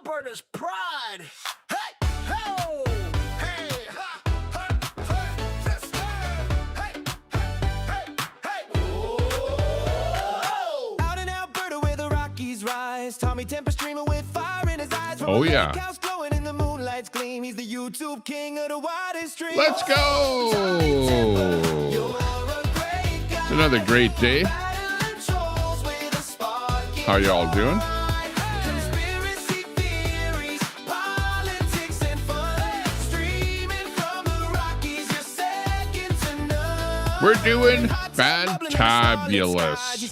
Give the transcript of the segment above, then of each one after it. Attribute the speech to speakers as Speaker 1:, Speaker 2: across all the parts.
Speaker 1: Alberta's pride. Hey, ho, hey, ha, ha, hey, sister. Hey, hey, hey, whoa. Out in Alberta where the Rockies rise, Tommy Temper streaming with fire in his eyes.
Speaker 2: Oh yeah.
Speaker 1: House glowing in the moonlight's gleam. He's the YouTube king of the widest stream.
Speaker 2: Let's go. It's another great day. How y'all doing? We're doing fantabulous.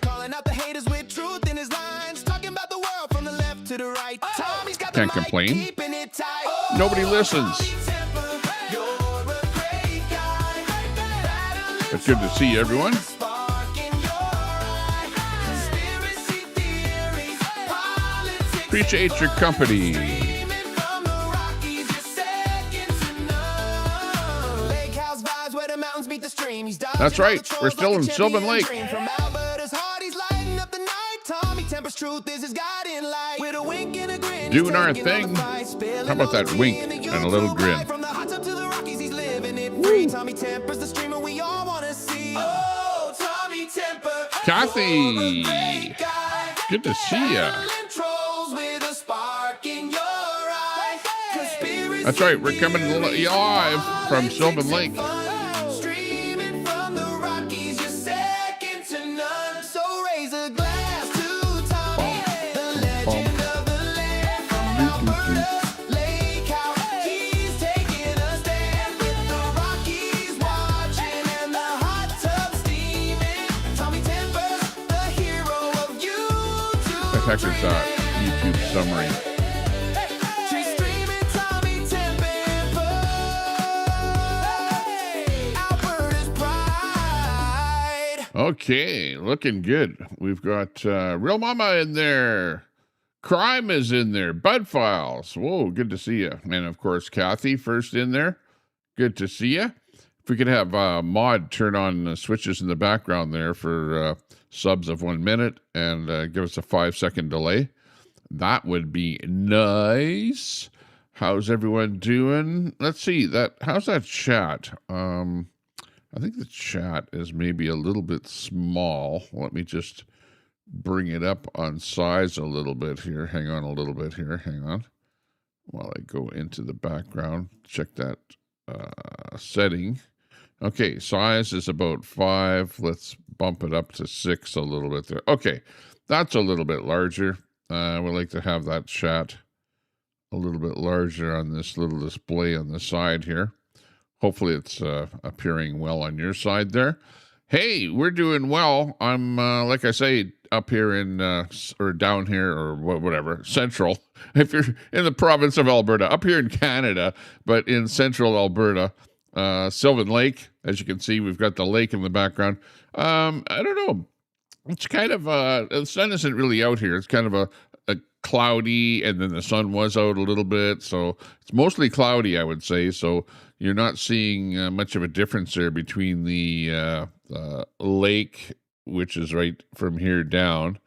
Speaker 2: Can't complain. Nobody listens. It's good to see everyone. Appreciate your company. That's right. We're still in Sylvan Lake. Doing our thing. How about that wink and a little grin? Woo. Kathy, good to see ya. That's right. We're coming live from Sylvan Lake. Heck, it's a YouTube summary. Okay, looking good. We've got Real Mama in there. Crime is in there. Bud Files. Whoa, good to see you. And of course, Kathy first in there. Good to see you. If we could have Maud turn on the switches in the background there for subs of 1 minute and give us a 5-second delay. That would be nice. How's everyone doing? Let's see that. How's that chat? I think the chat is maybe a little bit small. Let me just bring it up on size a little bit here. Hang on a little bit here. Hang on. While I go into the background, check that setting. Okay, size is about 5. Let's bump it up to 6 a little bit there. Okay, that's a little bit larger. I would like to have that chat a little bit larger on this little display on the side here. Hopefully it's appearing well on your side there. Hey, we're doing well. I'm, like I say, up here in, or down here, or whatever, central. If you're in the province of Alberta, up here in Canada, but in central Alberta, Sylvan Lake, as you can see, we've got the lake in the background. I don't know. It's kind of, the sun isn't really out here. It's kind of a cloudy, and then the sun was out a little bit. So it's mostly cloudy, I would say. So you're not seeing much of a difference there between the lake, which is right from here down,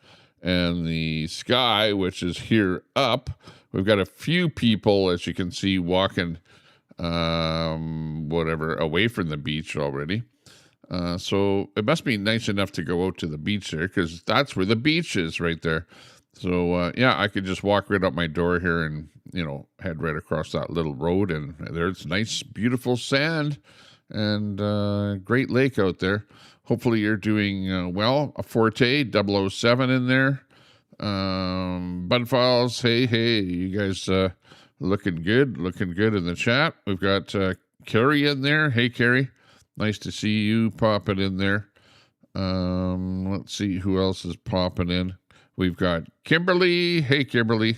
Speaker 2: and the sky, which is here up. We've got a few people, as you can see, walking away from the beach already. So it must be nice enough to go out to the beach there, because that's where the beach is right there. So, yeah, I could just walk right up my door here and, head right across that little road. And there's nice, beautiful sand and great lake out there. Hopefully you're doing well. A Forte 007 in there. Bud Files, hey, you guys looking good in the chat. We've got Carrie in there. Hey, Carrie. Nice to see you popping in there. Let's see who else is popping in. We've got Kimberly. Hey, Kimberly.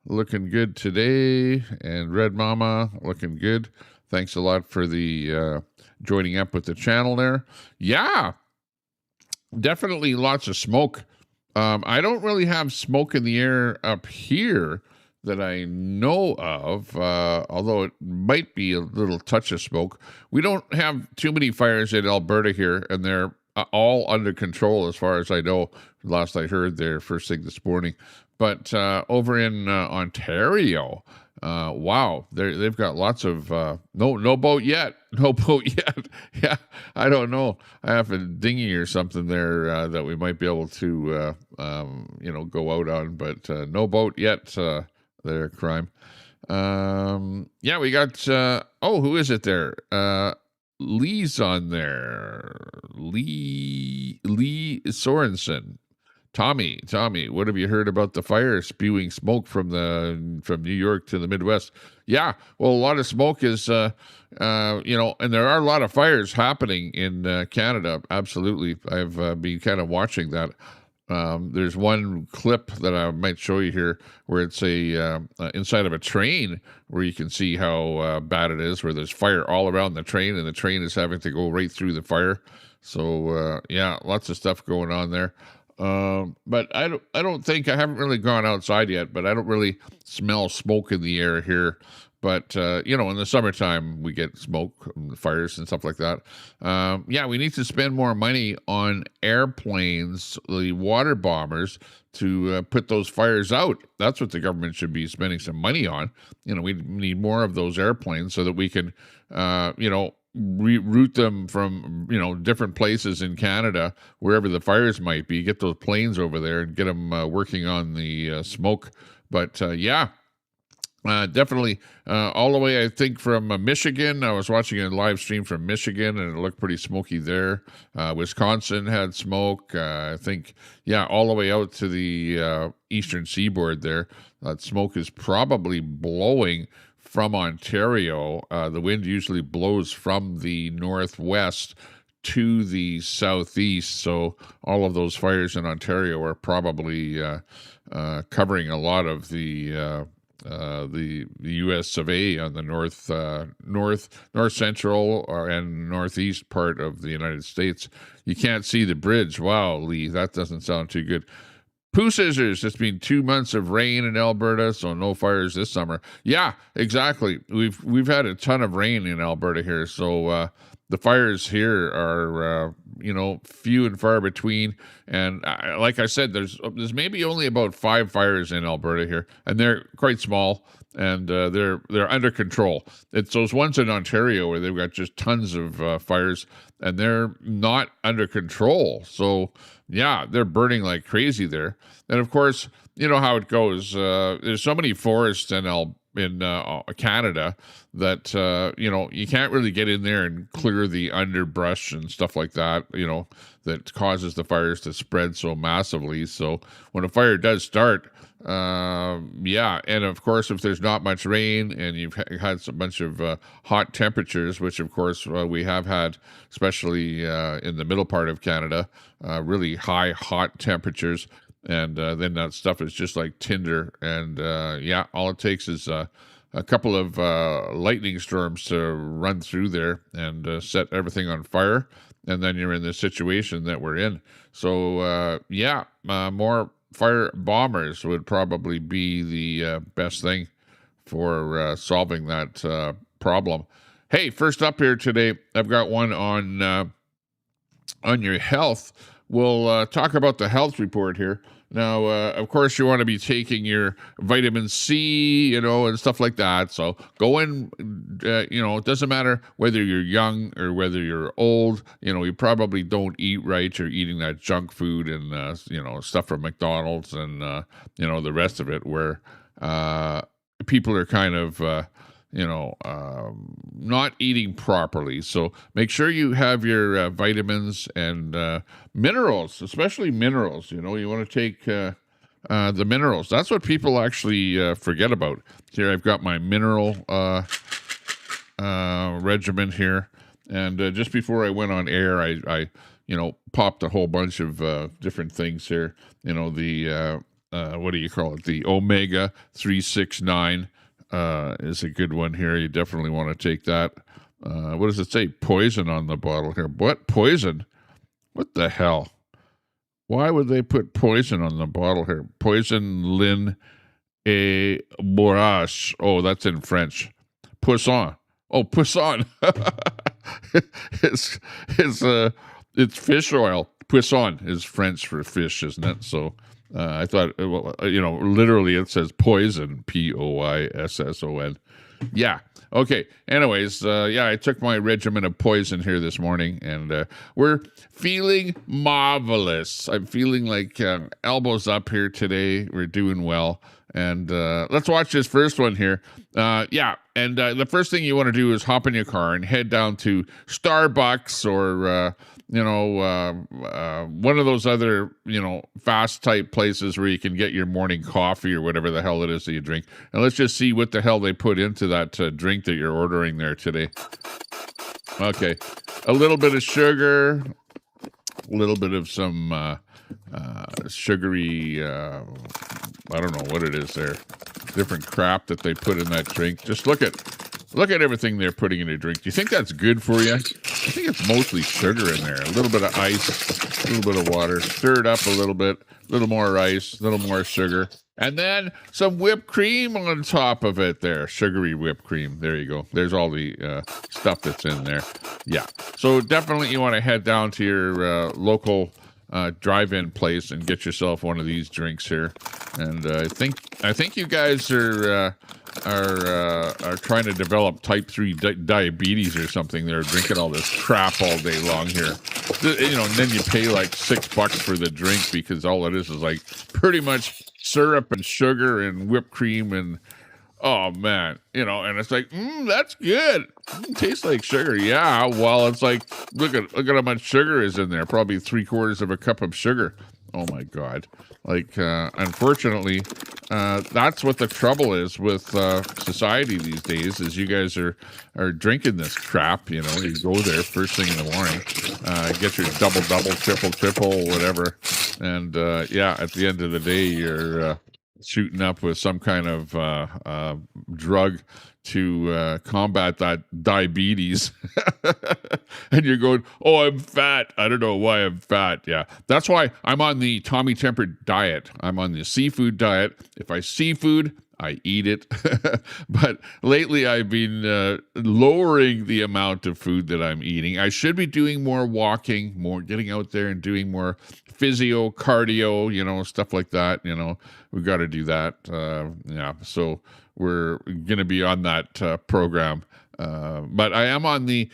Speaker 2: Looking good today. And Red Mama, looking good. Thanks a lot for the joining up with the channel there. Yeah, definitely lots of smoke. I don't really have smoke in the air up here that I know of, although it might be a little touch of smoke. We don't have too many fires in Alberta here, and they're all under control as far as I know. Last I heard there first thing this morning. But over in Ontario, wow, they've got lots of no boat yet, no boat yet. Yeah, I don't know. I have a dinghy or something there that we might be able to go out on, but no boat yet. There, Crime. Yeah, we got. Who is it there? Lee's on there. Lee Sorensen. Tommy, what have you heard about the fire spewing smoke from New York to the Midwest? Yeah, well, a lot of smoke is, and there are a lot of fires happening in Canada. Absolutely, I've been kind of watching that. There's one clip that I might show you here where it's inside of a train where you can see how bad it is, where there's fire all around the train and the train is having to go right through the fire. So yeah, lots of stuff going on there. But I don't think, I haven't really gone outside yet, but I don't really smell smoke in the air here. But, in the summertime, we get smoke, fires and stuff like that. Yeah, we need to spend more money on airplanes, the water bombers, to put those fires out. That's what the government should be spending some money on. We need more of those airplanes so that we can, reroute them from different places in Canada, wherever the fires might be, get those planes over there and get them working on the smoke. But yeah, definitely all the way, I think, from Michigan. I was watching a live stream from Michigan and it looked pretty smoky there. Wisconsin had smoke. I think, yeah, all the way out to the eastern seaboard there. That smoke is probably blowing from Ontario. The wind usually blows from the northwest to the southeast, so all of those fires in Ontario are probably covering a lot of the U.S. of A. on the north central and northeast part of the United States. You can't see the bridge. Wow, Lee, that doesn't sound too good. Pooh Scissors, it's been 2 months of rain in Alberta, so no fires this summer. Yeah, exactly. We've had a ton of rain in Alberta here, so the fires here are few and far between. And like I said, there's maybe only about 5 fires in Alberta here, and they're quite small, and they're under control. It's those ones in Ontario where they've got just tons of fires, and they're not under control. So yeah, they're burning like crazy there. And of course, you know how it goes. There's so many forests in Canada that you can't really get in there and clear the underbrush and stuff like that, that causes the fires to spread so massively. So when a fire does start, and of course, if there's not much rain and you've had a bunch of hot temperatures, which of course we have had, especially in the middle part of Canada, really high hot temperatures. And then that stuff is just like tinder. And all it takes is a couple of lightning storms to run through there and set everything on fire. And then you're in the situation that we're in. So, more fire bombers would probably be the best thing for solving that problem. Hey, first up here today, I've got one on your health. We'll talk about the health report here. Now, of course, you want to be taking your vitamin C, and stuff like that. So go in, it doesn't matter whether you're young or whether you're old. You probably don't eat right. You're eating that junk food and, stuff from McDonald's and, the rest of it where people are kind of, not eating properly. So make sure you have your vitamins and minerals, especially minerals. You want to take the minerals. That's what people actually forget about. Here, I've got my mineral regimen here. And just before I went on air, I popped a whole bunch of different things here. The, what do you call it? The omega 369 is a good one here. You definitely want to take that. What does it say? Poison on the bottle here. What? Poison? What the hell? Why would they put poison on the bottle here? Poison Lin et Bourrache. Oh, that's in French. Poisson. Oh, poisson. It's fish oil. Poisson is French for fish, isn't it? So I thought, literally it says poison, Poisson. Yeah. Okay. Anyways, I took my regimen of poison here this morning, and we're feeling marvelous. I'm feeling like elbows up here today. We're doing well. And let's watch this first one here. The first thing you want to do is hop in your car and head down to Starbucks or one of those other, fast type places where you can get your morning coffee or whatever the hell it is that you drink. And let's just see what the hell they put into that drink that you're ordering there today. Okay. A little bit of sugar, a little bit of some sugary, I don't know what it is there. Different crap that they put in that drink. Just look at everything they're putting in a drink. Do you think that's good for you? I think it's mostly sugar in there. A little bit of ice, a little bit of water. Stir it up a little bit. A little more ice, a little more sugar. And then some whipped cream on top of it there. Sugary whipped cream. There you go. There's all the stuff that's in there. Yeah. So definitely you want to head down to your local drive-in place and get yourself one of these drinks here. And I think you guys are trying to develop type 3 diabetes or something. They're drinking all this crap all day long here. And then you pay like $6 for the drink because all it is like pretty much syrup and sugar and whipped cream and oh man, and it's like, that's good. Tastes like sugar. Yeah, well, it's like look at how much sugar is in there. Probably 3/4 of a cup of sugar. Oh my God. Like, unfortunately, that's what the trouble is with society these days is you guys are drinking this crap, you go there first thing in the morning, get your double, triple, whatever. And, at the end of the day, you're shooting up with some kind of drug to combat that diabetes. And you're going, oh, I'm fat. I don't know why I'm fat. Yeah, that's why I'm on the Tommy Tempered diet. I'm on the seafood diet. If I see food, I eat it. But lately I've been lowering the amount of food that I'm eating. I should be doing more walking, more getting out there and doing more physio, cardio, stuff like that. We've got to do that. So we're going to be on that program. But I am on the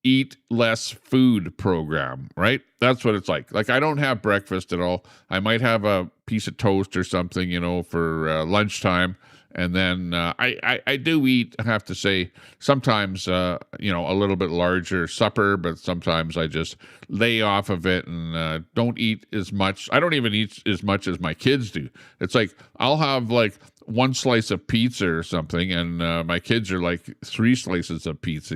Speaker 2: eat less food program, right? That's what it's like. Like I don't have breakfast at all. I might have a piece of toast or something, for lunchtime. And then I do eat, I have to say, sometimes, a little bit larger supper, but sometimes I just lay off of it and don't eat as much. I don't even eat as much as my kids do. It's like I'll have like one slice of pizza or something, and my kids are like 3 slices of pizza,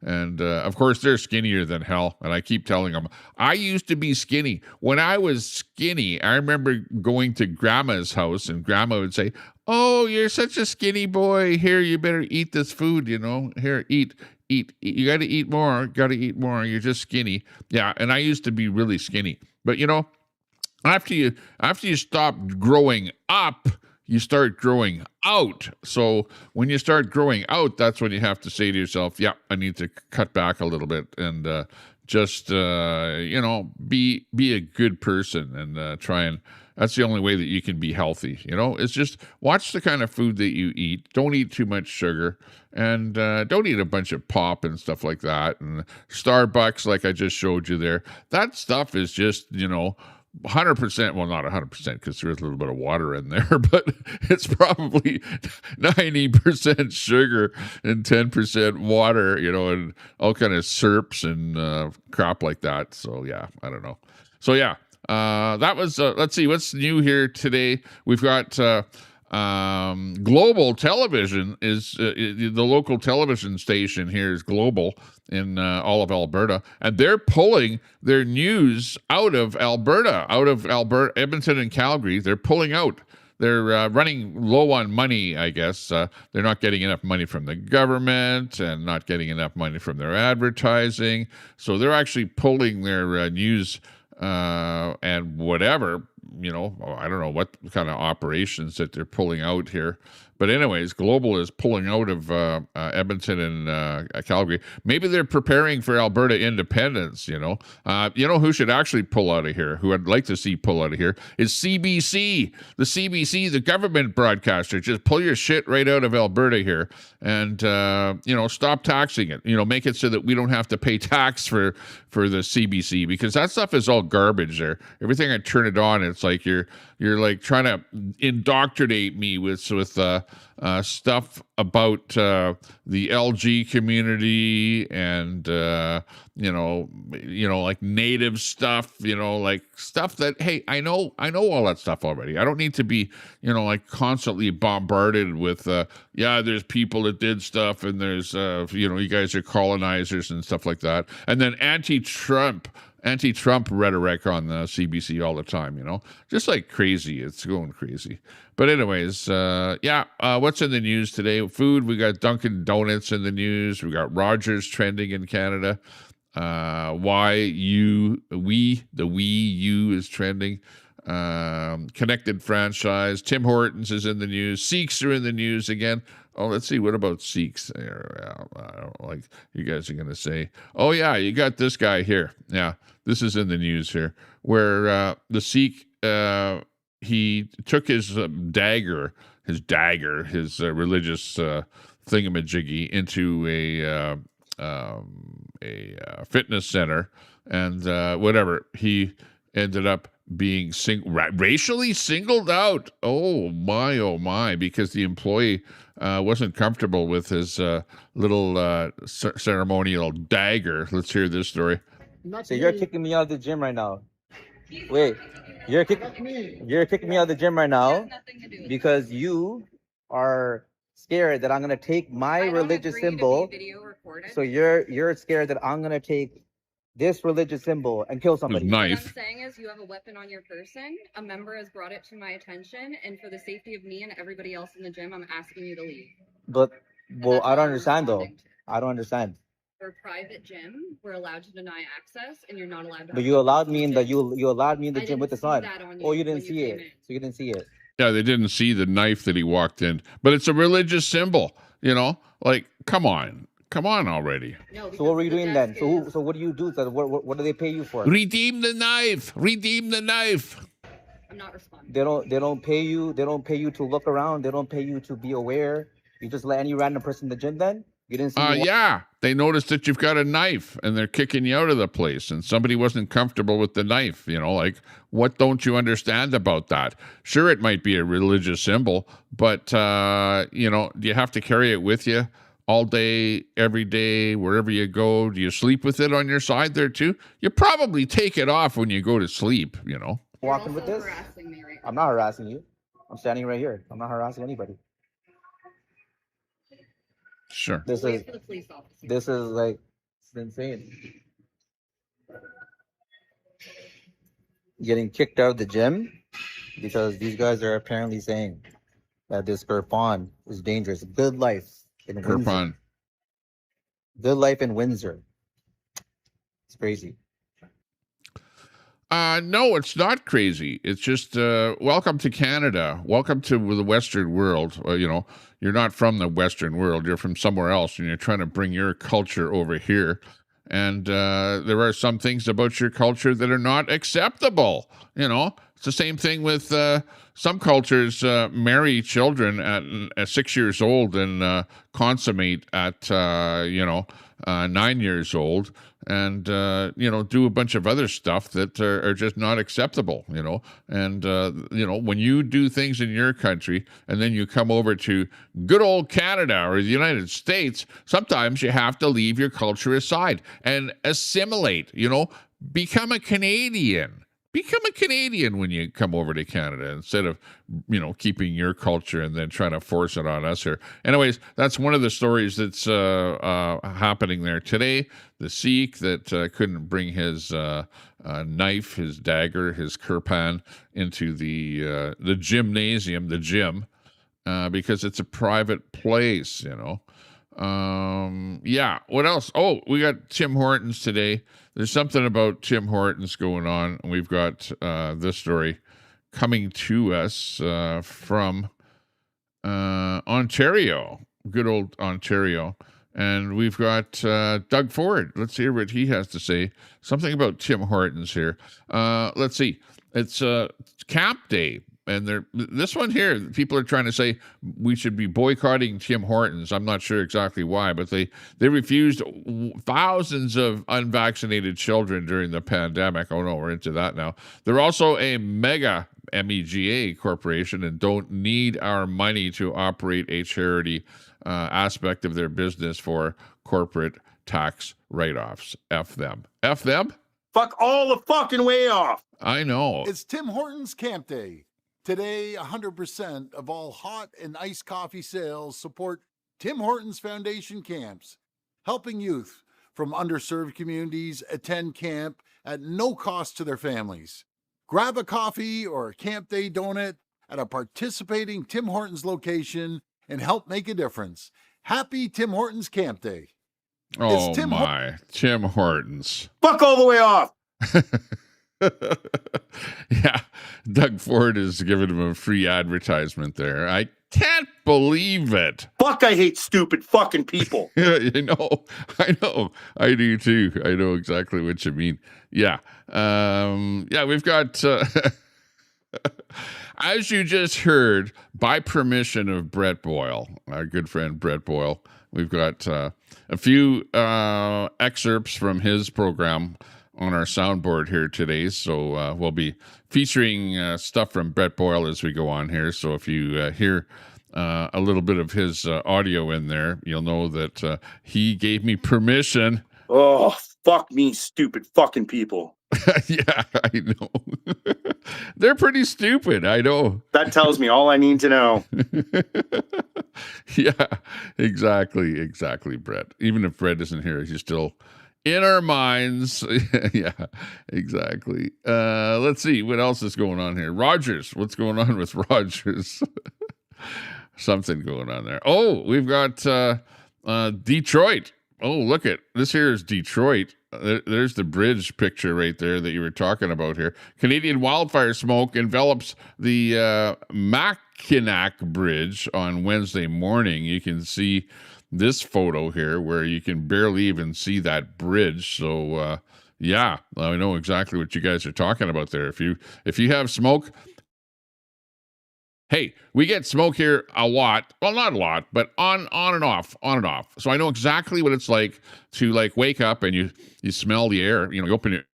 Speaker 2: and of course they're skinnier than hell, and I keep telling them, I used to be skinny. When I was skinny, I remember going to grandma's house, and grandma would say, oh, you're such a skinny boy. Here, you better eat this food, Here, eat. You got to eat more. You're just skinny. Yeah, and I used to be really skinny. But, after you stop growing up, you start growing out. So when you start growing out, that's when you have to say to yourself, yeah, I need to cut back a little bit and just, be a good person and try and, that's the only way that you can be healthy. It's just watch the kind of food that you eat. Don't eat too much sugar and don't eat a bunch of pop and stuff like that. And Starbucks, like I just showed you there, that stuff is just, 100%, well, not 100% because there's a little bit of water in there, but it's probably 90% sugar and 10% water, and all kind of syrups and crap like that. So, yeah, I don't know. So, yeah, that was, let's see, what's new here today? We've got Global Television is the local television station here is Global in all of Alberta, and they're pulling their news out of Alberta, Edmonton and Calgary. They're pulling out. They're running low on money, I guess. They're not getting enough money from the government and not getting enough money from their advertising. So they're actually pulling their news and whatever, I don't know what kind of operations that they're pulling out here, But anyways, Global is pulling out of Edmonton and Calgary. Maybe they're preparing for Alberta independence. You know who should actually pull out of here? Who I'd like to see pull out of here is CBC. The CBC, the government broadcaster. Just pull your shit right out of Alberta here, and stop taxing it. Make it so that we don't have to pay tax for the CBC, because that stuff is all garbage there. Everything I turn it on, it's like you're like trying to indoctrinate me with stuff about the LG community and like native stuff, like stuff that, hey, I know all that stuff already. I don't need to be like constantly bombarded with there's people that did stuff, and there's you guys are colonizers and stuff like that, and then anti-Trump rhetoric on the CBC all the time, just like crazy. It's going crazy. But anyways, what's in the news today? Food, we got Dunkin' Donuts in the news. We got Rogers trending in Canada. The Wii U is trending. Connected franchise. Tim Hortons is in the news. Sikhs are in the news again. Oh, let's see. What about Sikhs? I don't like you guys are going to say, oh, yeah, you got this guy here. Yeah, this is in the news here, where the Sikh, he took his dagger, his religious thingamajiggy into a fitness center, and whatever. He ended up being racially singled out. Oh my, because the employee wasn't comfortable with his little ceremonial dagger. Let's hear this story.
Speaker 3: So you're kicking me out of the gym right now. Wait, you're kicking me out of the gym right now because you are scared that I'm gonna take my religious symbol. So you're scared that I'm gonna take this religious symbol and kill somebody.
Speaker 2: Knife.
Speaker 4: What I'm saying is you have a weapon on your person. A member has brought it to my attention, and for the safety of me and everybody else in the gym, I'm asking you to leave.
Speaker 3: But I don't understand though. I don't understand.
Speaker 4: For a private gym, we're allowed to deny access, and you're not allowed to.
Speaker 3: But you allowed me in the you allowed me in the gym with the sun. Oh, you didn't see it. So you didn't see it.
Speaker 2: Yeah, they didn't see the knife that he walked in, but it's a religious symbol. Like come on already.
Speaker 4: No,
Speaker 3: so what were you doing then? So what do you do? So what do they pay you for?
Speaker 2: Redeem the knife.
Speaker 4: I'm not responding.
Speaker 3: They don't pay you. They don't pay you to look around. They don't pay you to be aware. You just let any random person in the gym then? You didn't see
Speaker 2: yeah. They noticed that you've got a knife and they're kicking you out of the place, and somebody wasn't comfortable with the knife. Like, what don't you understand about that? Sure, it might be a religious symbol, but do you have to carry it with you all day, every day, wherever you go? Do you sleep with it on your side there too? You probably take it off when you go to sleep,
Speaker 3: Walking with this?
Speaker 4: Harassing me right now.
Speaker 3: I'm not harassing you. I'm standing right here. I'm not harassing anybody.
Speaker 2: Sure.
Speaker 3: This is like, it's insane. Getting kicked out of the gym because these guys are apparently saying that this Kirpan is dangerous. Good life in Windsor. Good life in Windsor. It's crazy.
Speaker 2: No, it's not crazy. It's just welcome to Canada. Welcome to the Western world. You're not from the Western world. You're from somewhere else, and you're trying to bring your culture over here. And there are some things about your culture that are not acceptable. It's the same thing with some cultures marry children at 6 years old and consummate at 9 years old, and do a bunch of other stuff that are just not acceptable. And when you do things in your country and then you come over to good old Canada or the United States, sometimes you have to leave your culture aside and assimilate. Become a Canadian. Become a Canadian when you come over to Canada instead of, keeping your culture and then trying to force it on us here. Anyways, that's one of the stories that's happening there today. The Sikh that couldn't bring his knife, his dagger, his kirpan into the gymnasium, the gym, because it's a private place, What else? Oh, we got Tim Hortons today. There's something about Tim Hortons going on. We've got this story coming to us from Ontario, good old Ontario. And we've got Doug Ford. Let's hear what he has to say. Something about Tim Hortons here. Let's see. It's Camp Day. And this one here, people are trying to say we should be boycotting Tim Hortons. I'm not sure exactly why, but they refused thousands of unvaccinated children during the pandemic. Oh no, we're into that now. They're also a mega MEGA corporation and don't need our money to operate a charity aspect of their business for corporate tax write-offs. F them. F them?
Speaker 5: Fuck all the fucking way off.
Speaker 2: I know.
Speaker 6: It's Tim Hortons Camp Day. Today, 100% of all hot and iced coffee sales support Tim Hortons Foundation camps, helping youth from underserved communities attend camp at no cost to their families. Grab a coffee or a Camp Day donut at a participating Tim Hortons location and help make a difference. Happy Tim Hortons Camp Day.
Speaker 2: Oh Tim Hortons.
Speaker 5: Fuck all the way off.
Speaker 2: Yeah, Doug Ford is giving him a free advertisement there. I can't believe it.
Speaker 5: Fuck, I hate stupid fucking people.
Speaker 2: I know. I do too. I know exactly what you mean. Yeah. We've got, as you just heard, by permission of Brett Boyle, our good friend Brett Boyle, we've got a few excerpts from his program on our soundboard here today. So we'll be featuring stuff from Brett Boyle as we go on here. So if you hear a little bit of his audio in there, you'll know that he gave me permission.
Speaker 5: Oh, fuck me, stupid fucking people.
Speaker 2: Yeah, I know. They're pretty stupid, I know.
Speaker 5: That tells me all I need to know.
Speaker 2: Yeah, exactly, Brett. Even if Brett isn't here, he's still in our minds. Yeah, exactly. Let's see what else is going on here. Rogers, what's going on with Rogers? Something going on there. Oh, we've got Detroit. Oh, look at this. Here is Detroit. There's the bridge picture right there that you were talking about here. Canadian wildfire smoke envelops the Mackinac Bridge on Wednesday morning. You can see this photo here where you can barely even see that bridge. So, yeah, I know exactly what you guys are talking about there. If you have smoke, hey, we get smoke here a lot. Well, not a lot, but on and off. So I know exactly what it's like to like wake up and you smell the air. You know, you open it.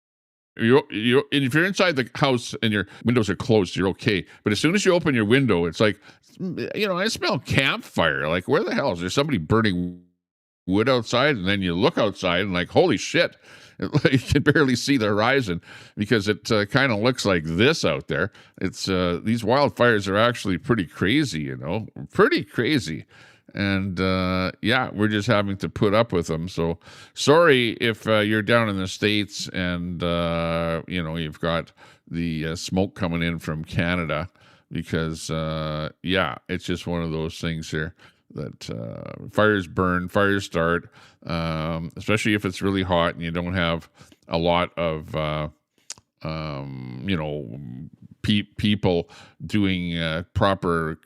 Speaker 2: If you're inside the house and your windows are closed, you're okay. But as soon as you open your window, it's like, you know, I smell campfire. Like, where the hell is there somebody burning wood outside? And then you look outside and like, holy shit, you can barely see the horizon because it kind of looks like this out there. It's these wildfires are actually pretty crazy, you know, pretty crazy. And yeah, we're just having to put up with them. So sorry if you're down in the States and, you know, you've got the smoke coming in from Canada because, yeah, it's just one of those things here that fires burn, fires start, especially if it's really hot and you don't have a lot of, you know, people doing proper,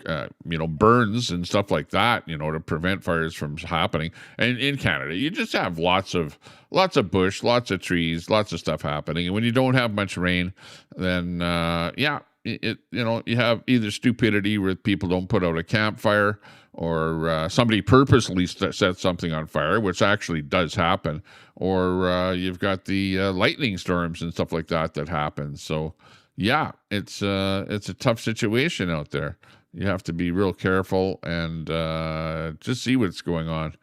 Speaker 2: you know, burns and stuff like that, you know, to prevent fires from happening. And in Canada, you just have lots of bush, lots of trees, lots of stuff happening. And when you don't have much rain, then yeah, you know, you have either stupidity where people don't put out a campfire, or somebody purposely set something on fire, which actually does happen, or you've got the lightning storms and stuff like that happen. So yeah, it's a tough situation out there. You have to be real careful and just see what's going on.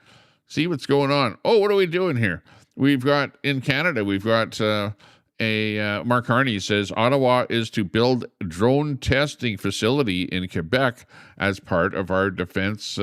Speaker 2: Oh, what are we doing here? We've got in Canada, we've got Mark Harney says Ottawa is to build drone testing facility in Quebec as part of our defense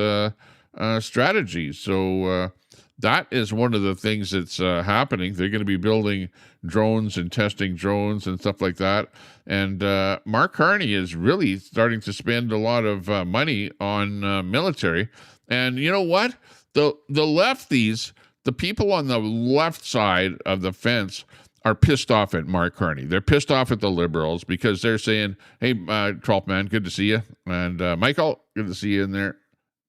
Speaker 2: strategy. So that is one of the things that's happening. They're going to be building drones and testing drones and stuff like that. And Mark Carney is really starting to spend a lot of money on military. And you know what? The lefties, the people on the left side of the fence are pissed off at Mark Carney. They're pissed off at the Liberals because they're saying, hey, 12th man, good to see you. And Michael, good to see you in there.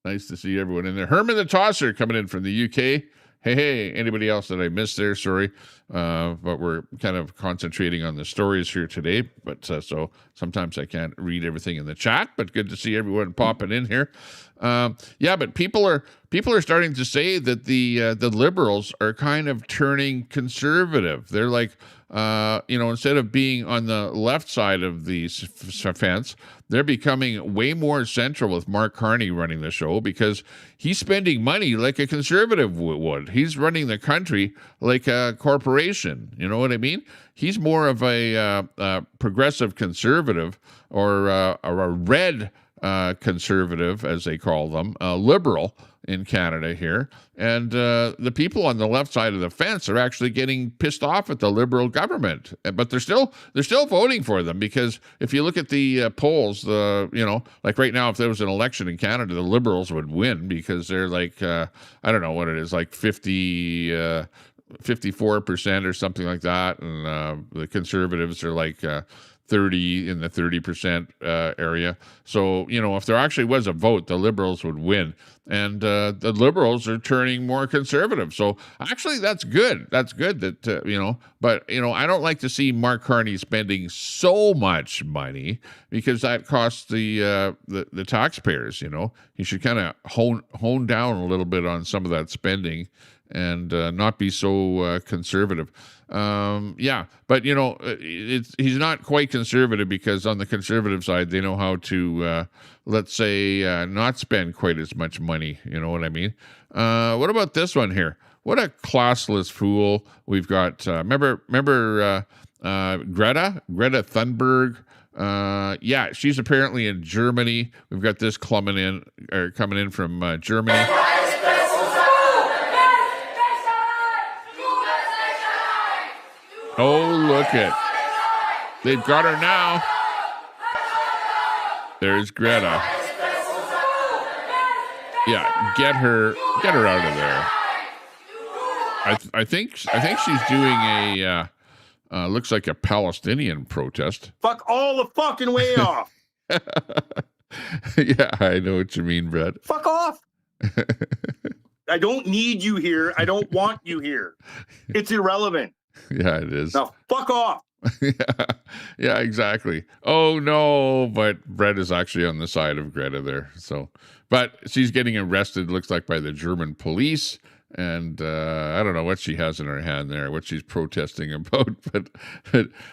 Speaker 2: Nice to see everyone in there. Herman the Tosser coming in from the UK. Hey, anybody else that I missed there? Sorry. But we're kind of concentrating on the stories here today. But so sometimes I can't read everything in the chat, but good to see everyone popping in here. Yeah, but people are starting to say that the Liberals are kind of turning conservative. They're like, instead of being on the left side of the fence, they're becoming way more central with Mark Carney running the show because he's spending money like a conservative would. He's running the country like a corporation. You know what I mean? He's more of a progressive conservative or a red conservative, as they call them, liberal in Canada here. And the people on the left side of the fence are actually getting pissed off at the Liberal government. But they're still voting for them because if you look at the polls, like right now, if there was an election in Canada, the Liberals would win because they're like, I don't know what it is, like 54% or something like that. And the Conservatives are like 30% area. So, if there actually was a vote, the Liberals would win. And the Liberals are turning more conservative. So actually, that's good. That's good that, but, I don't like to see Mark Carney spending so much money because that costs the taxpayers, He should kind of hone down a little bit on some of that spending and not be so conservative. But he's not quite conservative because on the conservative side, they know how to, let's say, not spend quite as much money. You know what I mean? What about this one here? What a classless fool we've got. Remember Greta Thunberg? She's apparently in Germany. We've got this coming in from Germany. Oh, look it. They've got her now. There's Greta. Yeah, get her out of there. I think she's doing a looks like a Palestinian protest.
Speaker 5: Fuck all the fucking way off.
Speaker 2: Yeah, I know what you mean, Brett.
Speaker 5: Fuck off. I don't need you here. I don't want you here. It's irrelevant.
Speaker 2: Yeah, it is.
Speaker 5: Now, fuck off.
Speaker 2: Yeah, exactly. Oh, no, but Brett is actually on the side of Greta there. So, but she's getting arrested, looks like, by the German police. And I don't know what she has in her hand there, what she's protesting about. But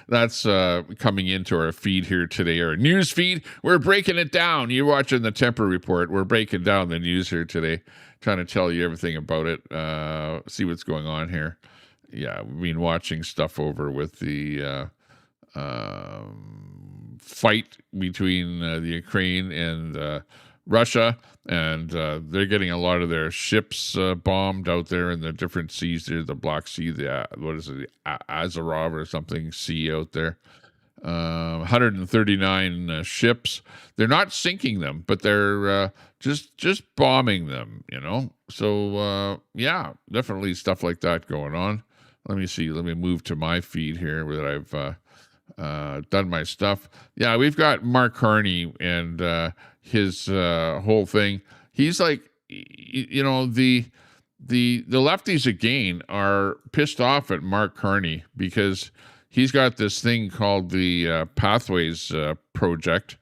Speaker 2: that's coming into our feed here today, our news feed. We're breaking it down. You're watching the Temper Report. We're breaking down the news here today, trying to tell you everything about it, see what's going on here. Yeah, we've been watching stuff over with the fight between the Ukraine and Russia, and they're getting a lot of their ships bombed out there in the different seas. There's the Black Sea, the Azov or something sea out there. 139 ships. They're not sinking them, but they're just bombing them. So definitely stuff like that going on. Let me see. Let me move to my feed here where I've done my stuff. Yeah, we've got Mark Carney and his whole thing. He's like, the lefties again are pissed off at Mark Carney because he's got this thing called the Pathways Project.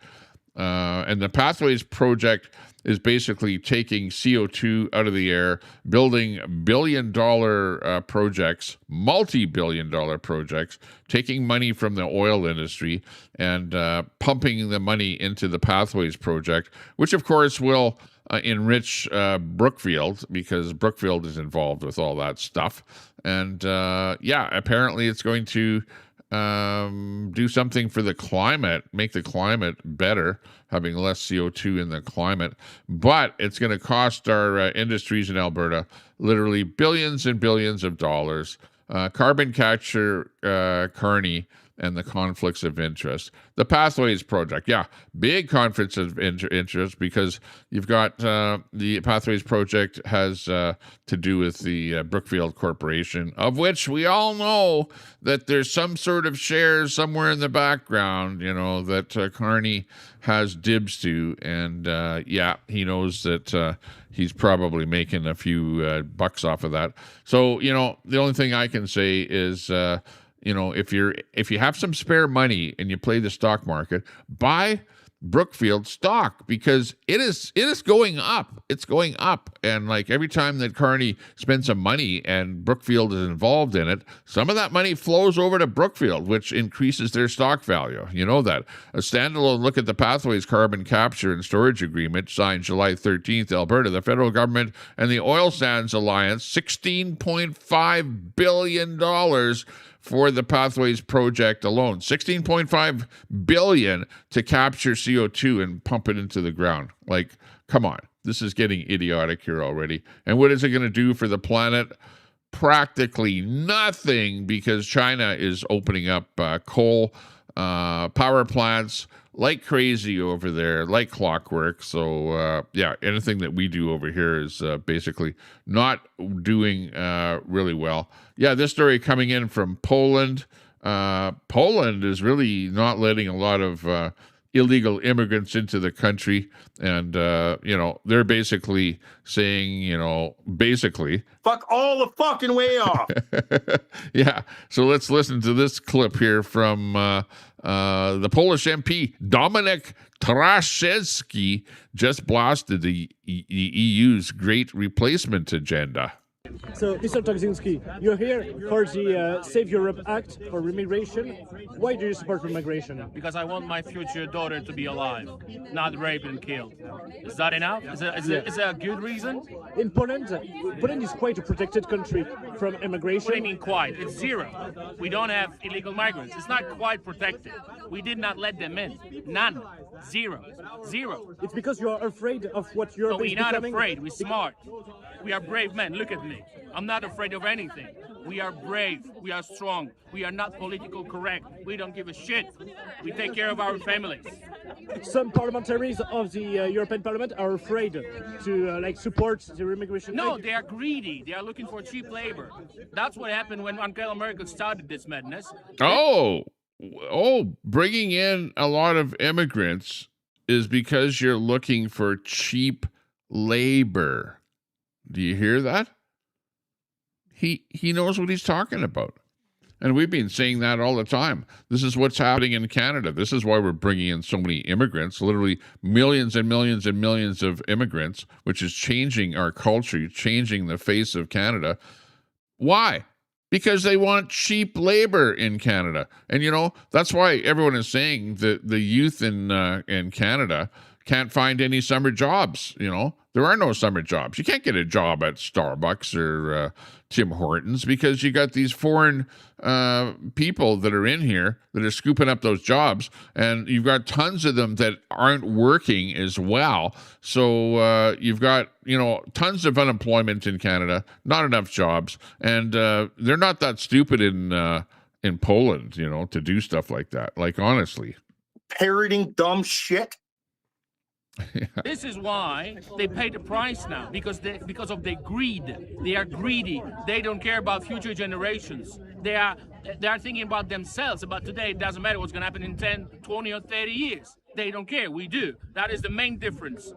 Speaker 2: And the Pathways Project is basically taking CO2 out of the air, building billion-dollar projects, multi-billion-dollar projects, taking money from the oil industry and pumping the money into the Pathways Project, which, of course, will enrich Brookfield because Brookfield is involved with all that stuff. And, apparently it's going to do something for the climate, make the climate better, having less CO2 in the climate. But it's going to cost our industries in Alberta literally billions and billions of dollars. Carbon Capture Carney and the conflicts of interest. The Pathways Project, yeah, big conflicts of interest because you've got the Pathways Project has to do with the Brookfield Corporation, of which we all know that there's some sort of shares somewhere in the background, that Carney has dibs to, and yeah, he knows that he's probably making a few bucks off of that. So, the only thing I can say is, if you have some spare money and you play the stock market, buy Brookfield stock because it is going up. It's going up, and like every time that Carney spends some money and Brookfield is involved in it, some of that money flows over to Brookfield, which increases their stock value. You know that. A standalone look at the Pathways Carbon Capture and Storage Agreement signed July 13th, Alberta, the federal government and the Oil Sands Alliance, $16.5 billion for the Pathways project alone. $16.5 billion to capture CO2 and pump it into the ground. Like, come on. This is getting idiotic here already. And what is it going to do for the planet? Practically nothing, because China is opening up coal power plants like crazy over there, like clockwork. So, yeah, anything that we do over here is basically not doing really well. Yeah, this story coming in from Poland. Poland is really not letting a lot of illegal immigrants into the country. And, they're basically saying,
Speaker 5: fuck all the fucking way off.
Speaker 2: Yeah. So let's listen to this clip here from the Polish MP, Dominik Traszewski, just blasted the EU's Great Replacement agenda.
Speaker 7: So, Mr. Togzinski, you're here for the Save Europe Act for immigration. Why do you support immigration?
Speaker 8: Because I want my future daughter to be alive, not raped and killed. Is that enough? Is it a good reason?
Speaker 7: In Poland, Poland is quite a protected country from immigration.
Speaker 8: What do you mean quite? It's zero. We don't have illegal migrants. It's not quite protected. We did not let them in. None. Zero.
Speaker 7: It's because you are afraid of what Europe is
Speaker 8: becoming. We're not
Speaker 7: becoming.
Speaker 8: afraid. We're smart. We are brave men. Look at me. I'm not afraid of anything. We are brave. We are strong. We are not political correct. We don't give a shit. We take care of our families.
Speaker 7: Some parliamentarians of the European Parliament are afraid to support the immigration.
Speaker 8: No, they are greedy. They are looking for cheap labor. That's what happened when Angela Merkel started this madness.
Speaker 2: Oh, bringing in a lot of immigrants is because you're looking for cheap labor. Do you hear that? He knows what he's talking about. And we've been saying that all the time. This is what's happening in Canada. This is why we're bringing in so many immigrants, literally millions and millions and millions of immigrants, which is changing our culture, changing the face of Canada. Why? Because they want cheap labor in Canada. And, that's why everyone is saying that the youth in Canada can't find any summer jobs. There are no summer jobs. You can't get a job at Starbucks or Tim Hortons because you got these foreign people that are in here that are scooping up those jobs, and you've got tons of them that aren't working as well. So you've got tons of unemployment in Canada, not enough jobs, and they're not that stupid in Poland, to do stuff like that. Like, honestly,
Speaker 5: Parroting dumb shit.
Speaker 2: Yeah.
Speaker 8: This is why they pay the price now, because of their greed. They are greedy. They don't care about future generations. They are thinking about themselves. About today, it doesn't matter what's going to happen in 10, 20, or 30 years. They don't care. We do. That is the main difference.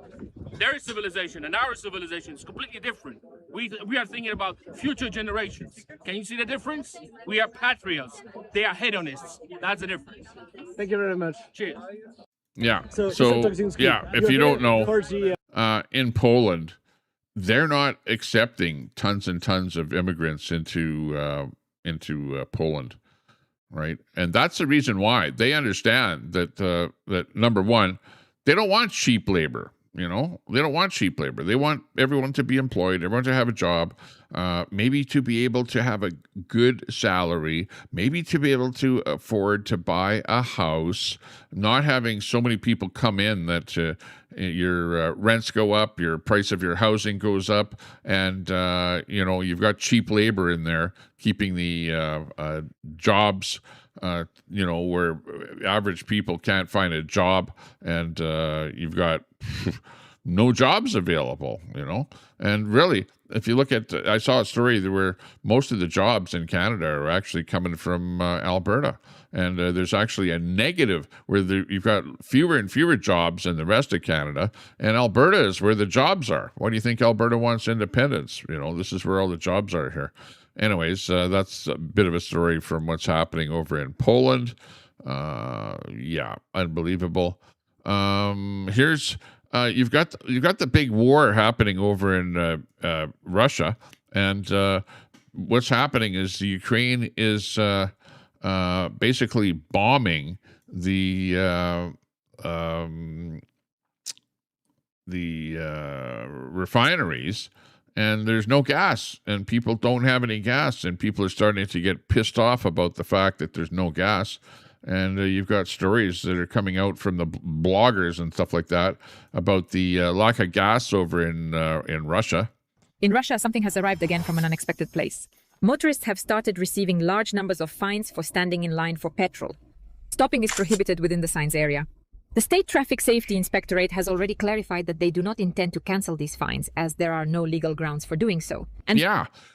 Speaker 8: Their civilization and our civilization is completely different. We are thinking about future generations. Can you see the difference? We are patriots. They are hedonists. That's the difference.
Speaker 7: Thank you very much.
Speaker 8: Cheers.
Speaker 2: Yeah.
Speaker 7: So
Speaker 2: yeah, if you don't know, in Poland, they're not accepting tons and tons of immigrants into Poland, right? And that's the reason why. They understand that number one, they don't want cheap labor. They don't want cheap labor. They want everyone to be employed, everyone to have a job, maybe to be able to have a good salary, maybe to be able to afford to buy a house, not having so many people come in that your rents go up, your price of your housing goes up, and you've got cheap labor in there, keeping the jobs where average people can't find a job, and you've got no jobs available, And really, if you look at, I saw a story where most of the jobs in Canada are actually coming from Alberta. And there's actually a negative where you've got fewer and fewer jobs in the rest of Canada, and Alberta is where the jobs are. Why do you think Alberta wants independence? This is where all the jobs are here. Anyways, that's a bit of a story from what's happening over in Poland. Unbelievable. Here's you've got the big war happening over in Russia, and what's happening is the Ukraine is basically bombing the refineries, and there's no gas, and people don't have any gas, and people are starting to get pissed off about the fact that there's no gas. And you've got stories that are coming out from the bloggers and stuff like that about the lack of gas over in Russia.
Speaker 9: In Russia, something has arrived again from an unexpected place. Motorists have started receiving large numbers of fines for standing in line for petrol. Stopping is prohibited within the signs area. The State Traffic Safety Inspectorate has already clarified that they do not intend to cancel these fines, as there are no legal grounds for doing so. And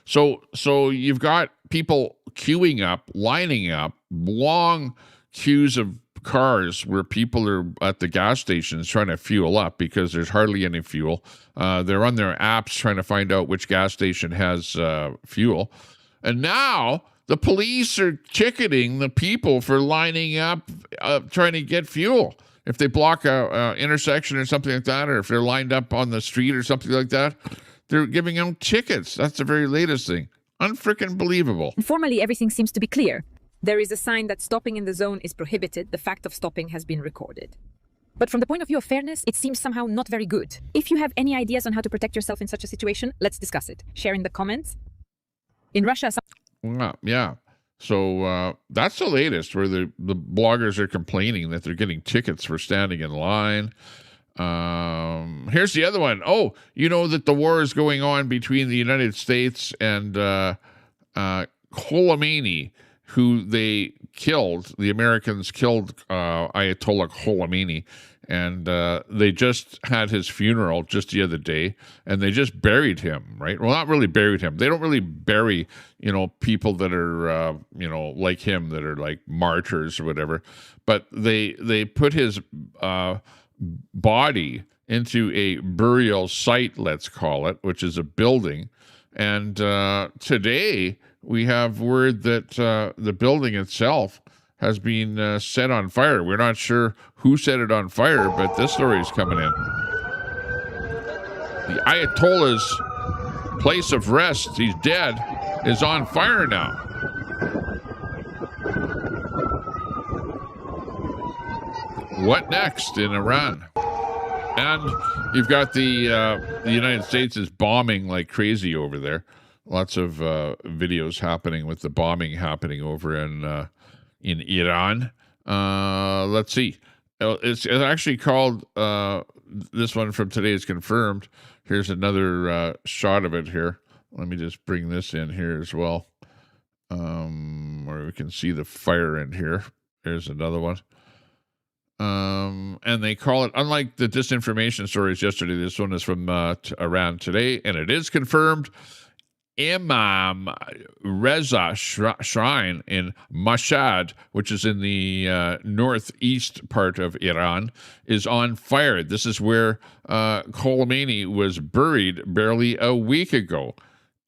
Speaker 2: so you've got people queuing up, lining up, long queues of cars where people are at the gas stations trying to fuel up because there's hardly any fuel. They're on their apps trying to find out which gas station has fuel. And now the police are ticketing the people for lining up, trying to get fuel. If they block a intersection or something like that, or if they're lined up on the street or something like that, they're giving out tickets. That's the very latest thing. Unfreaking believable.
Speaker 9: Formally, everything seems to be clear. There is a sign that stopping in the zone is prohibited. The fact of stopping has been recorded. But from the point of view of fairness, it seems somehow not very good. If you have any ideas on how to protect yourself in such a situation, let's discuss it. Share in the comments. In Russia...
Speaker 2: Yeah. So that's the latest, where the bloggers are complaining that they're getting tickets for standing in line. Here's the other one. Oh, you know that the war is going on between the United States and Khomeini, who they killed. The Americans killed Ayatollah Khomeini, and they just had his funeral just the other day, and they just buried him, right? Well, not really buried him. They don't really bury, people that are, like him, that are like martyrs or whatever. But they put his body into a burial site, let's call it, which is a building. And today we have word that the building itself has been set on fire. We're not sure who set it on fire, but this story is coming in. The Ayatollah's place of rest, he's dead, is on fire now. What next in Iran? And you've got the United States is bombing like crazy over there. Lots of videos happening with the bombing happening over in Iran. Let's see. It's actually called, this one from today is confirmed. Here's another shot of it here. Let me just bring this in here as well, where we can see the fire in here. There's another one. And they call it, unlike the disinformation stories yesterday, this one is from Iran today, and it is confirmed. Imam Reza Shrine in Mashhad, which is in the northeast part of Iran, is on fire. This is where Khomeini was buried barely a week ago.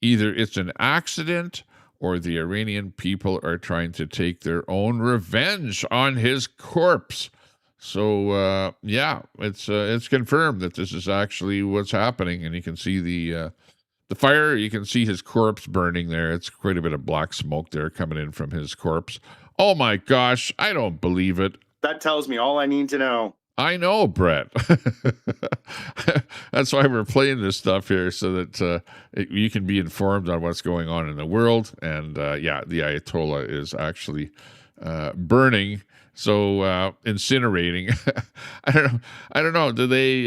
Speaker 2: Either it's an accident or the Iranian people are trying to take their own revenge on his corpse. So, it's confirmed that this is actually what's happening, and you can see the fire. You can see his corpse burning there. It's quite a bit of black smoke there coming in from his corpse. Oh my gosh, I don't believe it.
Speaker 5: That tells me all I need to know.
Speaker 2: I know, Brett. That's why we're playing this stuff here, so that you can be informed on what's going on in the world. And the Ayatollah is actually burning. So incinerating. I don't know. Do they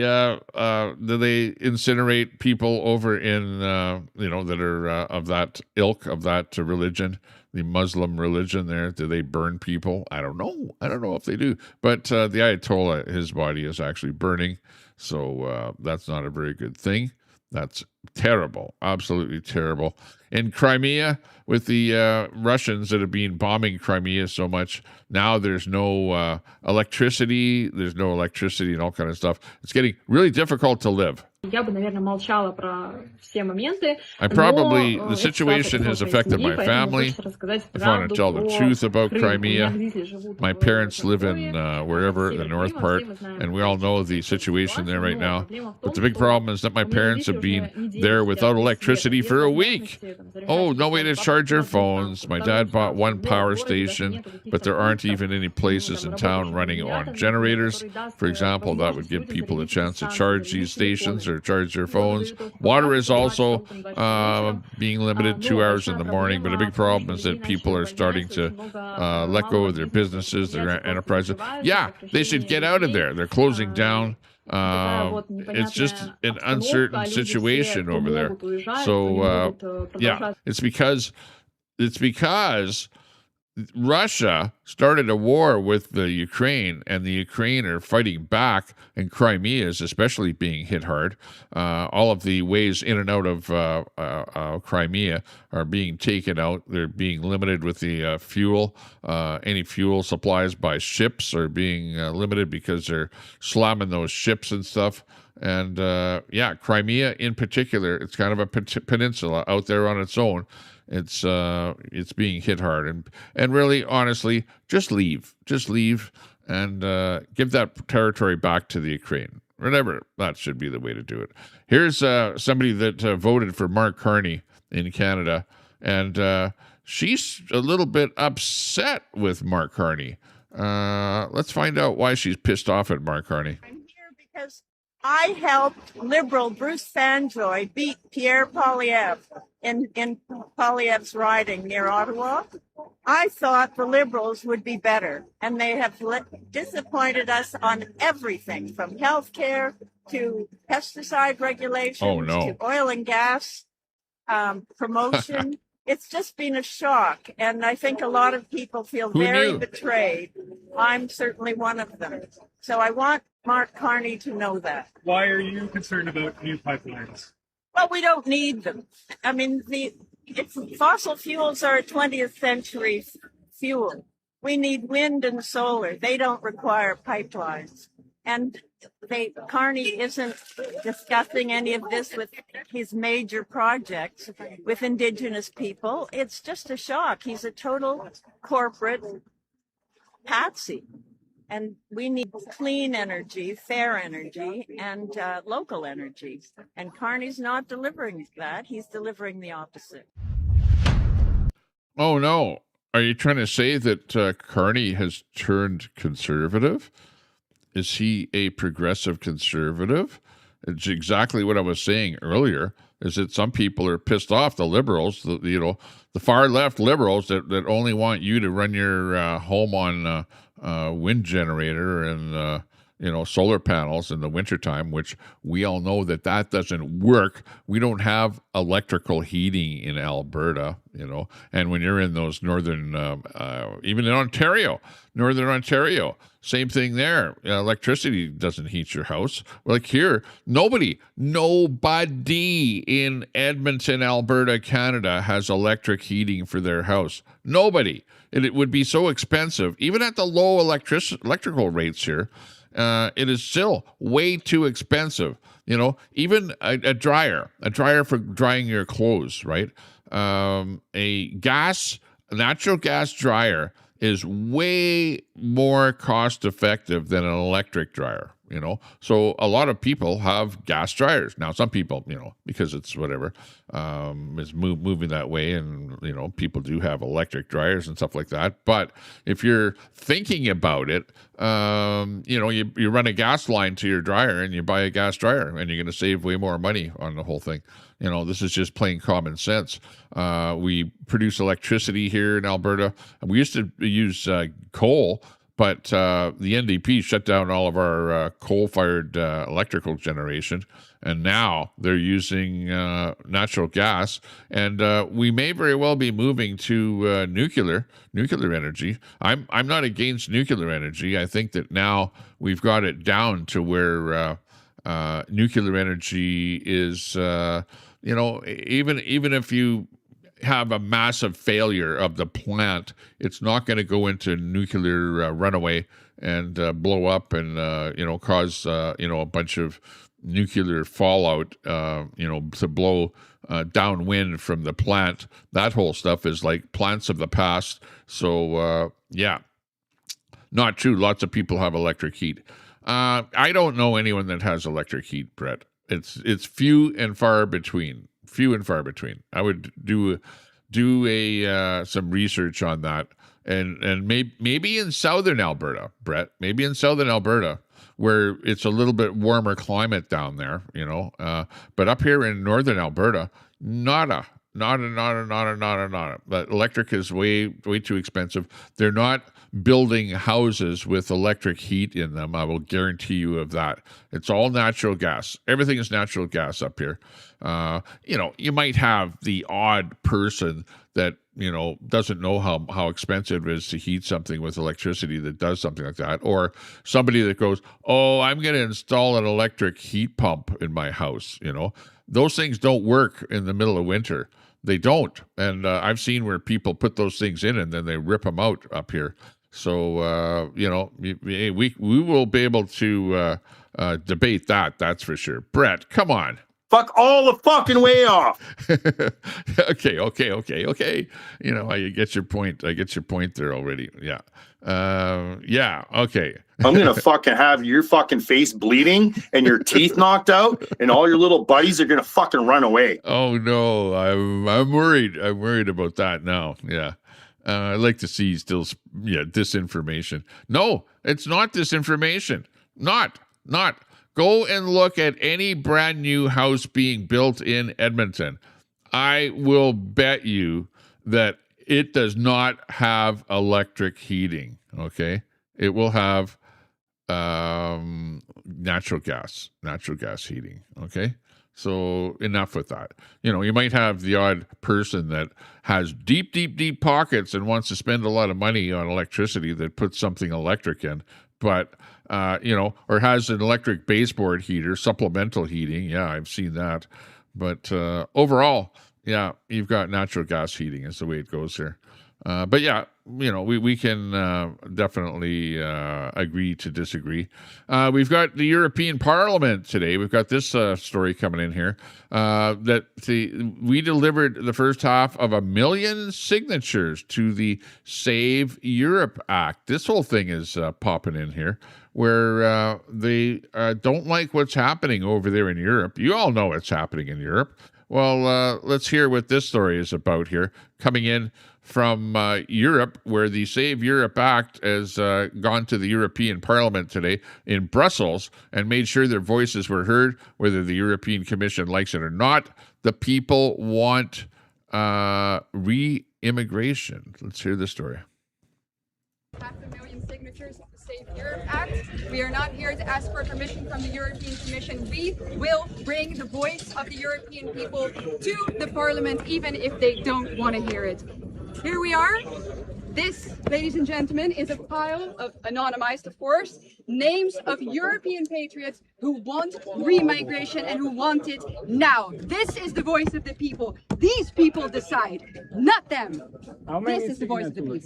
Speaker 2: incinerate people over in that are of that ilk, of that religion, the Muslim religion? There, do they burn people? I don't know. I don't know if they do. But the Ayatollah, his body is actually burning, so that's not a very good thing. That's terrible, absolutely terrible. In Crimea, with the Russians that have been bombing Crimea so much, now there's no electricity. There's no electricity and all kind of stuff. It's getting really difficult to live.
Speaker 10: Я бы, наверное, молчала про все моменты.
Speaker 2: The situation has affected my family. If I want to tell the truth about Crimea, my parents live in wherever, the north part, and we all know the situation there right now. But the big problem is that my parents have been there without electricity for a week. Oh, no way to charge your phones. My dad bought one power station, but there aren't even any places in town running on generators. For example, that would give people a chance to charge these stations or charge their phones. Water is also being limited 2 hours in the morning, but a big problem is that people are starting to let go of their businesses, their enterprises. Yeah, they should get out of there. They're closing down. It's just an uncertain situation over there. So yeah, it's because Russia started a war with the Ukraine, and the Ukraine are fighting back, and Crimea is especially being hit hard. All of the ways in and out of Crimea are being taken out. They're being limited with the fuel. Any fuel supplies by ships are being limited because they're slamming those ships and stuff. And yeah, Crimea in particular, it's kind of a peninsula out there on its own. It's being hit hard, and really, honestly, just leave, and give that territory back to the Ukraine. Whatever, that should be the way to do it. Here's somebody that voted for Mark Carney in Canada, and she's a little bit upset with Mark Carney. Let's find out why she's pissed off at Mark Carney.
Speaker 11: I'm here because I helped Liberal Bruce Sanjoy beat Pierre Poilievre in Poilievre's riding near Ottawa. I thought the Liberals would be better, and they have disappointed us on everything from healthcare to pesticide regulations to oil and gas promotion. It's just been a shock, and I think a lot of people feel very betrayed. I'm certainly one of them. So I want Mark Carney to know that.
Speaker 12: Why are you concerned about new pipelines?
Speaker 11: Well, we don't need them. I mean, fossil fuels are a 20th century fuel. We need wind and solar. They don't require pipelines. And Carney isn't discussing any of this with his major projects with Indigenous people. It's just a shock. He's a total corporate patsy. And we need clean energy, fair energy, and local energy. And Carney's not delivering that. He's delivering the opposite.
Speaker 2: Oh, no. Are you trying to say that Carney has turned conservative? Is he a progressive conservative? It's exactly what I was saying earlier, is that some people are pissed off, the liberals, the far left liberals that only want you to run your home on wind generator and solar panels in the wintertime, which we all know that doesn't work. We don't have electrical heating in Alberta, and when you're in those northern, even in northern Ontario, same thing there. Electricity doesn't heat your house. Like here, nobody in Edmonton, Alberta, Canada has electric heating for their house. Nobody. And it would be so expensive, even at the low electrical rates here. It is still way too expensive. Even a dryer for drying your clothes, right? A natural gas dryer is way more cost effective than an electric dryer. So a lot of people have gas dryers. Now, some people, because it's whatever, is moving that way, and, people do have electric dryers and stuff like that. But if you're thinking about it, you run a gas line to your dryer and you buy a gas dryer, and you're going to save way more money on the whole thing. This is just plain common sense. We produce electricity here in Alberta, and we used to use coal, but the NDP shut down all of our coal-fired electrical generation, and now they're using natural gas, and we may very well be moving to nuclear energy. I'm not against nuclear energy. I think that now we've got it down to where nuclear energy is, even if you have a massive failure of the plant, it's not going to go into nuclear runaway and blow up and cause a bunch of nuclear fallout, to blow downwind from the plant. That whole stuff is like plants of the past. So not true. Lots of people have electric heat. I don't know anyone that has electric heat, Brett. It's few and far between. I would do some research on that, and maybe in southern Alberta, Brett. Maybe in southern Alberta, where it's a little bit warmer climate down there, But up here in northern Alberta, nada. But electric is way too expensive. They're not building houses with electric heat in them. I will guarantee you of that. It's all natural gas. Everything is natural gas up here. You might have the odd person that doesn't know how expensive it is to heat something with electricity that does something like that, or somebody that goes, "Oh, I'm going to install an electric heat pump in my house." Those things don't work in the middle of winter. They don't. And I've seen where people put those things in and then they rip them out up here. So, we will be able to debate that. That's for sure. Brett, come on.
Speaker 5: Fuck all the fucking way off.
Speaker 2: Okay. I get your point. I get your point there already. Yeah. Okay.
Speaker 5: I'm going to fucking have your fucking face bleeding and your teeth knocked out, and all your little buddies are going to fucking run away.
Speaker 2: Oh, no. I'm worried. I'm worried about that now. Yeah. I'd like to see still, disinformation. No, it's not disinformation. Not. Go and look at any brand new house being built in Edmonton. I will bet you that it does not have electric heating, okay? It will have natural gas heating, okay? So enough with that. You might have the odd person that has deep pockets and wants to spend a lot of money on electricity that puts something electric in, but or has an electric baseboard heater, supplemental heating. Yeah, I've seen that. But overall, yeah, you've got natural gas heating is the way it goes here. But yeah, we can definitely agree to disagree. We've got the European Parliament today. We've got this story coming in here that we delivered the first half of 1 million signatures to the Save Europe Act. This whole thing is popping in here, where they don't like what's happening over there in Europe. You all know what's happening in Europe. Well, let's hear what this story is about here, coming in from Europe, where the Save Europe Act has gone to the European Parliament today in Brussels and made sure their voices were heard, whether the European Commission likes it or not. The people want re-immigration. Let's hear the story.
Speaker 4: 500,000 signatures of the Save Europe Act. We are not here to ask for permission from the European Commission. We will bring the voice of the European people to the Parliament, even if they don't want to hear it. Here we are. This, ladies and gentlemen, is a pile of, anonymized of course, names of European patriots who want re-migration and who want it now. This is the voice of the people. These people decide, not them. This is the voice of the people.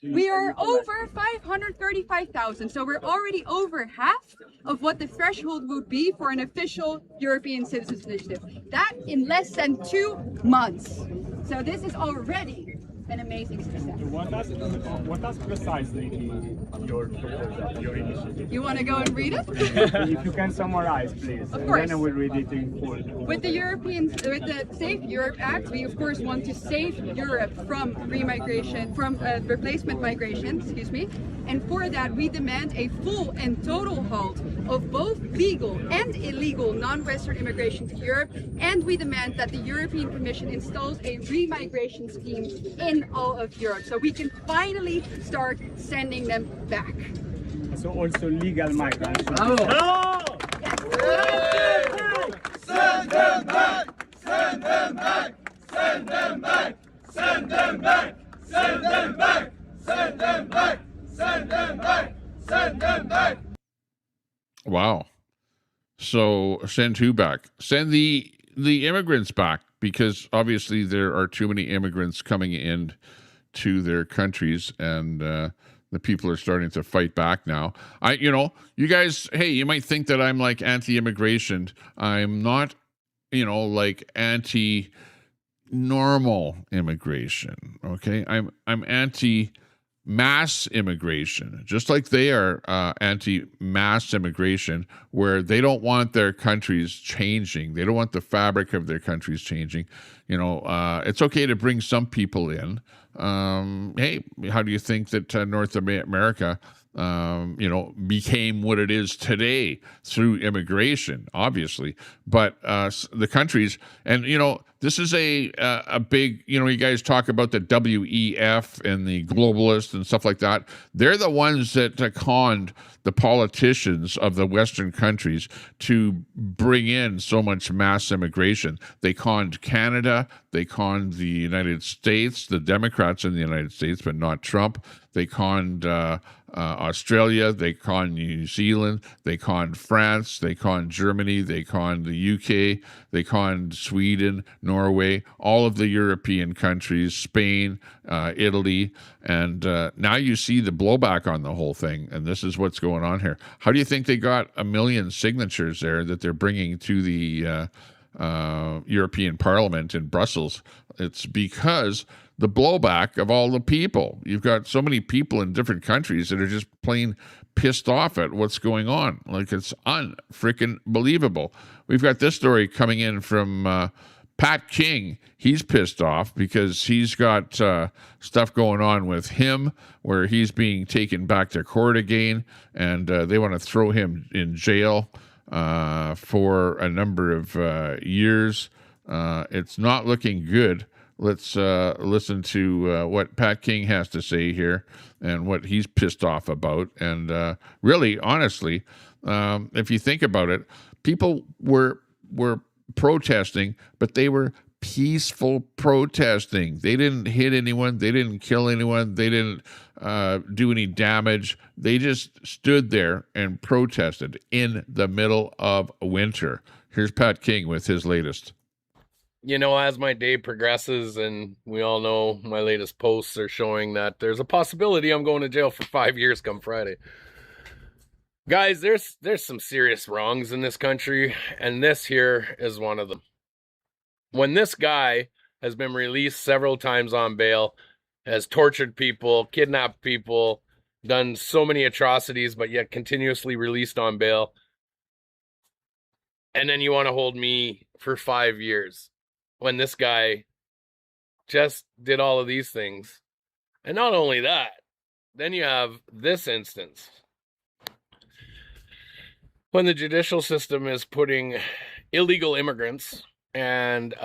Speaker 4: We are over 535,000, so we're already over half of what the threshold would be for an official European Citizens Initiative. That in less than 2 months. So this is already an amazing success.
Speaker 12: What does precisely your proposal, your initiative?
Speaker 4: You want to go and read it?
Speaker 12: If you can summarize, please.
Speaker 4: Of course.
Speaker 12: Then I will read it in full.
Speaker 4: With the Save Europe Act, we of course want to save Europe from remigration, from replacement migration, and for that we demand a full and total halt of both legal and illegal non-Western immigration to Europe, and we demand that the European Commission installs a remigration scheme in in all of Europe, so we can finally start sending them back.
Speaker 12: So also legal migrants.
Speaker 1: Send them back! Send them back! Send them back! Send them back! Send them back! Send them back! Send them back! Send them back!
Speaker 2: Wow. So send who back? Send the immigrants back, because obviously there are too many immigrants coming in to their countries, and the people are starting to fight back now. You guys, hey, you might think that I'm like anti-immigration. I'm not, like anti-normal immigration. Okay, I'm anti-mass immigration, just like they are anti-mass immigration, where they don't want their countries changing. They don't want the fabric of their countries changing. It's okay to bring some people in. Hey, how do you think that North America, became what it is today? Through immigration, obviously. But the countries, and this is a big, you guys talk about the WEF and the globalists and stuff like that. They're the ones that conned the politicians of the Western countries to bring in so much mass immigration. They conned Canada, they conned the United States, the Democrats in the United States, but not Trump. They conned Australia, they conned New Zealand, they conned France, they conned Germany, they conned the UK, they conned Sweden, Norway, all of the European countries, Spain, Italy, and now you see the blowback on the whole thing, and this is what's going on here. How do you think they got 1 million signatures there that they're bringing to the European Parliament in Brussels? It's because the blowback of all the people. You've got so many people in different countries that are just plain pissed off at what's going on. Like, it's unfreaking believable. We've got this story coming in from Pat King. He's pissed off because he's got stuff going on with him where he's being taken back to court again, and they want to throw him in jail for a number of years. It's not looking good. Let's listen to what Pat King has to say here and what he's pissed off about. And really, honestly, if you think about it, people were protesting, but they were peaceful protesting. They didn't hit anyone. They didn't kill anyone. They didn't do any damage. They just stood there and protested in the middle of winter. Here's Pat King with his latest.
Speaker 13: As my day progresses, and we all know my latest posts are showing that there's a possibility I'm going to jail for 5 years come Friday. Guys, there's some serious wrongs in this country, and this here is one of them. When this guy has been released several times on bail, has tortured people, kidnapped people, done so many atrocities, but yet continuously released on bail, and then you want to hold me for 5 years. When this guy just did all of these things. And not only that, then you have this instance. When the judicial system is putting illegal immigrants and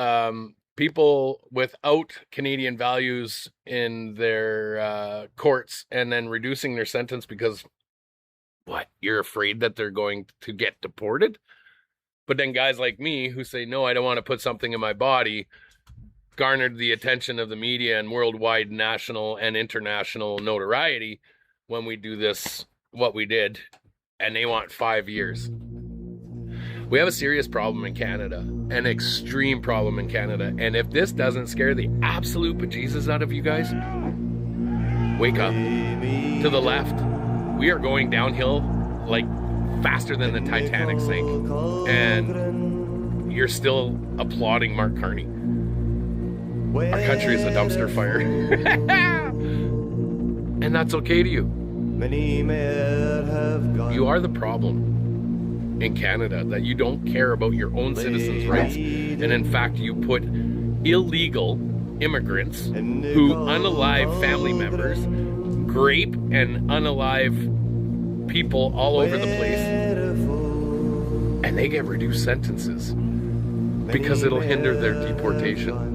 Speaker 13: people without Canadian values in their courts, and then reducing their sentence because, you're afraid that they're going to get deported? But then guys like me who say, no, I don't want to put something in my body, garnered the attention of the media and worldwide national and international notoriety when we do this, what we did, and they want 5 years. We have a serious problem in Canada, an extreme problem in Canada. And if this doesn't scare the absolute bejesus out of you guys, wake up. To the left, we are going downhill like faster than the Titanic sank, and you're still applauding Mark Carney. Our country is a dumpster fire. And that's okay to you. You are the problem in Canada, that you don't care about your own citizens' rights, and in fact you put illegal immigrants who unalive family members, grape and unalive people all over the place, and they get reduced sentences because it'll hinder their deportation.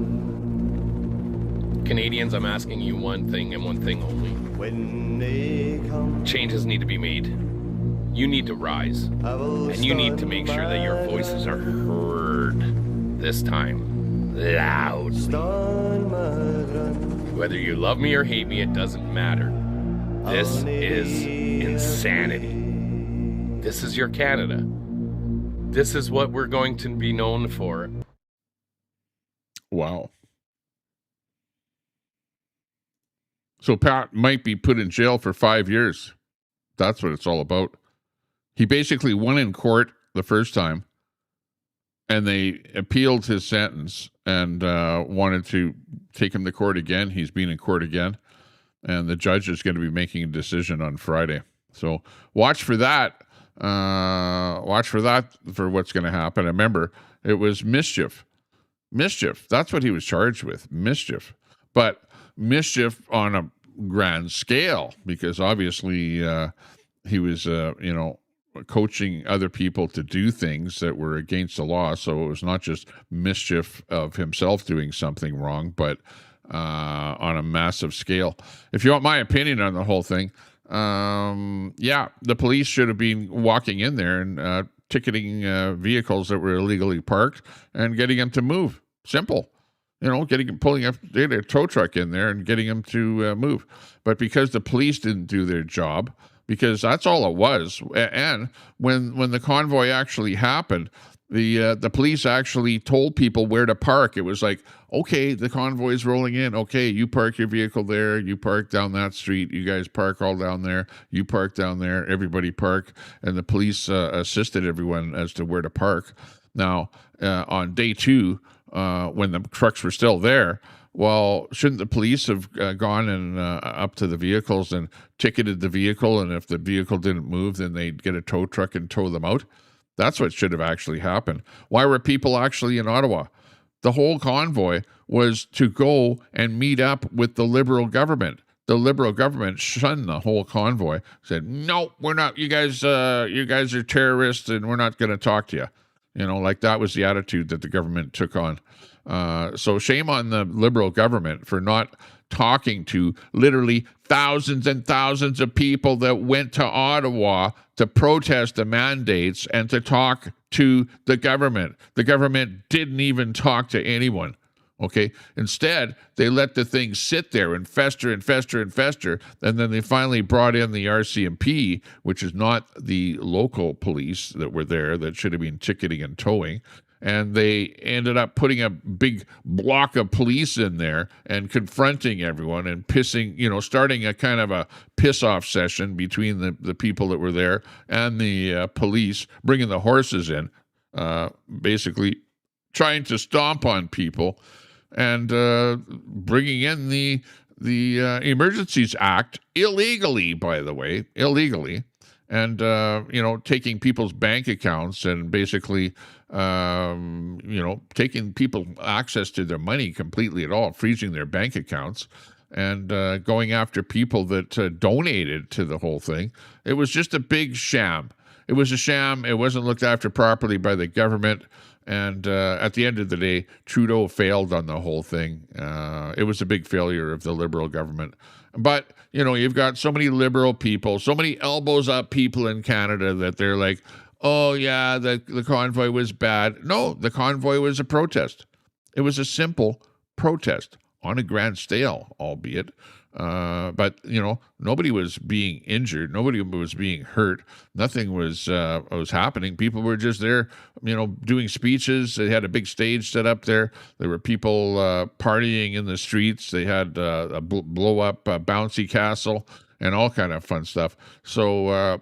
Speaker 13: Canadians, I'm asking you one thing and one thing only. Changes need to be made. You need to rise. And you need to make sure that your voices are heard this time loudly. Whether you love me or hate me, it doesn't matter. This is insanity. This is your Canada. This is what we're going to be known for.
Speaker 2: Wow. So Pat might be put in jail for 5 years. That's what it's all about. He basically won in court the first time, and they appealed his sentence and wanted to take him to court again. He's been in court again, and the judge is going to be making a decision on Friday. So watch for that. Watch for that for what's going to happen. Remember, it was mischief. Mischief. That's what he was charged with. Mischief. But mischief on a grand scale, because obviously he was, coaching other people to do things that were against the law. So it was not just mischief of himself doing something wrong, but on a massive scale. If you want my opinion on the whole thing, the police should have been walking in there and ticketing vehicles that were illegally parked and getting them to move. Simple. Pulling up a tow truck in there and getting them to move. But because the police didn't do their job, because that's all it was. And when the convoy actually happened, the police actually told people where to park. It was like, okay, the convoy is rolling in. Okay, you park your vehicle there. You park down that street. You guys park all down there. You park down there. Everybody park. And the police assisted everyone as to where to park. Now, on day 2, when the trucks were still there, well, shouldn't the police have gone and up to the vehicles and ticketed the vehicle? And if the vehicle didn't move, then they'd get a tow truck and tow them out. That's what should have actually happened. Why were people actually in Ottawa? The whole convoy was to go and meet up with the Liberal government. The Liberal government shunned the whole convoy, said, no, we're not, you guys are terrorists and we're not going to talk to you. Like that was the attitude that the government took on. So shame on the Liberal government for not talking to literally thousands and thousands of people that went to Ottawa to protest the mandates and to talk to the government. The government didn't even talk to anyone. Okay. Instead, they let the thing sit there and fester and fester and fester. And then they finally brought in the RCMP, which is not the local police that were there that should have been ticketing and towing. And they ended up putting a big block of police in there and confronting everyone and starting a kind of a piss-off session between the people that were there and the police, bringing the horses in, basically trying to stomp on people and bringing in the Emergencies Act illegally, by the way, and taking people's bank accounts and basically taking people access to their money completely at all, freezing their bank accounts, and going after people that donated to the whole thing. It was just a big sham. It was a sham. It wasn't looked after properly by the government. And at the end of the day, Trudeau failed on the whole thing. It was a big failure of the Liberal government. But, you've got so many Liberal people, so many elbows up people in Canada that they're like, oh, yeah, the convoy was bad. No, the convoy was a protest. It was a simple protest on a grand scale, albeit. But, nobody was being injured. Nobody was being hurt. Nothing was happening. People were just there, doing speeches. They had a big stage set up there. There were people partying in the streets. They had a blow-up bouncy castle and all kind of fun stuff. So,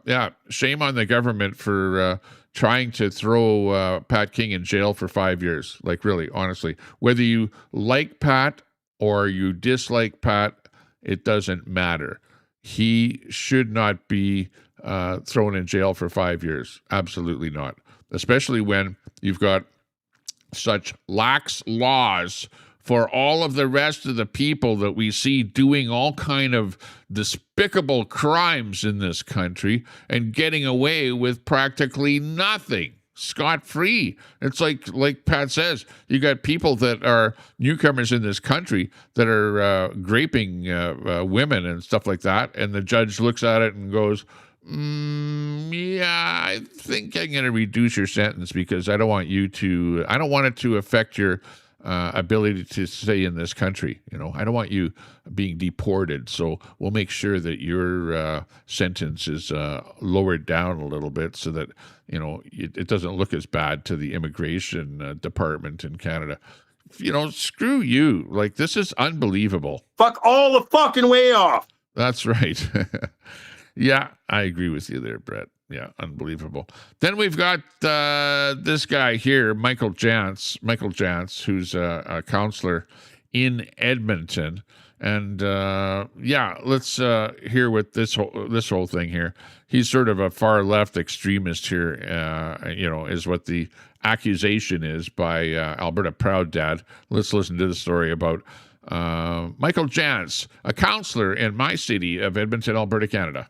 Speaker 2: shame on the government for trying to throw Pat King in jail for 5 years. Like, really, honestly. Whether you like Pat or you dislike Pat, it doesn't matter. He should not be thrown in jail for 5 years. Absolutely not. Especially when you've got such lax laws for all of the rest of the people that we see doing all kind of despicable crimes in this country and getting away with practically nothing. scot-free. It's like Pat says, you got people that are newcomers in this country that are raping women and stuff like that, and the judge looks at it and goes, yeah, I think I'm going to reduce your sentence because I don't want it to affect your ability to stay in this country. I don't want you being deported. So we'll make sure that your sentence is lowered down a little bit so that, it doesn't look as bad to the immigration department in Canada. Screw you. Like, this is unbelievable.
Speaker 5: Fuck all the fucking way off.
Speaker 2: That's right. Yeah, I agree with you there, Brett. Yeah, unbelievable. Then we've got this guy here, Michael Jantz, who's a counselor in Edmonton. And let's hear what this whole thing here. He's sort of a far left extremist here, is what the accusation is by Alberta Proud Dad. Let's listen to the story about Michael Jantz, a counselor in my city of Edmonton, Alberta, Canada.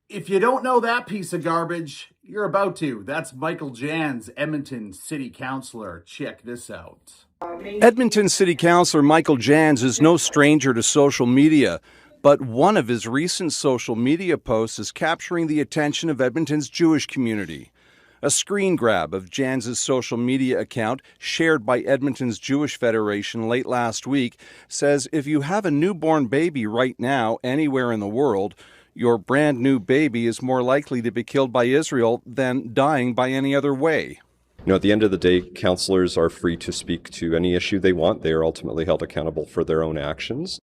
Speaker 14: If you don't know that piece of garbage, you're about to. That's Michael Jantz, Edmonton City Councillor. Check this out.
Speaker 15: Edmonton City Councillor Michael Jantz is no stranger to social media, but one of his recent social media posts is capturing the attention of Edmonton's Jewish community. A screen grab of Jantz's social media account, shared by Edmonton's Jewish Federation late last week, says if you have a newborn baby right now anywhere in the world, your brand new baby is more likely to be killed by Israel than dying by any other way.
Speaker 16: At the end of the day, counselors are free to speak to any issue they want. They are ultimately held accountable for their own actions.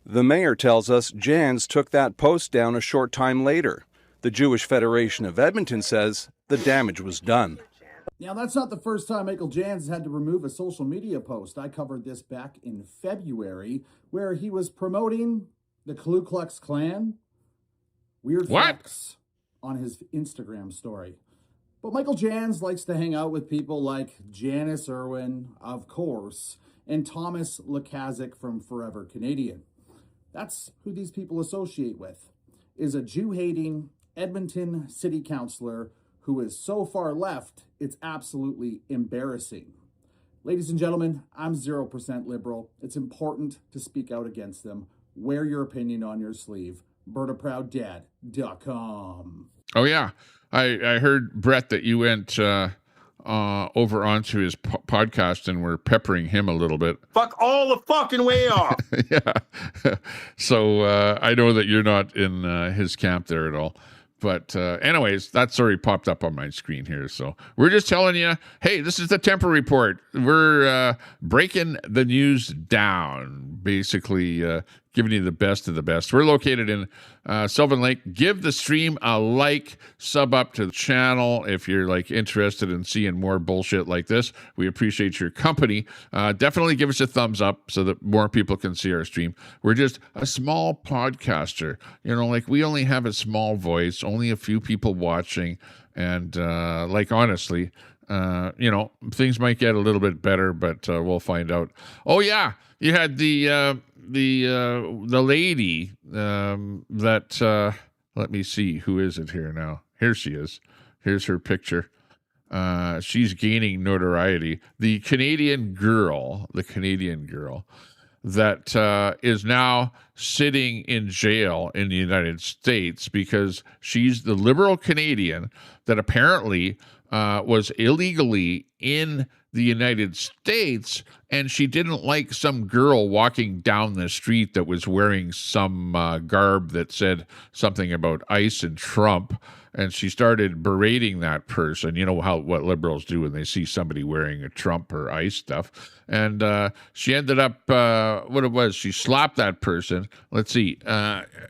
Speaker 15: The mayor tells us Jantz took that post down a short time later. The Jewish Federation of Edmonton says the damage was done.
Speaker 14: Now, that's not the first time Michael Jantz had to remove a social media post. I covered this back in February, where he was promoting the Ku Klux Klan. Weird flex on his Instagram story. But Michael Jantz likes to hang out with people like Janice Irwin, of course, and Thomas Lakazik from Forever Canadian. That's who these people associate with, is a Jew-hating Edmonton City Councillor who is so far left, it's absolutely embarrassing. Ladies and gentlemen, I'm 0% liberal. It's important to speak out against them. Wear your opinion on your sleeve. BertaProudDad.com.
Speaker 2: Oh, yeah. I heard, Brett, that you went over onto his podcast and were peppering him a little bit.
Speaker 5: Fuck all the fucking way off.
Speaker 2: Yeah. So I know that you're not in his camp there at all. But anyways, that's already popped up on my screen here. So we're just telling you, hey, this is the Temper Report. We're breaking the news down, basically giving you the best of the best. We're located in Sylvan Lake. Give the stream a like, sub up to the channel if you're interested in seeing more bullshit like this. We appreciate your company. Definitely give us a thumbs up so that more people can see our stream. We're just a small podcaster. We only have a small voice, only a few people watching, and honestly, things might get a little bit better, but we'll find out. Oh yeah, you had the lady that let me see, who is it here now? Here she is. Here's her picture. She's gaining notoriety. The Canadian girl that is now sitting in jail in the United States because she's the liberal Canadian that apparently was illegally in the United States, and she didn't like some girl walking down the street that was wearing some garb that said something about ICE and Trump, and she started berating that person. You know what liberals do when they see somebody wearing a Trump or ICE stuff. And she ended up, she slapped that person. Let's see,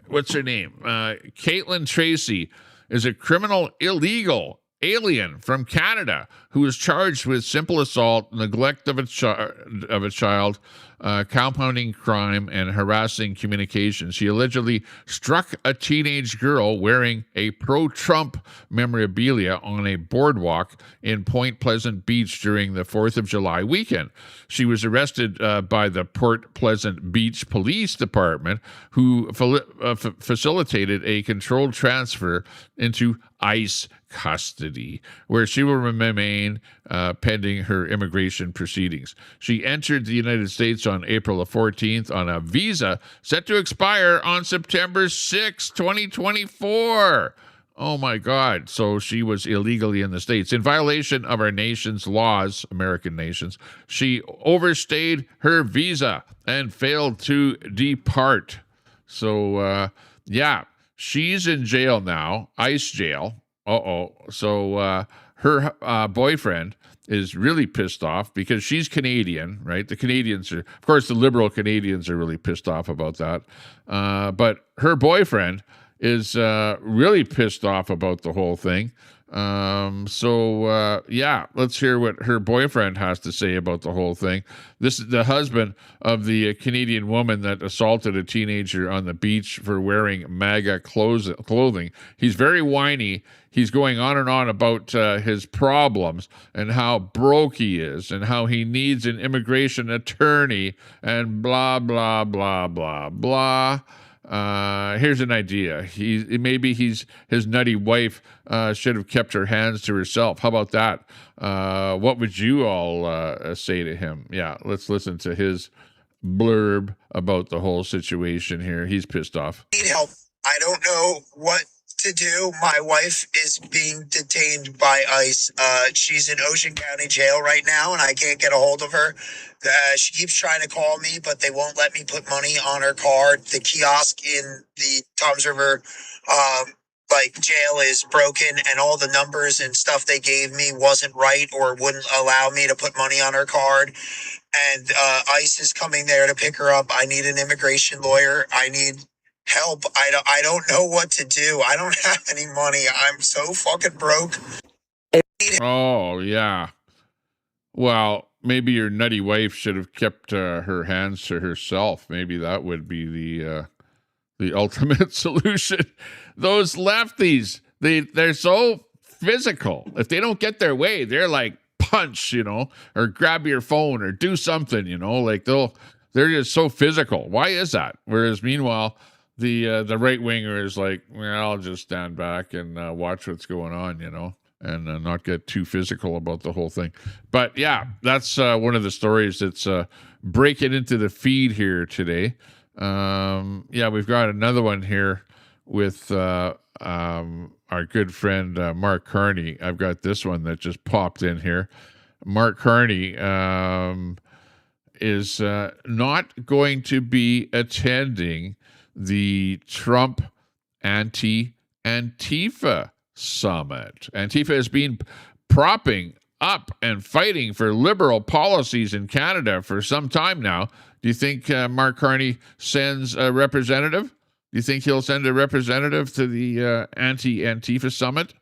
Speaker 2: what's her name? Caitlin Tracy is a criminal illegal alien from Canada who is charged with simple assault, neglect of a child, compounding crime, and harassing communication. She allegedly struck a teenage girl wearing a pro-Trump memorabilia on a boardwalk in Point Pleasant Beach during the 4th of July weekend. She was arrested by the Port Pleasant Beach Police Department, who facilitated a controlled transfer into ICE custody, where she will remain pending her immigration proceedings. She entered the United States on April the 14th on a visa set to expire on September 6, 2024. Oh my God. So she was illegally in the States. In violation of our nation's laws, American nations, she overstayed her visa and failed to depart. So, yeah, she's in jail now, ICE jail. So her boyfriend is really pissed off because she's Canadian, right? The Canadians are, of course, the liberal Canadians are really pissed off about that. But her boyfriend is really pissed off about the whole thing. Yeah, let's hear what her boyfriend has to say about the whole thing. This is the husband of the Canadian woman that assaulted a teenager on the beach for wearing MAGA clothing. He's very whiny. He's going on and on about his problems and how broke he is and how he needs an immigration attorney and blah, blah, blah, blah, blah. Here's an idea. Maybe his nutty wife should have kept her hands to herself. How about that? What would you all say to him? Yeah, let's listen to his blurb about the whole situation here. He's pissed off.
Speaker 17: Need help. I don't know what to do. My wife is being detained by ICE. She's in Ocean County Jail right now, and I can't get a hold of her. She keeps trying to call me, but they won't let me put money on her card. The kiosk in the Toms River jail is broken, and all the numbers and stuff they gave me wasn't right or wouldn't allow me to put money on her card. And ICE is coming there to pick her up. I need an immigration lawyer. I need help. I don't know what to do. I don't have any money. I'm so fucking broke.
Speaker 2: Oh, yeah. Well, maybe your nutty wife should have kept her hands to herself. Maybe that would be the ultimate solution. Those lefties, they're so physical. If they don't get their way, they're like punch, or grab your phone or do something, like they're just so physical. Why is that? Whereas meanwhile, the right winger is like, well, I'll just stand back and watch what's going on, and not get too physical about the whole thing. But yeah, that's one of the stories that's breaking into the feed here today. Yeah, we've got another one here with our good friend Mark Carney. I've got this one that just popped in here. Mark Carney is not going to be attending the Trump anti-Antifa summit. Antifa has been propping up and fighting for liberal policies in Canada for some time now. Do you think Mark Carney sends a representative? Do you think he'll send a representative to the anti-Antifa summit?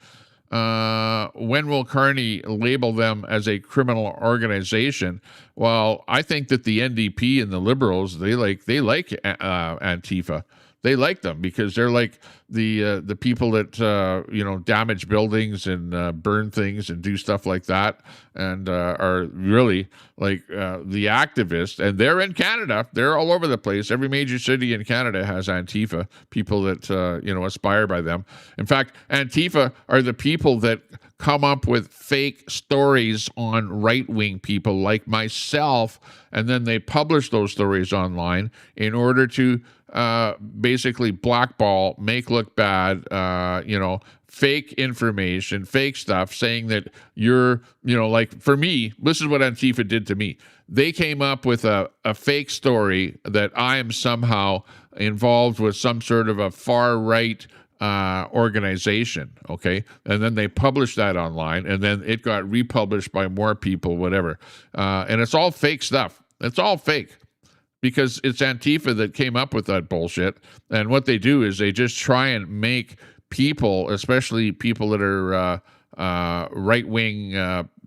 Speaker 2: When will Carney label them as a criminal organization? Well, I think that the NDP and the Liberals, they like Antifa. They like them because they're like the people that damage buildings and burn things and do stuff like that, and are really like the activists. And they're in Canada. They're all over the place. Every major city in Canada has Antifa, people that aspire by them. In fact, Antifa are the people that come up with fake stories on right-wing people like myself, and then they publish those stories online in order to basically blackball, make look bad, fake information, fake stuff, saying that you're, like for me, this is what Antifa did to me. They came up with a fake story that I am somehow involved with some sort of a far-right organization, okay? And then they published that online, and then it got republished by more people, whatever. And it's all fake stuff. It's all fake. Because it's Antifa that came up with that bullshit. And what they do is they just try and make people, especially people that are right-wing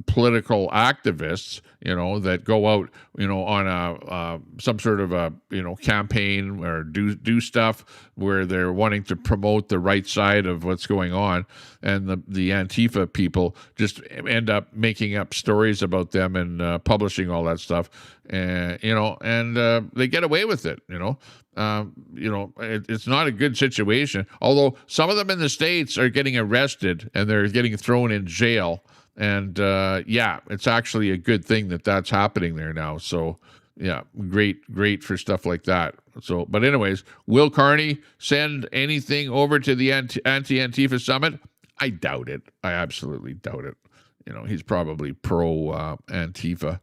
Speaker 2: political activists, that go out, on some sort of a, campaign or do stuff where they're wanting to promote the right side of what's going on, and the Antifa people just end up making up stories about them and publishing all that stuff, and they get away with it. It's not a good situation. Although some of them in the States are getting arrested and they're getting thrown in jail. And it's actually a good thing that that's happening there now. So, yeah, great for stuff like that. So, but anyways, will Carney send anything over to the anti-Antifa summit? I doubt it. I absolutely doubt it. He's probably pro Antifa.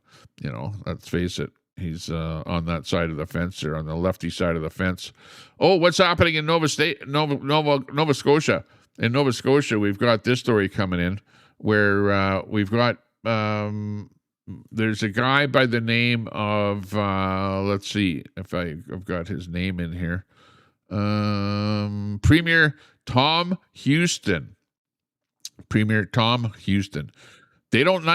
Speaker 2: Let's face it. He's on that side of the fence, or on the lefty side of the fence. Oh, what's happening in Nova Scotia? In Nova Scotia, we've got this story coming in where we've got there's a guy by the name of let's see if I've got his name in here. Premier Tom Houston. Premier Tom Houston. They don't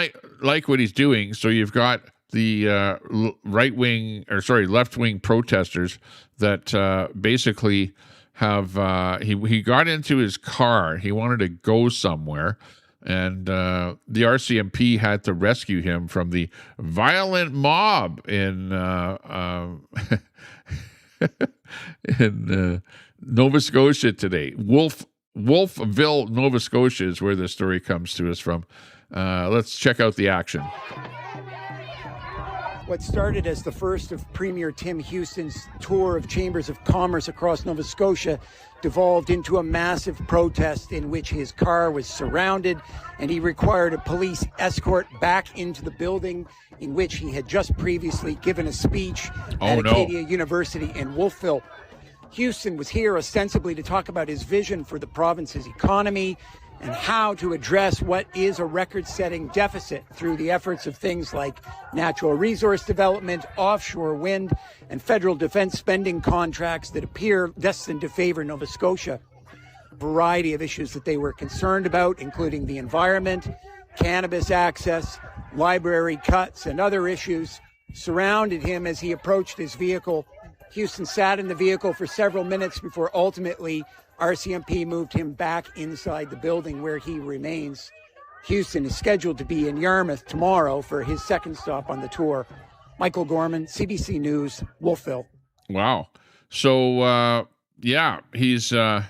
Speaker 2: like what he's doing, so you've got the left-wing protesters that basically have he got into his car. He wanted to go somewhere, and the RCMP had to rescue him from the violent mob in in Nova Scotia today. Wolfville, Nova Scotia is where the story comes to us from. Let's check out the action.
Speaker 18: What started as the first of Premier Tim Houston's tour of chambers of commerce across Nova Scotia devolved into a massive protest in which his car was surrounded and he required a police escort back into the building in which he had just previously given a speech at Acadia University in Wolfville. Houston was here ostensibly to talk about his vision for the province's economy and how to address what is a record-setting deficit through the efforts of things like natural resource development, offshore wind, and federal defense spending contracts that appear destined to favor Nova Scotia. A variety of issues that they were concerned about, including the environment, cannabis access, library cuts, and other issues, surrounded him as he approached his vehicle. Houston sat in the vehicle for several minutes before ultimately RCMP moved him back inside the building where he remains. Houston is scheduled to be in Yarmouth tomorrow for his second stop on the tour. Michael Gorman, CBC News, Wolfville.
Speaker 2: Wow. So, he's going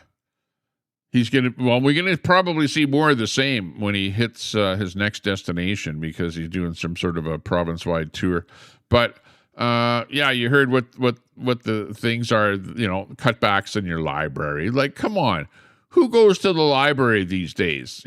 Speaker 2: to, we're going to probably see more of the same when he hits his next destination, because he's doing some sort of a province-wide tour. But, you heard what the things are, cutbacks in your library. Like, come on. Who goes to the library these days?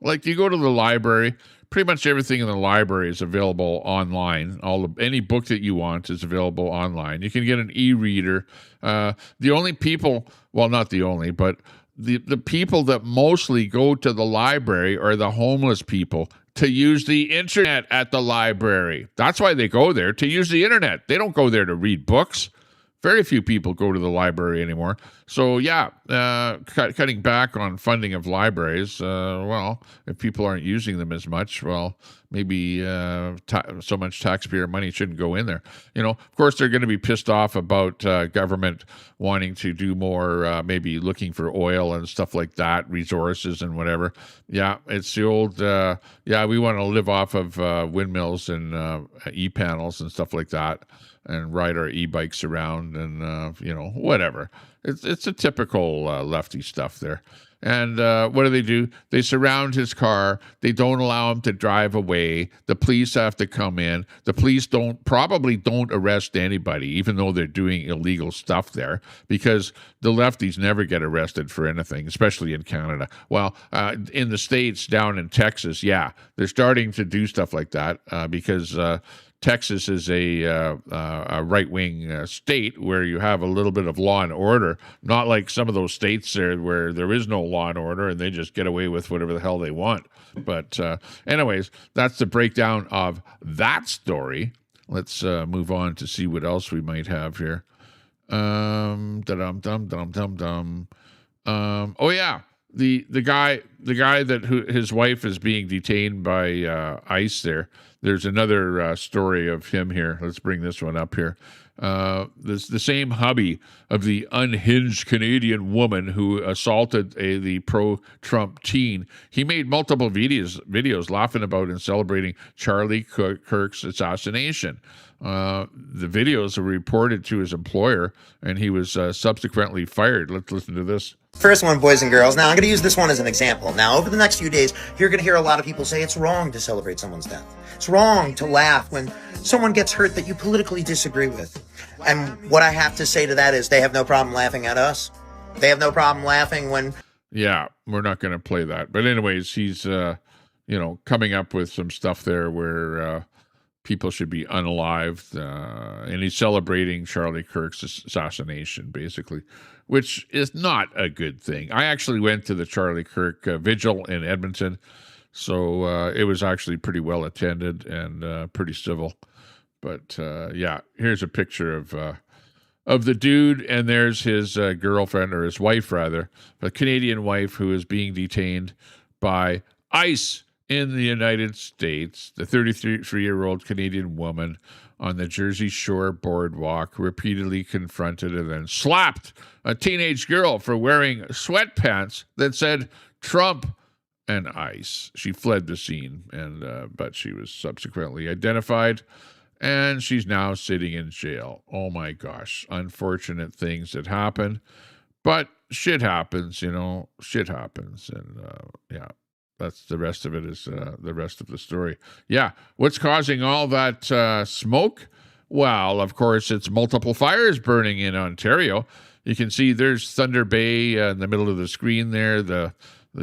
Speaker 2: Like, you go to the library, pretty much everything in the library is available online. Any book that you want is available online. You can get an e-reader. The only people, well, not the only, but the people that mostly go to the library are the homeless people to use the internet at the library. That's why they go there, to use the internet. They don't go there to read books. Very few people go to the library anymore. So, cutting back on funding of libraries, if people aren't using them as much, maybe so much taxpayer money shouldn't go in there. Of course, they're going to be pissed off about government wanting to do more, maybe looking for oil and stuff like that, resources and whatever. Yeah, it's the old, we want to live off of windmills and e-panels and stuff like that, and ride our e-bikes around and, whatever. It's a typical lefty stuff there. And what do? They surround his car. They don't allow him to drive away. The police have to come in. The police probably don't arrest anybody, even though they're doing illegal stuff there, because the lefties never get arrested for anything, especially in Canada. Well, in the States, down in Texas, they're starting to do stuff like that because Texas is a right-wing state where you have a little bit of law and order, not like some of those states there where there is no law and order and they just get away with whatever the hell they want. But anyways, that's the breakdown of that story. Let's move on to see what else we might have here. the guy that his wife is being detained by ICE there. There's another story of him here. Let's bring this one up here. This the same hubby of the unhinged Canadian woman who assaulted the pro-Trump teen. He made multiple videos laughing about and celebrating Charlie Kirk's assassination. The videos were reported to his employer, and he was subsequently fired. Let's listen to this.
Speaker 19: First one, boys and girls. Now, I'm going to use this one as an example. Now, over the next few days, you're going to hear a lot of people say it's wrong to celebrate someone's death. It's wrong to laugh when someone gets hurt that you politically disagree with. And what I have to say to that is they have no problem laughing at us. They have no problem laughing when...
Speaker 2: Yeah, we're not going to play that. But anyways, he's, coming up with some stuff there where people should be unalived. And he's celebrating Charlie Kirk's assassination, basically, which is not a good thing. I actually went to the Charlie Kirk vigil in Edmonton. So it was actually pretty well attended and pretty civil. But yeah, here's a picture of the dude, and there's his girlfriend, or his wife rather, a Canadian wife who is being detained by ICE in the United States. The 33-year-old Canadian woman on the Jersey Shore boardwalk repeatedly confronted and then slapped a teenage girl for wearing sweatpants that said Trump and ICE. She fled the scene, but she was subsequently identified, and she's now sitting in jail. Oh my gosh, unfortunate things that happen, but shit happens, shit happens, and yeah. That's the rest of it is the rest of the story. Yeah. What's causing all that smoke? Well, of course, it's multiple fires burning in Ontario. You can see there's Thunder Bay in the middle of the screen there. The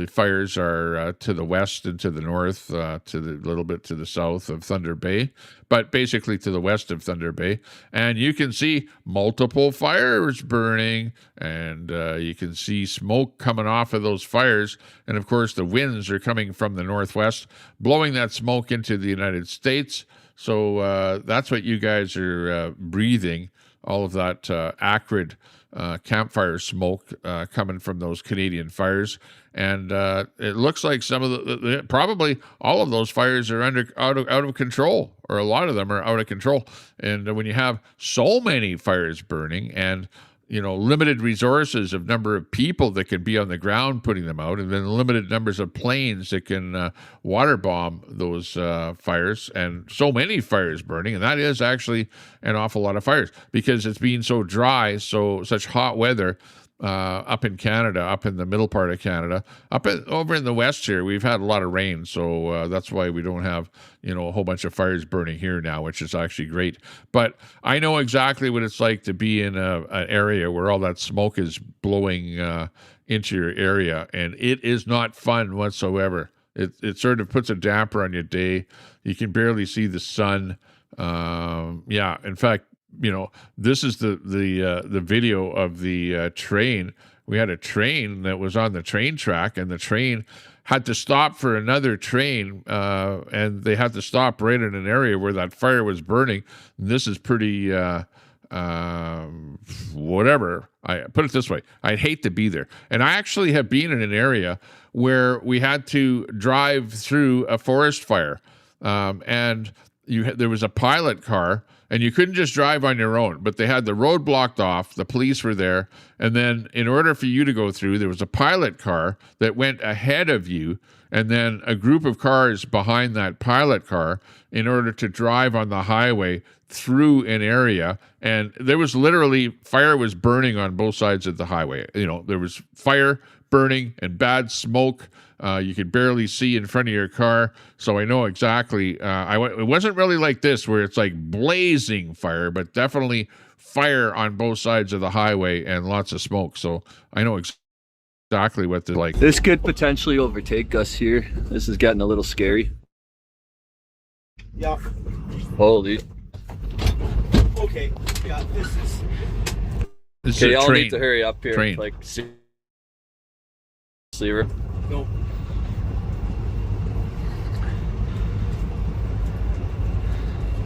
Speaker 2: fires are to the west and to the north, to the little bit to the south of Thunder Bay, but basically to the west of Thunder Bay. And you can see multiple fires burning, and you can see smoke coming off of those fires. And of course, the winds are coming from the northwest, blowing that smoke into the United States. So that's what you guys are breathing, all of that acrid campfire smoke coming from those Canadian fires. And it looks like some of probably all of those fires are out of control, or a lot of them are out of control. And when you have so many fires burning and limited resources of number of people that can be on the ground putting them out, and then limited numbers of planes that can water bomb those fires, and so many fires burning, and that is actually an awful lot of fires because it's being so dry, such hot weather. Up in Canada, up in the middle part of Canada, over in the west here, we've had a lot of rain, so that's why we don't have a whole bunch of fires burning here now, which is actually great. But I know exactly what it's like to be in an area where all that smoke is blowing into your area, and it is not fun whatsoever. It sort of puts a damper on your day. You can barely see the sun. Yeah, in fact. This is the video of the train. We had a train that was on the train track, and the train had to stop for another train, and they had to stop right in an area where that fire was burning. And this is pretty whatever. I put it this way: I'd hate to be there. And I actually have been in an area where we had to drive through a forest fire, and there was a pilot car. And you couldn't just drive on your own, but they had the road blocked off. The police were there. And then in order for you to go through, there was a pilot car that went ahead of you, and then a group of cars behind that pilot car in order to drive on the highway through an area. And there was literally fire was burning on both sides of the highway. There was fire burning and bad smoke. You could barely see in front of your car. So I know exactly. It wasn't really like this where it's like blazing fire, but definitely fire on both sides of the highway and lots of smoke. So I know exactly what they're like.
Speaker 20: This could potentially overtake us here. This is getting a little scary.
Speaker 1: Yeah.
Speaker 20: Holy.
Speaker 1: Okay. Yeah, this is
Speaker 20: okay, y'all
Speaker 2: train.
Speaker 20: need to hurry up here.
Speaker 2: Train.
Speaker 20: Like, Sleever.
Speaker 1: No.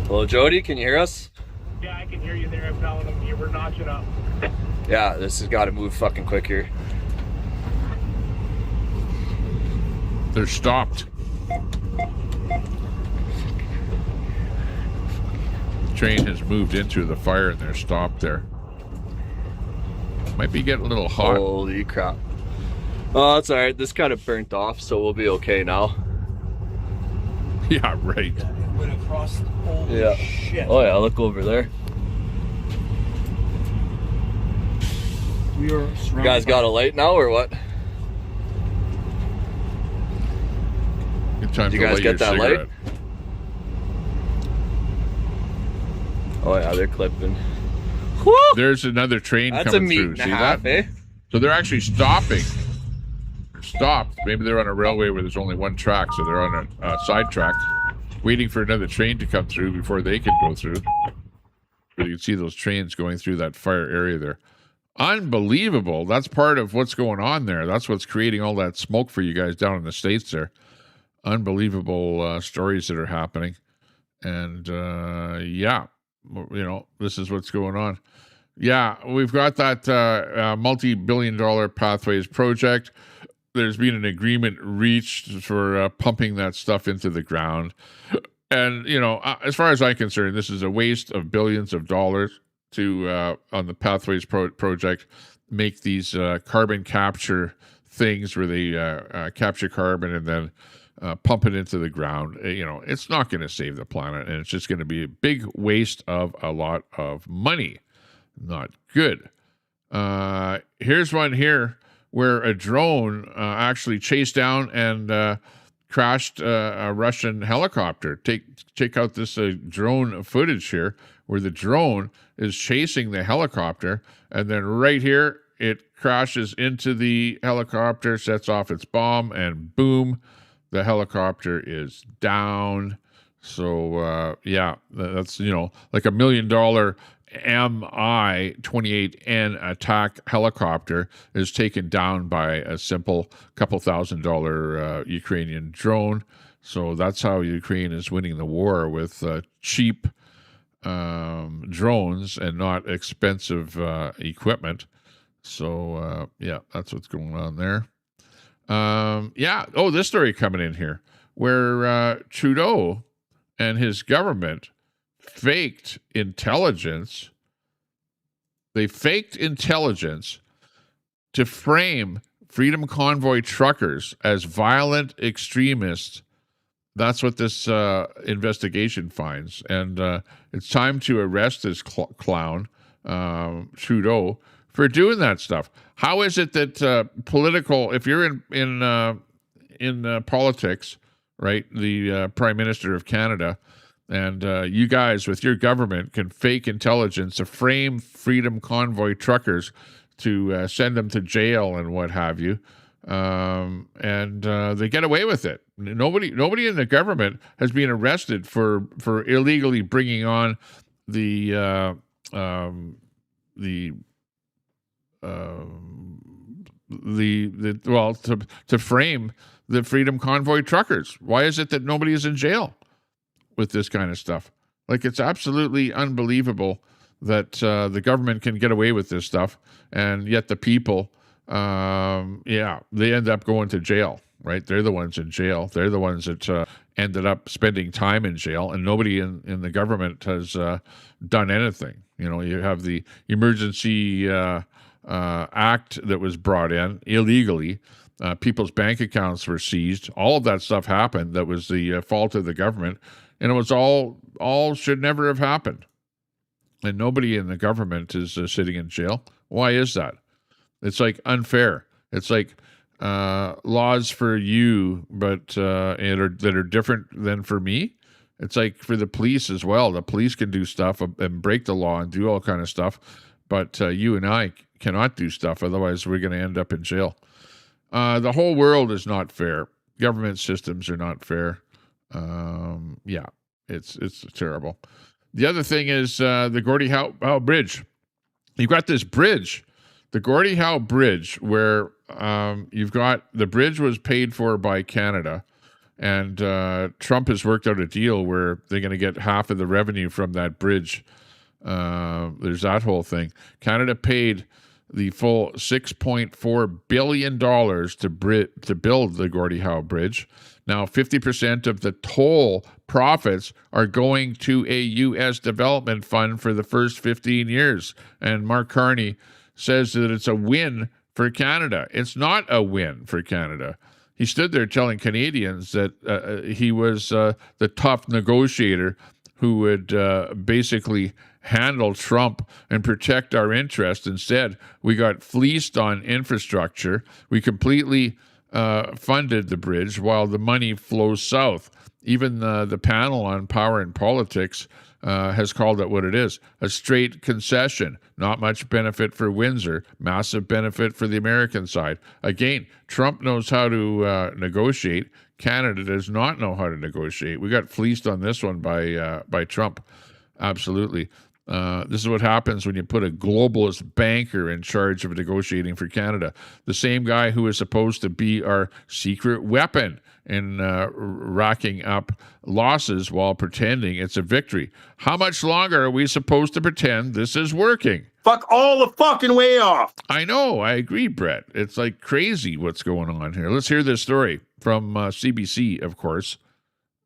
Speaker 20: Hello, Jody, can you hear us?
Speaker 12: Yeah, I can hear you there. I'm telling them you were notching up.
Speaker 20: Yeah, this has got to move fucking quick here.
Speaker 2: They're stopped. The train has moved into the fire and they're stopped there. Might be getting a little hot.
Speaker 20: Holy crap. Oh, it's alright. This kind of burnt off, so we'll be okay now.
Speaker 2: Yeah, right.
Speaker 1: Went across. Holy
Speaker 20: Yeah.
Speaker 1: shit.
Speaker 20: Oh, yeah, look over there.
Speaker 1: We are
Speaker 20: You guys got a light now, or what?
Speaker 2: Good time
Speaker 20: Did
Speaker 2: to
Speaker 20: you guys
Speaker 2: light
Speaker 20: get
Speaker 2: your
Speaker 20: that
Speaker 2: cigarette.
Speaker 20: light? Oh, yeah, they're clipping. Woo!
Speaker 2: There's another train
Speaker 20: That's
Speaker 2: coming
Speaker 20: a meat
Speaker 2: through.
Speaker 20: and a
Speaker 2: See
Speaker 20: half,
Speaker 2: that?
Speaker 20: eh?
Speaker 2: So they're actually stopping. They're stopped. Maybe they're on a railway where there's only one track, so they're on a side track, waiting for another train to come through before they can go through. But you can see those trains going through that fire area there. Unbelievable. That's part of what's going on there. That's what's creating all that smoke for you guys down in the States there. Unbelievable stories that are happening. And yeah, you know, this is what's going on. Yeah, we've got that multi-billion-dollar Pathways project. There's been an agreement reached for pumping that stuff into the ground. And, you know, as far as I'm concerned, this is a waste of billions of dollars to, on the Pathways project, make these carbon capture things where they capture carbon and then pump it into the ground. You know, it's not going to save the planet, and it's just going to be a big waste of a lot of money. Not good. Here's one here where a drone actually chased down and crashed a Russian helicopter. Check out this drone footage here where the drone is chasing the helicopter, and then right here it crashes into the helicopter, sets off its bomb, and boom, the helicopter is down. So yeah, that's, you know, like $1 million Mi-28N attack helicopter is taken down by a simple couple $1,000 Ukrainian drone. So that's how Ukraine is winning the war, with cheap drones and not expensive equipment. So yeah, that's what's going on there. Yeah. Oh, this story coming in here where Trudeau and his government faked intelligence. They faked intelligence to frame Freedom Convoy truckers as violent extremists. That's what this investigation finds. And it's time to arrest this clown, Trudeau, for doing that stuff. How is it that political, if you're in politics, right, the Prime Minister of Canada, and you guys with your government can fake intelligence to frame Freedom Convoy truckers to send them to jail and what have you, and they get away with it. Nobody in the government has been arrested for illegally bringing on to frame the Freedom Convoy truckers. Why is it that nobody is in jail with this kind of stuff? Like, it's absolutely unbelievable that the government can get away with this stuff, and yet the people, yeah, they end up going to jail, right? They're the ones in jail. They're the ones that ended up spending time in jail, and nobody in the government has done anything. You know, you have the emergency act that was brought in illegally. People's bank accounts were seized. All of that stuff happened. That was the fault of the government. And it was all should never have happened. And nobody in the government is sitting in jail. Why is that? It's like unfair. It's like laws for you, but that are different than for me. It's like for the police as well. The police can do stuff and break the law and do all kind of stuff, but you and I cannot do stuff. Otherwise, we're going to end up in jail. The whole world is not fair. Government systems are not fair. Yeah, it's terrible. The other thing is the Gordie Howe Bridge. You've got this bridge, the Gordie Howe Bridge, where you've got the bridge was paid for by Canada, and Trump has worked out a deal where they're going to get half of the revenue from that bridge. There's that whole thing. Canada paid the full $6.4 billion to build the Gordie Howe Bridge. Now, 50% of the toll profits are going to a U.S. development fund for the first 15 years. And Mark Carney says that it's a win for Canada. It's not a win for Canada. He stood there telling Canadians that he was the tough negotiator who would basically handle Trump and protect our interests. Instead, we got fleeced on infrastructure. We completely funded the bridge while the money flows south. Even the panel on power and politics has called it what it is, a straight concession. Not much benefit for Windsor, massive benefit for the American side. Again, Trump knows how to negotiate. Canada does not know how to negotiate. We got fleeced on this one by Trump. Absolutely. This is what happens when you put a globalist banker in charge of negotiating for Canada. The same guy who is supposed to be our secret weapon in racking up losses while pretending it's a victory. How much longer are we supposed to pretend this is working?
Speaker 5: Fuck all the fucking way off.
Speaker 2: I know. I agree, Brett. It's like crazy what's going on here. Let's hear this story from CBC, of course.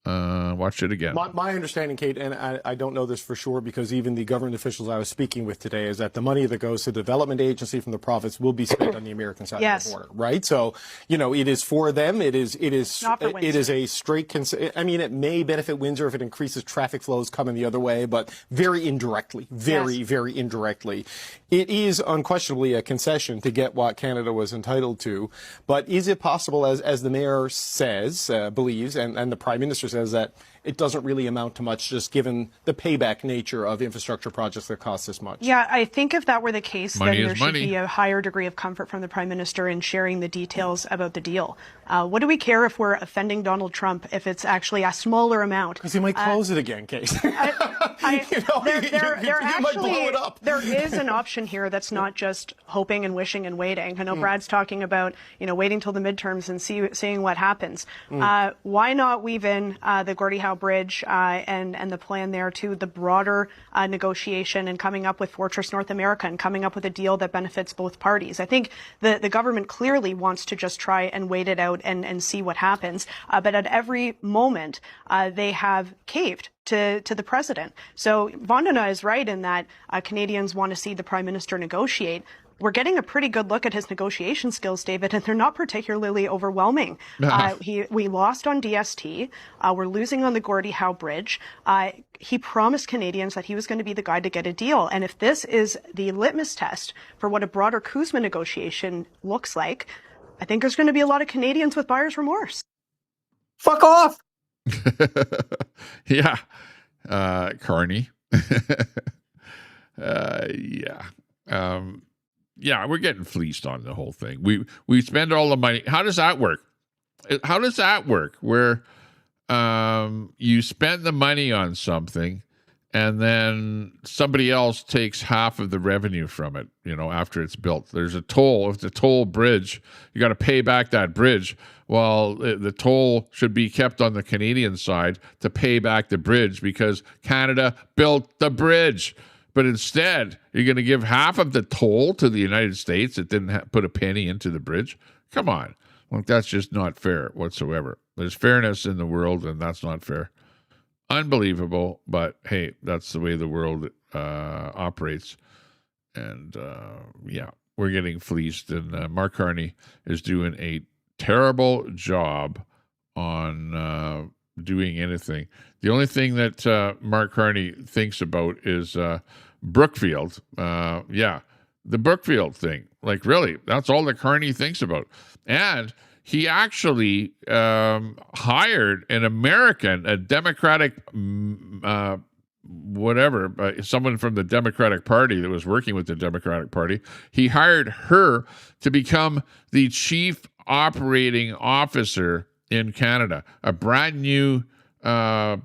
Speaker 2: Watch it again.
Speaker 21: My understanding, Kate, and I don't know this for sure because even the government officials I was speaking with today, is that the money that goes to the development agency from the profits will be spent on the American side of the border, right? So, it is for them. It is a straight. I mean, it may benefit Windsor if it increases traffic flows coming the other way, but very indirectly, very indirectly. It is unquestionably a concession to get what Canada was entitled to. But is it possible, as the mayor says, believes, and the prime minister says, that it doesn't really amount to much, just given the payback nature of infrastructure projects that cost this much?
Speaker 22: Yeah, I think if that were the case,
Speaker 2: Money
Speaker 22: then there
Speaker 2: is
Speaker 22: should
Speaker 2: money.
Speaker 22: be a higher degree of comfort from the Prime Minister in sharing the details about the deal. What do we care if we're offending Donald Trump if it's actually a smaller amount?
Speaker 21: Because he might close it again, Case.
Speaker 22: There is an option here that's not just hoping and wishing and waiting. I know Brad's talking about, waiting till the midterms and seeing what happens. Why not weave in the Gordie Howe Bridge and the plan there to the broader negotiation and coming up with Fortress North America and coming up with a deal that benefits both parties? I think the government clearly wants to just try and wait it out and see what happens. But at every moment, they have caved to the president. So Vandana is right in that Canadians want to see the Prime Minister negotiate. We're getting a pretty good look at his negotiation skills, David, and they're not particularly overwhelming. We lost on DST. We're losing on the Gordie Howe Bridge. He promised Canadians that he was going to be the guy to get a deal. And if this is the litmus test for what a broader CUSMA negotiation looks like, I think there's going to be a lot of Canadians with buyer's remorse.
Speaker 5: Fuck off!
Speaker 2: Yeah. Carney. Yeah. Yeah, we're getting fleeced on the whole thing. We spend all the money. How does that work? Where you spend the money on something and then somebody else takes half of the revenue from it, after it's built. There's a toll. If it's a toll bridge, you got to pay back that bridge. Well, the toll should be kept on the Canadian side to pay back the bridge because Canada built the bridge. But instead, you're going to give half of the toll to the United States that didn't put a penny into the bridge? Come on. Well, that's just not fair whatsoever. There's fairness in the world, and that's not fair. Unbelievable, but hey, that's the way the world operates. And yeah, we're getting fleeced. And Mark Carney is doing a terrible job on doing anything. The only thing that Mark Carney thinks about is Brookfield. Yeah, the Brookfield thing. Like, really, that's all that Carney thinks about. And he actually hired an American, a Democratic, someone from the Democratic Party that was working with the Democratic Party. He hired her to become the chief operating officer in Canada, a brand new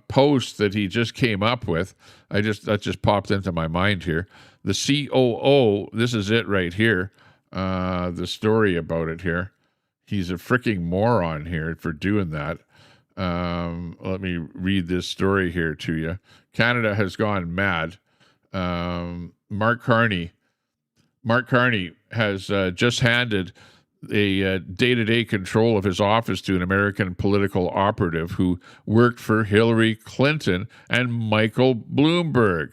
Speaker 2: post that he just came up with. That just popped into my mind here. The COO, this is it right here. The story about it here. He's a freaking moron here for doing that. Let me read this story here to you. Canada has gone mad. Mark Carney Mark Carney has just handed a day-to-day control of his office to an American political operative who worked for Hillary Clinton and Michael Bloomberg.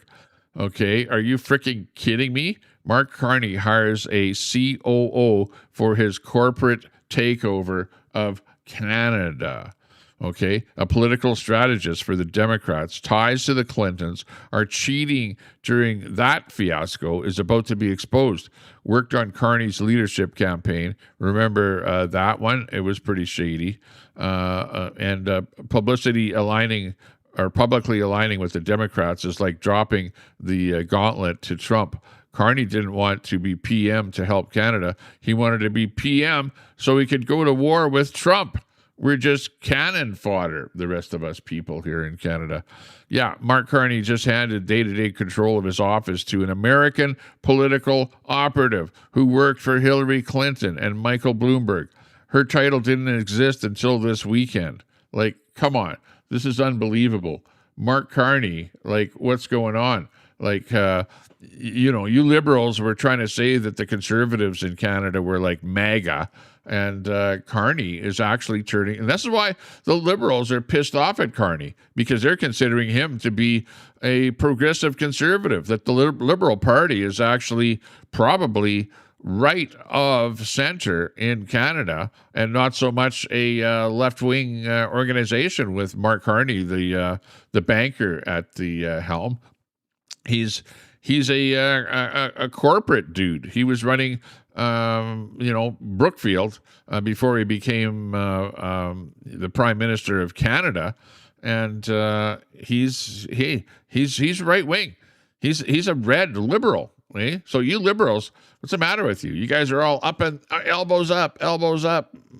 Speaker 2: Okay, are you freaking kidding me? Mark Carney hires a COO for his corporate takeover of Canada. Okay, a political strategist for the Democrats, ties to the Clintons, are cheating during that fiasco, is about to be exposed. Worked on Carney's leadership campaign. Remember that one? It was pretty shady. And publicly aligning with the Democrats is like dropping the gauntlet to Trump. Carney didn't want to be PM to help Canada. He wanted to be PM so he could go to war with Trump. We're just cannon fodder, the rest of us people here in Canada. Yeah, Mark Carney just handed day-to-day control of his office to an American political operative who worked for Hillary Clinton and Michael Bloomberg. Her title didn't exist until this weekend. Like, come on. This is unbelievable. Mark Carney, like, what's going on? Like, you liberals were trying to say that the conservatives in Canada were like MAGA, and Carney is actually turning, and this is why the liberals are pissed off at Carney, because they're considering him to be a progressive conservative, that the Liberal Party is actually probably right of center in Canada and not so much a left-wing organization with Mark Carney, the banker at the helm. He's a corporate dude. He was running Brookfield before he became the Prime Minister of Canada, and he's right wing. He's a red liberal. Eh? So you liberals, what's the matter with you? You guys are all up and elbows up.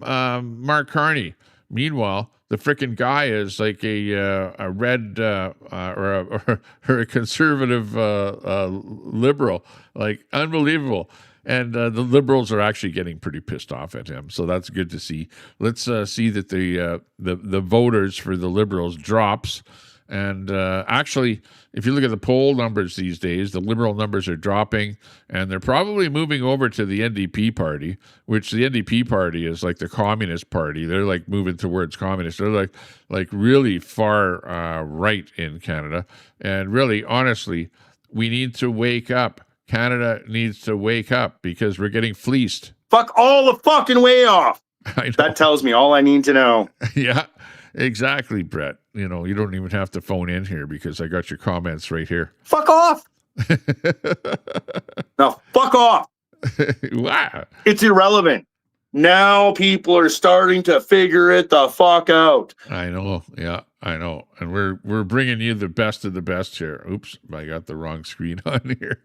Speaker 2: Mark Carney. Meanwhile, the frickin' guy is like a red or a conservative liberal, like unbelievable. And the liberals are actually getting pretty pissed off at him, so that's good to see. Let's see that the voters for the liberals drops. And actually, if you look at the poll numbers these days, the liberal numbers are dropping, and they're probably moving over to the NDP party, which the NDP party is like the Communist Party. They're like moving towards communist. They're like really far right in Canada. And really, honestly, we need to wake up. Canada needs to wake up because we're getting fleeced.
Speaker 5: Fuck all the fucking way off. That tells me all I need to know.
Speaker 2: Yeah, exactly, Brett. You don't even have to phone in here because I got your comments right here.
Speaker 5: Fuck off. No, fuck off.
Speaker 2: Wow.
Speaker 5: It's irrelevant. Now people are starting to figure it the fuck out.
Speaker 2: I know. Yeah, I know. And we're bringing you the best of the best here. Oops, I got the wrong screen on here.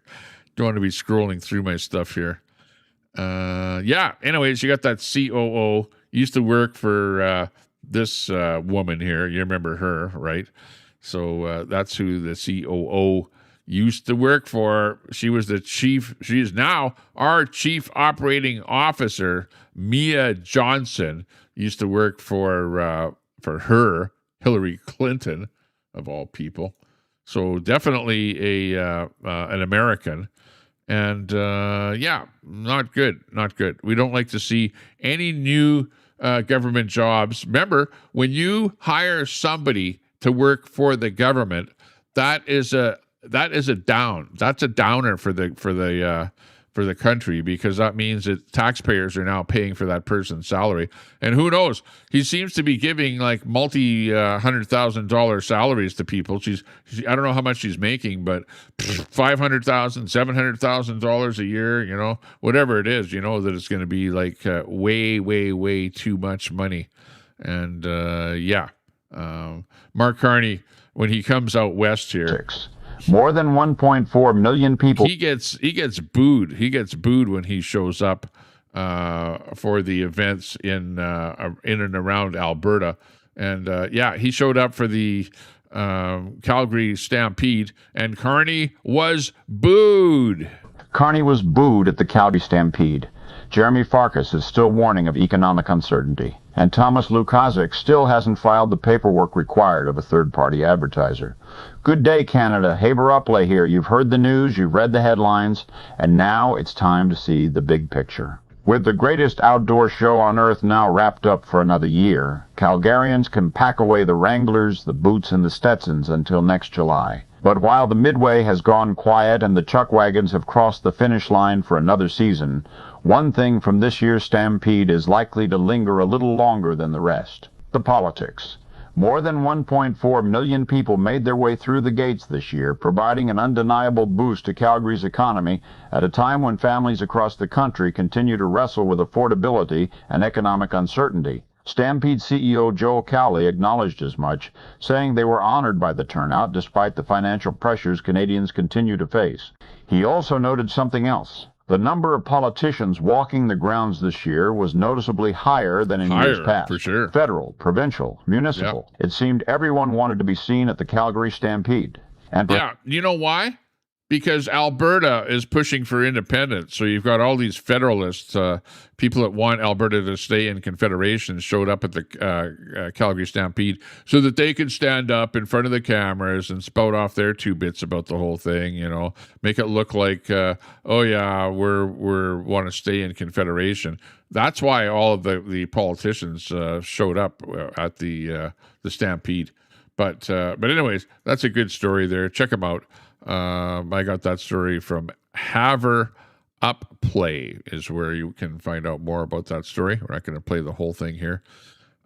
Speaker 2: Don't want to be scrolling through my stuff here. Yeah, anyways, you got that COO. Used to work for this woman here. You remember her, right? So that's who the COO used to work for. She was the chief. She is now our chief operating officer. Mia Johnson used to work for her, Hillary Clinton, of all people. So definitely an American. And yeah, not good. We don't like to see any new government jobs. Remember, when you hire somebody to work for the government, that is a down. That's a downer for the country, because that means that taxpayers are now paying for that person's salary. And who knows? He seems to be giving like $100,000 salaries to people. I don't know how much she's making, but $500,000, $700,000 a year, whatever it is, that it's going to be like way, way, way too much money. And yeah, Mark Carney, when he comes out west here,
Speaker 3: more than 1.4 million people.
Speaker 2: He gets booed. He gets booed when he shows up for the events in and around Alberta. And yeah, he showed up for the Calgary Stampede, and Carney was booed.
Speaker 3: Carney was booed at the Calgary Stampede. Jeremy Farkas is still warning of economic uncertainty. and Thomas Lukazik still hasn't filed the paperwork required of a third-party advertiser. Good day, Canada. Haber Upley here. You've heard the news, you've read the headlines, and now it's time to see the big picture. With the greatest outdoor show on Earth now wrapped up for another year, Calgarians can pack away the Wranglers, the Boots, and the Stetsons until next July. But while the Midway has gone quiet and the chuck wagons have crossed the finish line for another season, one thing from this year's Stampede is likely to linger a little longer than the rest: the politics. More than 1.4 million people made their way through the gates this year, providing an undeniable boost to Calgary's economy at a time when families across the country continue to wrestle with affordability and economic uncertainty. Stampede CEO Joel Cowley acknowledged as much, saying they were honored by the turnout despite the financial pressures Canadians continue to face. He also noted something else. The number of politicians walking the grounds this year was noticeably higher than in years past.
Speaker 2: For sure.
Speaker 3: Federal, provincial, municipal. It seemed everyone wanted to be seen at the Calgary Stampede. And
Speaker 2: yeah, you know why? Because Alberta is pushing for independence. So you've got all these federalists, people that want Alberta to stay in Confederation, showed up at the Calgary Stampede so that they could stand up in front of the cameras and spout off their two bits about the whole thing, you know, make it look like, oh yeah, we're want to stay in Confederation. That's why all of the politicians showed up at the Stampede. But anyways, that's a good story there. Check them out. I got that story from Haver Upley is where you can find out more about that story. We're not going to play the whole thing here.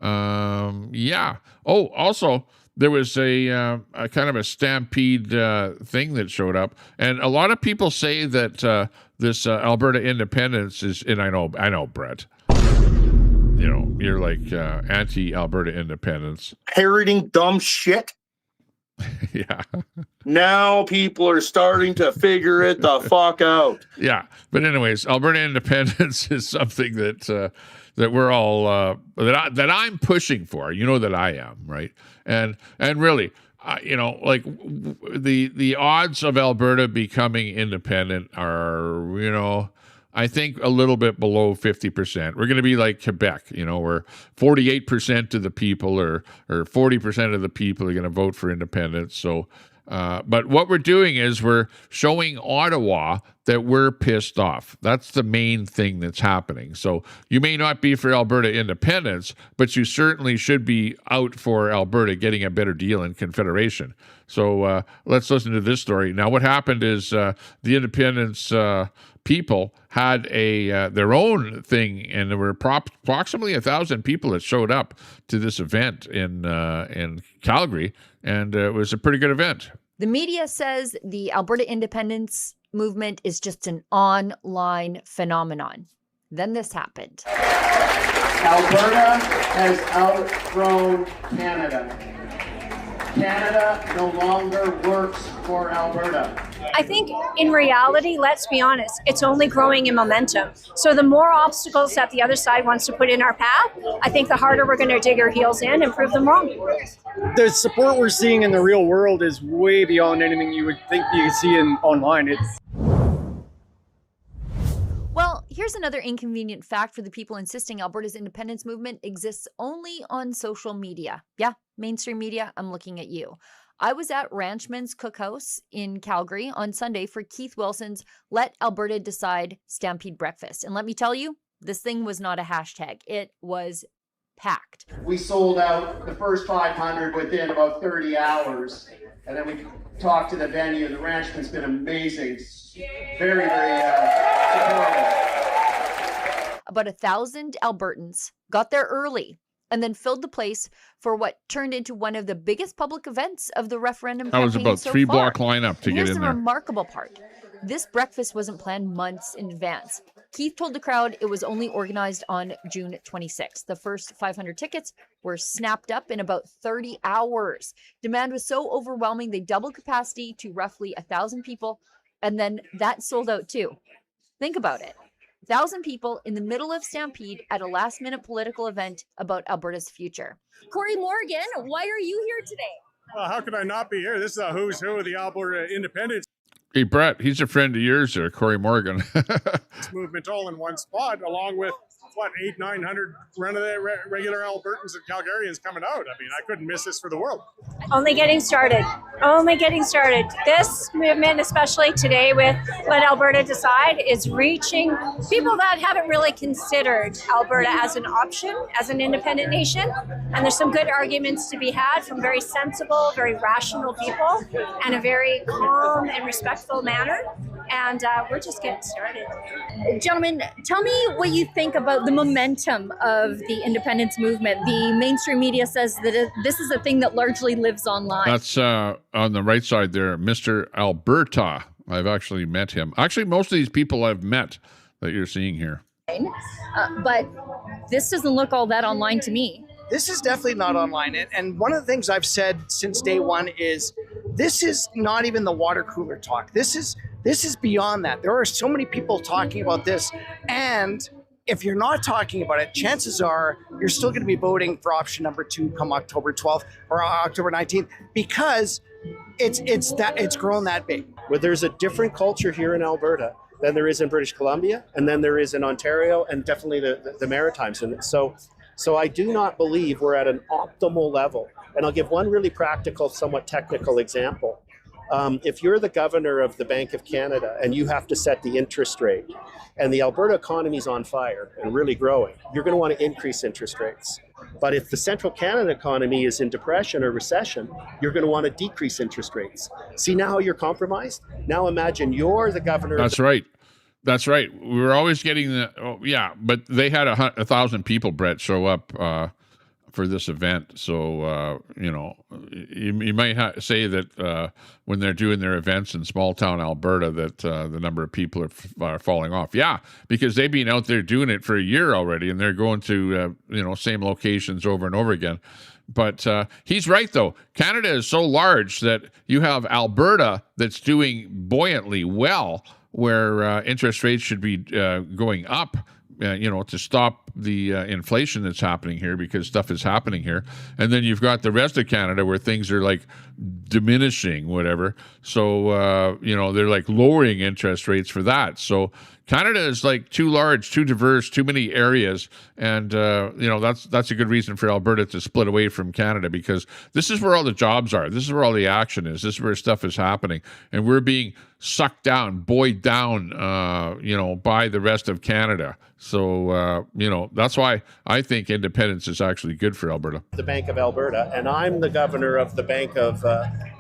Speaker 2: Yeah. Oh, also, there was a kind of a Stampede thing that showed up. And a lot of people say that this Alberta independence is, and I know, Brett, you know, you're like anti-Alberta independence.
Speaker 5: Parroting dumb shit.
Speaker 2: Yeah.
Speaker 5: Now people are starting to figure it the fuck out.
Speaker 2: Yeah. But anyways, Alberta independence is something that we're all that I'm pushing for. You know that I am, right? And really, you know, like the odds of Alberta becoming independent are, you know, I think a little bit below 50%. We're going to be like Quebec, you know, where 48% of the people or 40% of the people are going to vote for independence. So, but what we're doing is we're showing Ottawa that we're pissed off. That's the main thing that's happening. So you may not be for Alberta independence, but you certainly should be out for Alberta getting a better deal in Confederation. So let's listen to this story. Now, what happened is the independence people had their own thing, and there were approximately 1,000 people that showed up to this event in Calgary, and it was a pretty good event.
Speaker 6: The media says the Alberta independence movement is just an online phenomenon. Then this happened.
Speaker 8: Alberta has outgrown Canada. Canada no longer works for Alberta.
Speaker 23: I think in reality, let's be honest, it's only growing in momentum. So the more obstacles that the other side wants to put in our path, I think the harder we're going to dig our heels in and prove them wrong.
Speaker 24: The support we're seeing in the real world is way beyond anything you would think you could see online.
Speaker 6: Well, here's another inconvenient fact for the people insisting Alberta's independence movement exists only on social media. Yeah, mainstream media, I'm looking at you. I was at Ranchman's Cookhouse in Calgary on Sunday for Keith Wilson's Let Alberta Decide Stampede Breakfast. And let me tell you, this thing was not a hashtag. It was packed.
Speaker 8: We sold out the first 500 within about 30 hours. And then we talked to the venue. The Ranchman's been amazing. Very, very supportive.
Speaker 6: About 1,000 Albertans got there early and then filled the place for what turned into one of the biggest public events of the referendum campaign.
Speaker 2: That was about
Speaker 6: so
Speaker 2: 3
Speaker 6: far.
Speaker 2: block lineup to get in there.
Speaker 6: Here's the remarkable part. This breakfast wasn't planned months in advance. Keith told the crowd it was only organized on June 26th. The first 500 tickets were snapped up in about 30 hours. Demand was so overwhelming, they doubled capacity to roughly 1,000 people, and then that sold out too. Think about it. 1,000 people in the middle of Stampede at a last-minute political event about Alberta's future.
Speaker 25: Corey Morgan, why are you here today?
Speaker 21: Well, how could I not be here? This is a who's who of the Alberta independence
Speaker 2: Hey, Brett, he's a friend of yours there, Corey Morgan.
Speaker 21: movement all in one spot, along with
Speaker 12: what, 800-900 regular Albertans and Calgarians coming out. I mean, I couldn't miss this for the world.
Speaker 23: Only getting started. Only getting started. This movement, especially today with Let Alberta Decide, is reaching people that haven't really considered Alberta as an option, as an independent nation. And there's some good arguments to be had from very sensible, very rational people in a very calm and respectful manner. And we're just getting started.
Speaker 25: Gentlemen, tell me what you think about the momentum of the independence movement. The mainstream media says that this is a thing that largely lives online.
Speaker 2: That's on the right side there, Mr. Alberta. I've actually met him. Actually, most of these people I've met that you're seeing here.
Speaker 25: But this doesn't look all that online to me.
Speaker 4: This is definitely not online. And one of the things I've said since day one is this is not even the water cooler talk. This is beyond that. There are so many people talking about this. And if you're not talking about it, chances are you're still going to be voting for option number 2 come October 12th or October 19th because it's grown that big.
Speaker 7: Where there's a different culture here in Alberta than there is in British Columbia, and then there is in Ontario, and definitely the Maritimes. And so I do not believe we're at an optimal level. And I'll give one really practical, somewhat technical example. If you're the governor of the Bank of Canada and you have to set the interest rate, and the Alberta economy is on fire and really growing, you're going to want to increase interest rates. But if the Central Canada economy is in depression or recession, you're going to want to decrease interest rates. See now how you're compromised? Now imagine you're the governor.
Speaker 2: That's right. That's right. We were always getting but they had 1,000 people, Brett, show up for this event. So, you might say that when they're doing their events in small town Alberta that the number of people are falling off. Yeah, because they've been out there doing it for a year already, and they're going to, same locations over and over again. But he's right, though. Canada is so large that you have Alberta that's doing buoyantly well, where interest rates should be going up, to stop the inflation that's happening here because stuff is happening here. And then you've got the rest of Canada where things are like diminishing, whatever. So, they're like lowering interest rates for that. So Canada is like too large, too diverse, too many areas. And, that's a good reason for Alberta to split away from Canada because this is where all the jobs are. This is where all the action is. This is where stuff is happening. And we're being sucked down, buoyed down, by the rest of Canada. So, that's why I think independence is actually good for Alberta.
Speaker 7: The Bank of Alberta, and I'm the governor of the Bank of,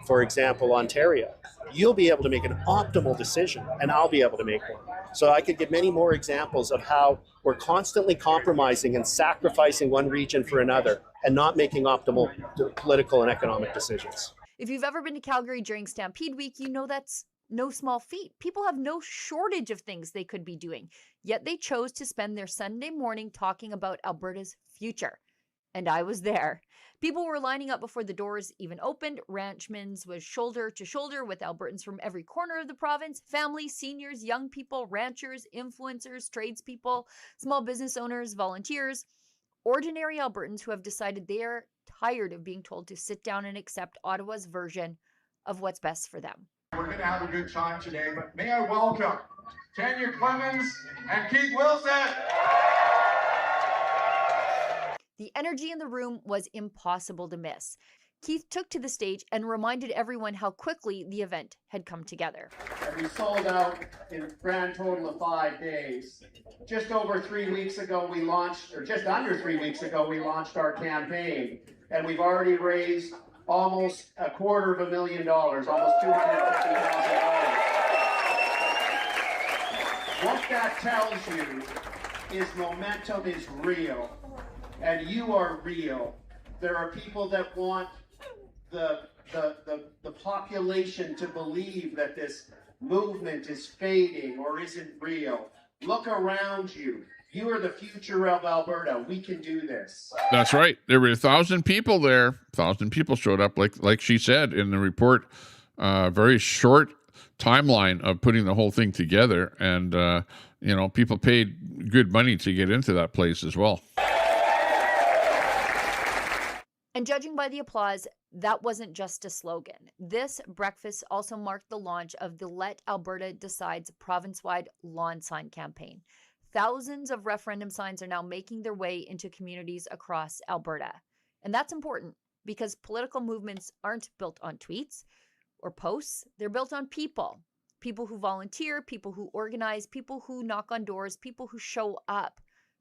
Speaker 7: for example, Ontario. You'll be able to make an optimal decision, and I'll be able to make one. So I could give many more examples of how we're constantly compromising and sacrificing one region for another and not making optimal political and economic decisions.
Speaker 6: If you've ever been to Calgary during Stampede Week, you know that's no small feat. People have no shortage of things they could be doing, yet they chose to spend their Sunday morning talking about Alberta's future. And I was there. People were lining up before the doors even opened. Ranchman's was shoulder to shoulder with Albertans from every corner of the province. Families, seniors, young people, ranchers, influencers, tradespeople, small business owners, volunteers. Ordinary Albertans who have decided they are tired of being told to sit down and accept Ottawa's version of what's best for them.
Speaker 1: We're going to have a good time today, but may I welcome Tanya Clemens and Keith Wilson.
Speaker 6: The energy in the room was impossible to miss. Keith took to the stage and reminded everyone how quickly the event had come together.
Speaker 8: And we sold out in a grand total of 5 days. Just over 3 weeks ago, we launched, or just under 3 weeks ago, we launched our campaign. And we've already raised almost $250,000, almost $250,000. What that tells you is momentum is real. And you are real. There are people that want the population to believe that this movement is fading or isn't real. Look around you. You are the future of Alberta. We can do this.
Speaker 2: That's right. There were 1,000 people there. 1,000 people showed up, like she said in the report. Very short timeline of putting the whole thing together, and people paid good money to get into that place as well.
Speaker 6: And judging by the applause, that wasn't just a slogan. This breakfast also marked the launch of the Let Alberta Decide's province-wide lawn sign campaign. thousands of referendum signs are now making their way into communities across Alberta. And that's important because political movements aren't built on tweets or posts. They're built on people. People who volunteer, people who organize, people who knock on doors, people who show up.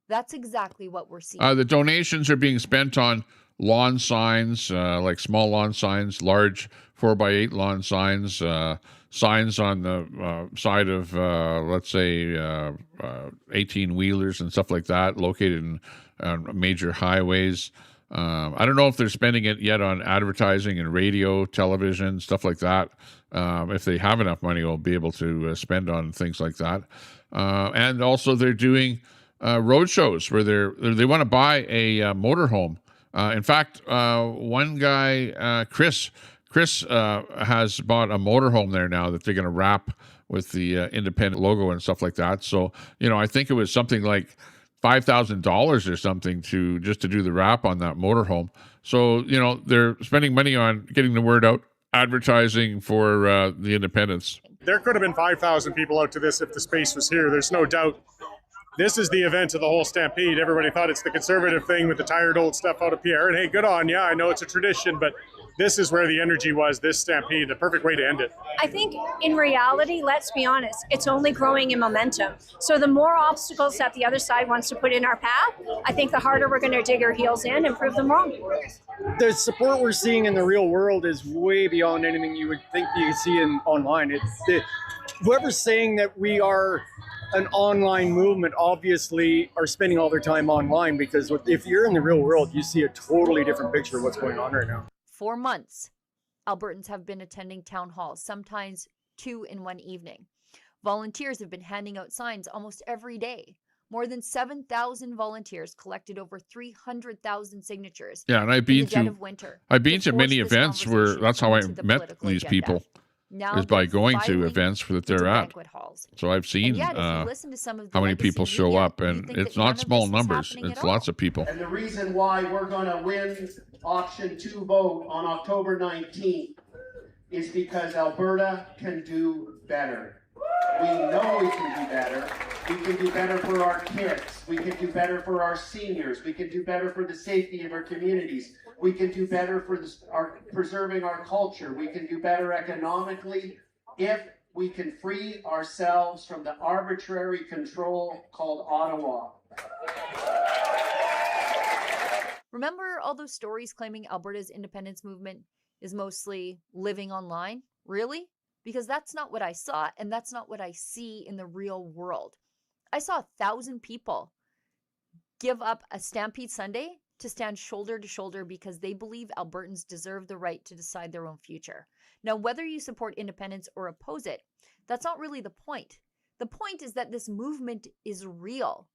Speaker 6: That's exactly what we're seeing.
Speaker 2: The donations are being spent on lawn signs, like small lawn signs, large 4x8 lawn signs, signs on the side of, let's say, 18-wheelers and stuff like that, located in major highways. I don't know if they're spending it yet on advertising and radio, television, stuff like that. If they have enough money, they'll be able to spend on things like that. And also they're doing road shows where they want to buy a motorhome. In fact, one guy, Chris has bought a motorhome there now that they're going to wrap with the independent logo and stuff like that. So, I think it was something like $5,000 or something to do the wrap on that motorhome. So, they're spending money on getting the word out, advertising for the independents.
Speaker 12: There could have been 5,000 people out to this if the space was here. There's no doubt. This is the event of the whole Stampede. Everybody thought it's the conservative thing with the tired old stuff out of Pierre. And hey, good on you. I know it's a tradition, but this is where the energy was, this Stampede, the perfect way to end it.
Speaker 23: I think in reality, let's be honest, it's only growing in momentum. So the more obstacles that the other side wants to put in our path, I think the harder we're going to dig our heels in and prove them wrong.
Speaker 24: The support we're seeing in the real world is way beyond anything you would think you could see online. Whoever's saying that we are an online movement obviously are spending all their time online, because if you're in the real world, you see a totally different picture of what's going on right now.
Speaker 6: For months, Albertans have been attending town halls, sometimes 2 in one evening. Volunteers have been handing out signs almost every day. More than 7,000 volunteers collected over 300,000 signatures.
Speaker 2: Yeah, and I've been to many events where that's how I met these people.
Speaker 6: Now
Speaker 2: is by going to events that they're at. So I've seen how many people show up, and it's not small numbers. It's lots of people.
Speaker 8: And the reason why we're going to win Option 2 vote on October 19th is because Alberta can do better. We know we can do better. We can do better for our kids. We can do better for our seniors. We can do better for the safety of our communities. We can do better for preserving our culture. We can do better economically if we can free ourselves from the arbitrary control called Ottawa.
Speaker 6: Remember all those stories claiming Alberta's independence movement is mostly living online? Really? Because that's not what I saw, and that's not what I see in the real world. I saw 1,000 people give up a Stampede Sunday to stand shoulder to shoulder because they believe Albertans deserve the right to decide their own future. Now, whether you support independence or oppose it, that's not really the point. The point is that this movement is real,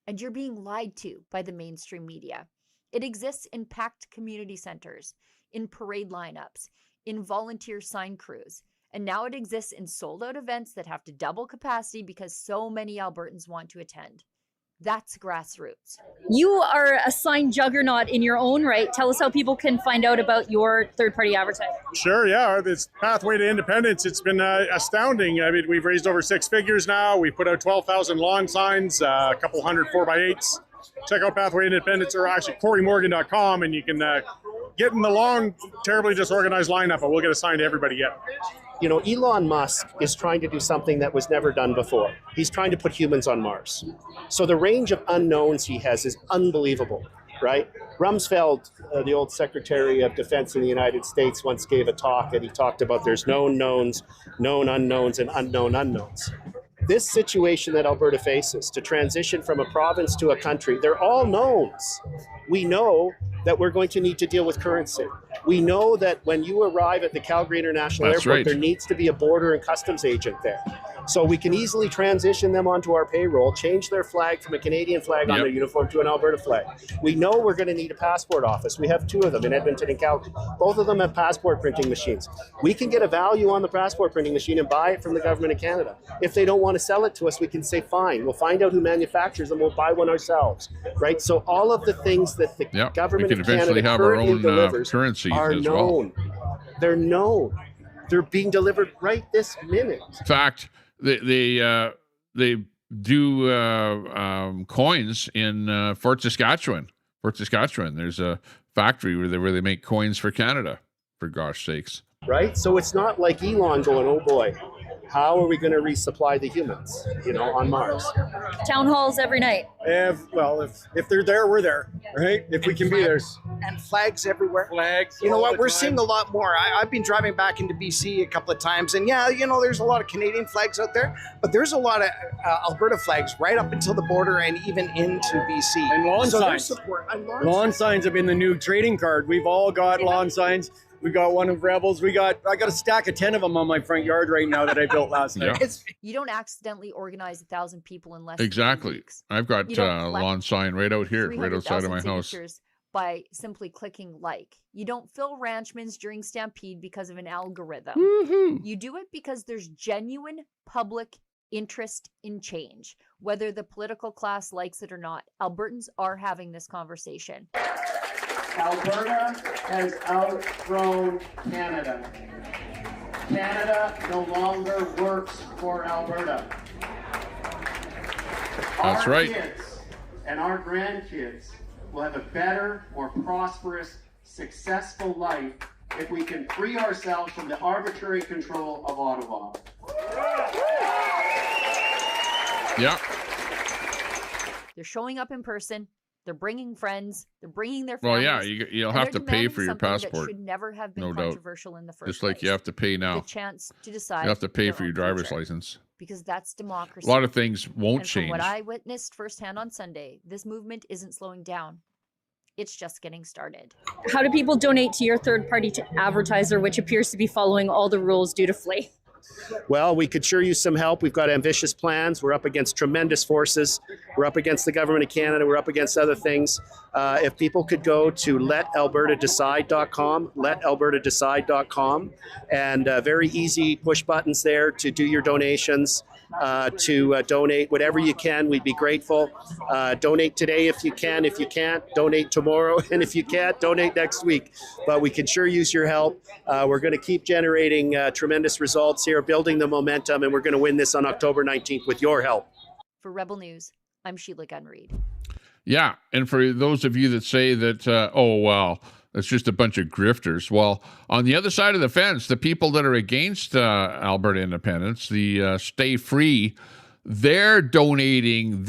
Speaker 6: and you're being lied to by the mainstream media. It exists in packed community centers, in parade lineups, in volunteer sign crews, and now it exists in sold-out events that have to double capacity because so many Albertans want to attend. That's grassroots.
Speaker 25: You are a sign juggernaut in your own right. Tell us how people can find out about your third-party advertising.
Speaker 12: Sure, yeah. This pathway to independence, it's been astounding. I mean, we've raised over 6 figures now. We put out 12,000 lawn signs, a couple hundred 4x8s. Check out Pathway to Independence, or actually CoreyMorgan.com, and you can get in the long, terribly disorganized lineup, but we'll get a sign to everybody yet.
Speaker 7: You know, Elon Musk is trying to do something that was never done before. He's trying to put humans on Mars. So the range of unknowns he has is unbelievable, right? Rumsfeld, the old Secretary of Defense in the United States, once gave a talk, and he talked about there's known knowns, known unknowns, and unknown unknowns. This situation that Alberta faces, to transition from a province to a country, they're all knowns. We know that we're going to need to deal with currency. We know that when you arrive at the Calgary International Airport, there needs to be a border and customs agent there. So we can easily transition them onto our payroll, change their flag from a Canadian flag on their uniform to an Alberta flag. We know we're going to need a passport office. We have 2 of them in Edmonton and Calgary. Both of them have passport printing machines. We can get a value on the passport printing machine and buy it from the government of Canada. If they don't want to sell it to us, we can say, fine, we'll find out who manufactures them, we'll buy one ourselves, right? So all of the things that the government of Canada currently delivers
Speaker 2: currency
Speaker 7: are
Speaker 2: as
Speaker 7: known.
Speaker 2: well.
Speaker 7: They're known. They're being delivered right this minute.
Speaker 2: In fact, they do coins in Fort Saskatchewan. There's a factory where they make coins for Canada, for gosh sakes.
Speaker 7: Right? So it's not like Elon going, oh boy, how are we going to resupply the humans, on Mars?
Speaker 25: Town halls every night.
Speaker 24: If they're there, we're there, right? If we can be there.
Speaker 4: And flags everywhere.
Speaker 24: Flags.
Speaker 4: You know what? We're seeing a lot more. I've been driving back into BC a couple of times, and yeah, there's a lot of Canadian flags out there, but there's a lot of Alberta flags right up until the border and even into BC.
Speaker 24: And lawn signs. Lawn signs have been the new trading card. We've all got lawn signs. We got one of Rebels. I got a stack of 10 of them on my front yard right now that I built last night.
Speaker 6: You don't accidentally organize 1,000 people in less
Speaker 2: Exactly.
Speaker 6: than 2 weeks.
Speaker 2: I've got a lawn sign right out here, right outside of my
Speaker 6: 300,000
Speaker 2: house.
Speaker 6: signatures by simply clicking like. You don't fill Ranchmans during Stampede because of an algorithm.
Speaker 2: Woohoo.
Speaker 6: You do it because there's genuine public interest in change. Whether the political class likes it or not, Albertans are having this conversation.
Speaker 8: Alberta has outgrown Canada. Canada no longer works for Alberta.
Speaker 2: That's
Speaker 8: our
Speaker 2: right.
Speaker 8: Kids and our grandkids will have a better, more prosperous, successful life if we can free ourselves from the arbitrary control of Ottawa.
Speaker 2: Yeah.
Speaker 6: They're showing up in person. They're bringing friends. They're bringing their
Speaker 2: Well,
Speaker 6: families.
Speaker 2: yeah, you'll
Speaker 6: and
Speaker 2: have
Speaker 6: they're
Speaker 2: to pay
Speaker 6: demanding
Speaker 2: for your
Speaker 6: something that
Speaker 2: passport.
Speaker 6: should never have been
Speaker 2: No doubt.
Speaker 6: controversial in the first
Speaker 2: Just like
Speaker 6: place.
Speaker 2: you have to pay now.
Speaker 6: The chance to decide.
Speaker 2: You have to pay
Speaker 6: their
Speaker 2: for your
Speaker 6: own
Speaker 2: driver's
Speaker 6: future.
Speaker 2: license.
Speaker 6: Because that's democracy.
Speaker 2: A lot of things won't
Speaker 6: and
Speaker 2: change.
Speaker 6: From what I witnessed firsthand on Sunday, this movement isn't slowing down. It's just getting started.
Speaker 25: How do people donate to your third-party advertiser, which appears to be following all the rules dutifully?
Speaker 7: Well, we could sure use some help. We've got ambitious plans. We're up against tremendous forces. We're up against the government of Canada. We're up against other things. If people could go to letalbertadecide.com, letalbertadecide.com, and very easy push buttons there to do your donations, to donate whatever you can. We'd be grateful. Donate today if you can. If you can't, donate tomorrow. And if you can't, donate next week. But we can sure use your help. We're going to keep generating tremendous results here, building the momentum, and we're going to win this on October 19th with your help.
Speaker 6: For Rebel News, I'm Sheila Gunn-Reid.
Speaker 2: Yeah, and for those of you that say that, oh, well, it's just a bunch of grifters. Well, on the other side of the fence, the people that are against Alberta independence, the Stay Free, they're donating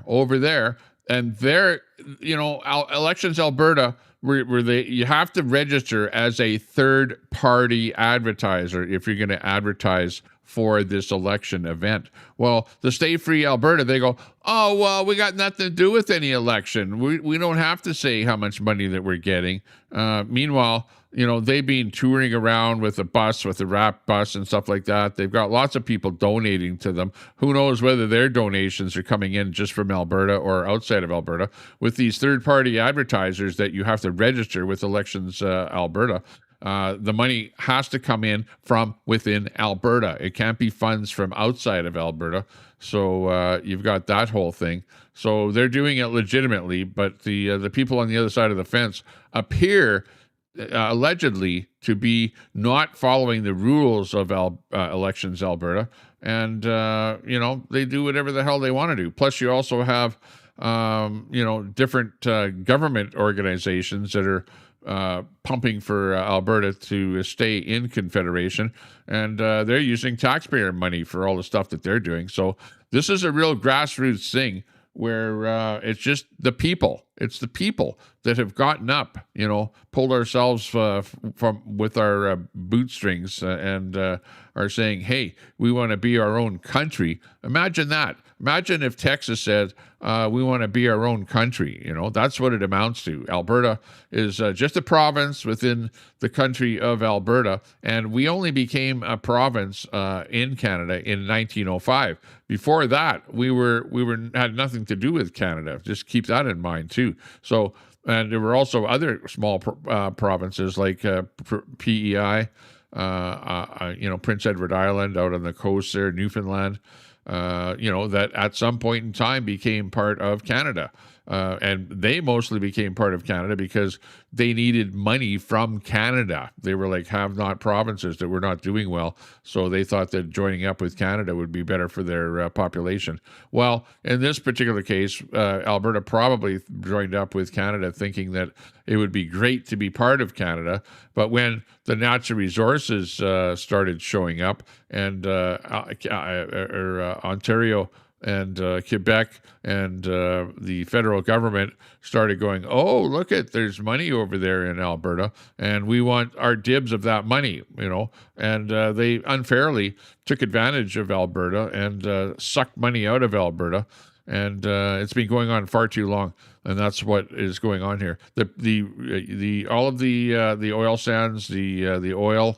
Speaker 2: over there, and they're, Elections Alberta, where you have to register as a third-party advertiser if you're going to advertise for this election event. Well, the Stay Free Alberta, they go, oh, well, we got nothing to do with any election. We don't have to say how much money that we're getting. Meanwhile, they've been touring around with a wrap bus and stuff like that. They've got lots of people donating to them. Who knows whether their donations are coming in just from Alberta or outside of Alberta with these third-party advertisers that you have to register with Elections Alberta. The money has to come in from within Alberta. It can't be funds from outside of Alberta. So you've got that whole thing. So they're doing it legitimately, but the people on the other side of the fence appear allegedly to be not following the rules of Elections Alberta. And, they do whatever the hell they want to do. Plus, you also have, different government organizations that are pumping for Alberta to stay in Confederation, and they're using taxpayer money for all the stuff that they're doing. So this is a real grassroots thing where it's just the people. It's the people that have gotten up, pulled ourselves from with our bootstrings and are saying, hey, we want to be our own country. Imagine that. Imagine if Texas said, we want to be our own country. That's what it amounts to. Alberta is just a province within the country of Alberta, and we only became a province in Canada in 1905. Before that, we had nothing to do with Canada. Just keep that in mind too. So, and there were also other small provinces like PEI, Prince Edward Island out on the coast there, Newfoundland. That at some point in time became part of Canada. And they mostly became part of Canada because they needed money from Canada. They were like have-not provinces that were not doing well, so they thought that joining up with Canada would be better for their population. Well, in this particular case, Alberta probably joined up with Canada thinking that it would be great to be part of Canada, but when the natural resources started showing up and Ontario and Quebec and the federal government started going, oh, look at, there's money over there in Alberta, and we want our dibs of that money, and they unfairly took advantage of Alberta and sucked money out of Alberta, and it's been going on far too long. And that's what is going on here. All of the oil sands, the oil,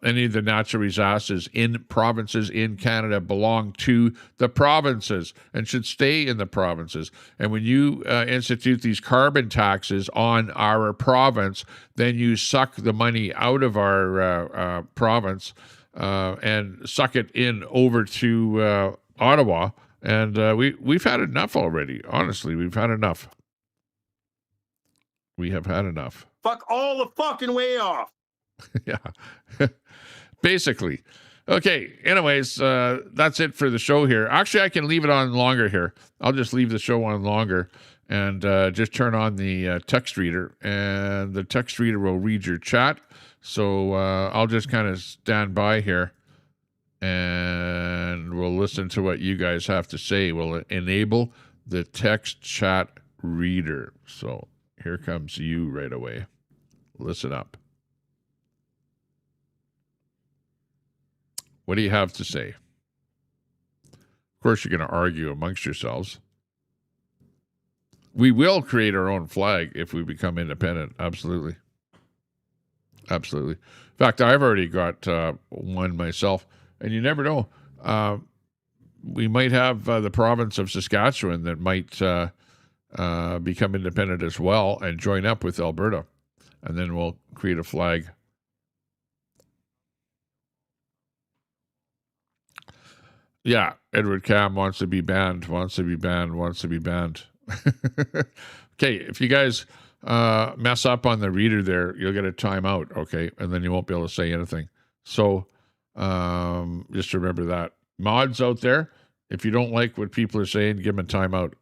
Speaker 2: any of the natural resources in provinces in Canada belong to the provinces and should stay in the provinces. And when you institute these carbon taxes on our province, then you suck the money out of our province and suck it in over to Ottawa. And we've had enough already. Honestly, we've had enough. We have had enough.
Speaker 5: Fuck all the fucking way off.
Speaker 2: Yeah. Basically. Okay. Anyways, that's it for the show here. Actually, I can leave it on longer here. I'll just leave the show on longer and just turn on the text reader. And the text reader will read your chat. So I'll just kind of stand by here. And we'll listen to what you guys have to say. We'll enable the text chat reader. So here comes you right away. Listen up. What do you have to say? Of course, you're going to argue amongst yourselves. We will create our own flag if we become independent. Absolutely. Absolutely. In fact, I've already got one myself. And you never know. We might have the province of Saskatchewan that might become independent as well and join up with Alberta. And then we'll create a flag. Yeah, Edward Cam wants to be banned. Okay, if you guys mess up on the reader there, you'll get a timeout, okay? And then you won't be able to say anything. So just remember that. Mods out there, if you don't like what people are saying, give them a timeout.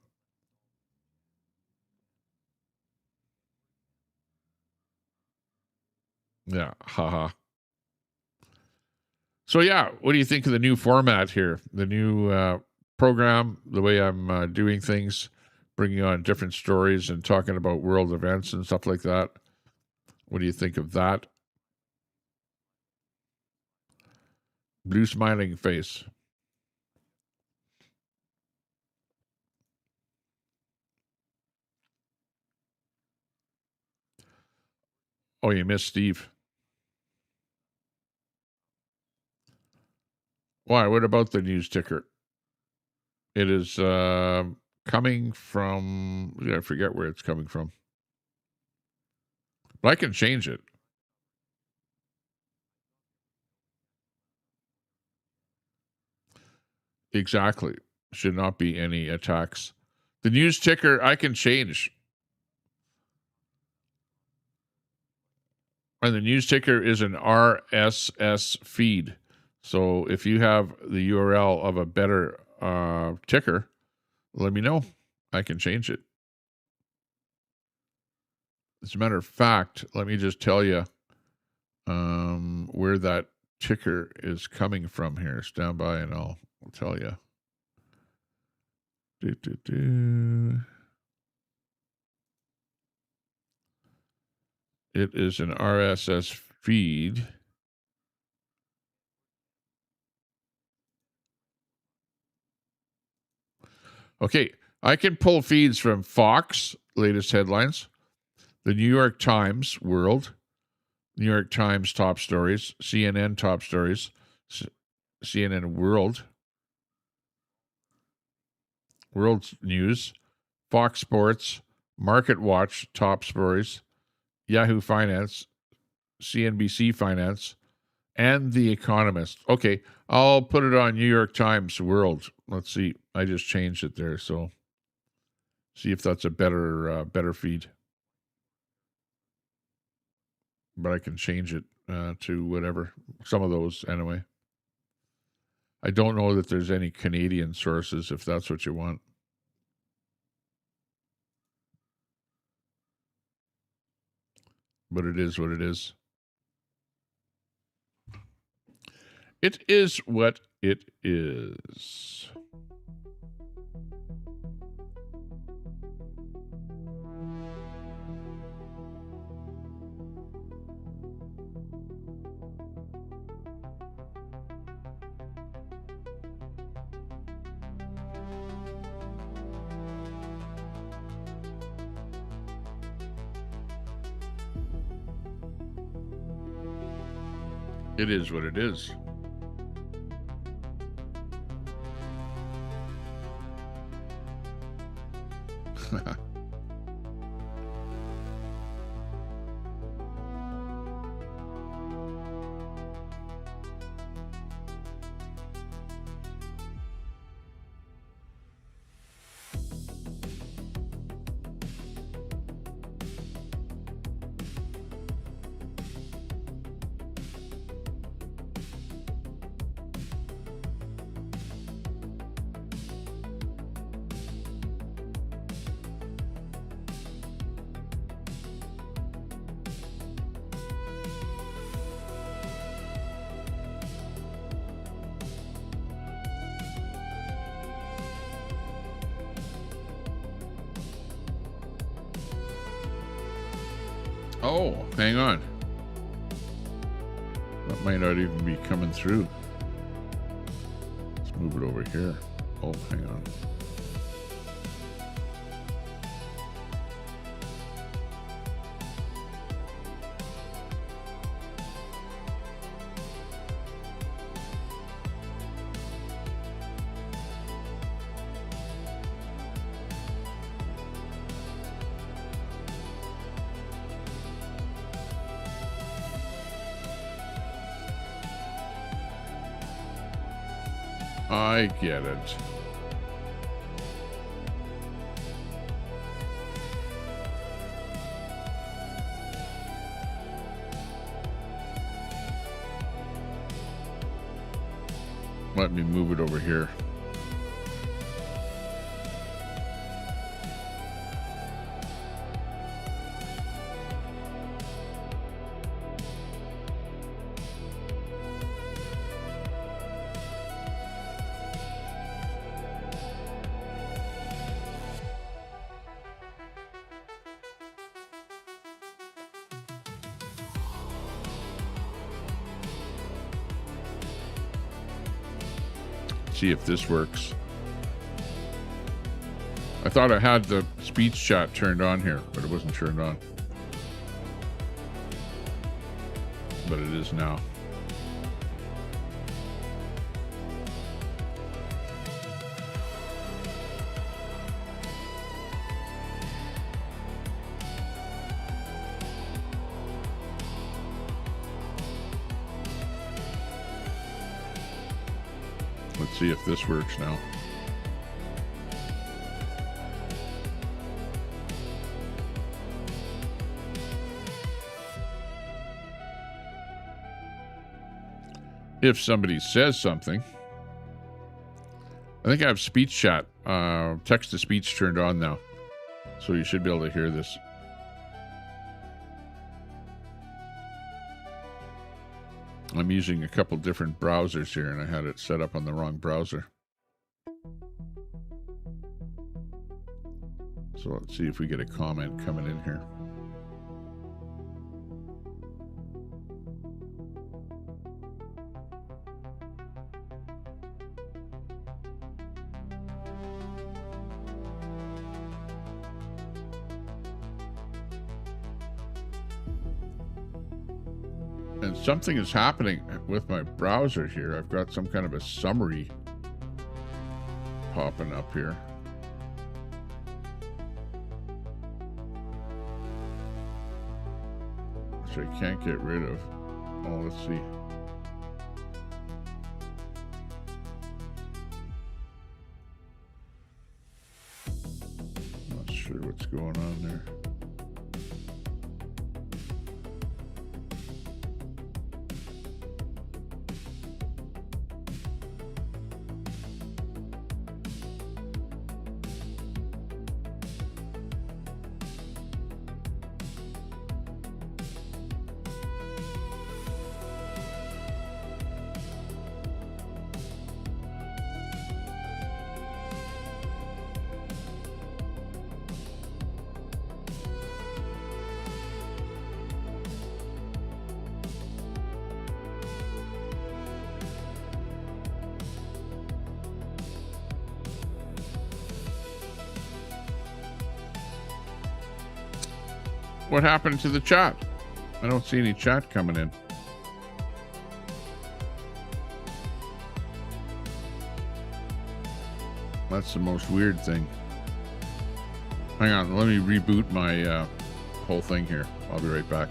Speaker 2: Yeah, haha. So yeah, what do you think of the new format here? The new program, the way I'm doing things, bringing on different stories and talking about world events and stuff like that. What do you think of that? Blue smiling face. Oh, you missed Steve. Why? What about the news ticker? It is coming from, I forget where it's coming from. But I can change it. Exactly. Should not be any attacks. The news ticker, I can change. And the news ticker is an RSS feed. So if you have the URL of a better ticker, let me know. I can change it. As a matter of fact, let me just tell you where that ticker is coming from here. Stand by and I'll tell you. It is an RSS feed. Okay, I can pull feeds from Fox, latest headlines, the New York Times World, New York Times top stories, CNN top stories, CNN World News, Fox Sports, Market Watch top stories, Yahoo Finance, CNBC Finance, and The Economist. Okay, I'll put it on New York Times World. Let's see. I just changed it there, so See if that's a better feed. But I can change it to whatever. Some of those anyway. I don't know that there's any Canadian sources if that's what you want. But it is what it is. It is what it is. It is what it is. Oh, hang on. That might not even be coming through. Let's move it over here. Oh, hang on. I get it. Let me move it over here. See if this works. I thought I had the speech chat turned on here, but it wasn't turned on. But it is now. Let's see if this works now. If somebody says something, I think I have speech chat, text to speech turned on now. So you should be able to hear this. I'm using a couple different browsers here, and I had it set up on the wrong browser. So let's see if we get a comment coming in here. And something is happening with my browser here. I've got some kind of a summary popping up here. Which I can't get rid of. Oh, let's see. sure what's going on there. What happened to the chat? I don't see any chat coming in. That's the most weird thing. Hang on, let me reboot my whole thing here. I'll be right back.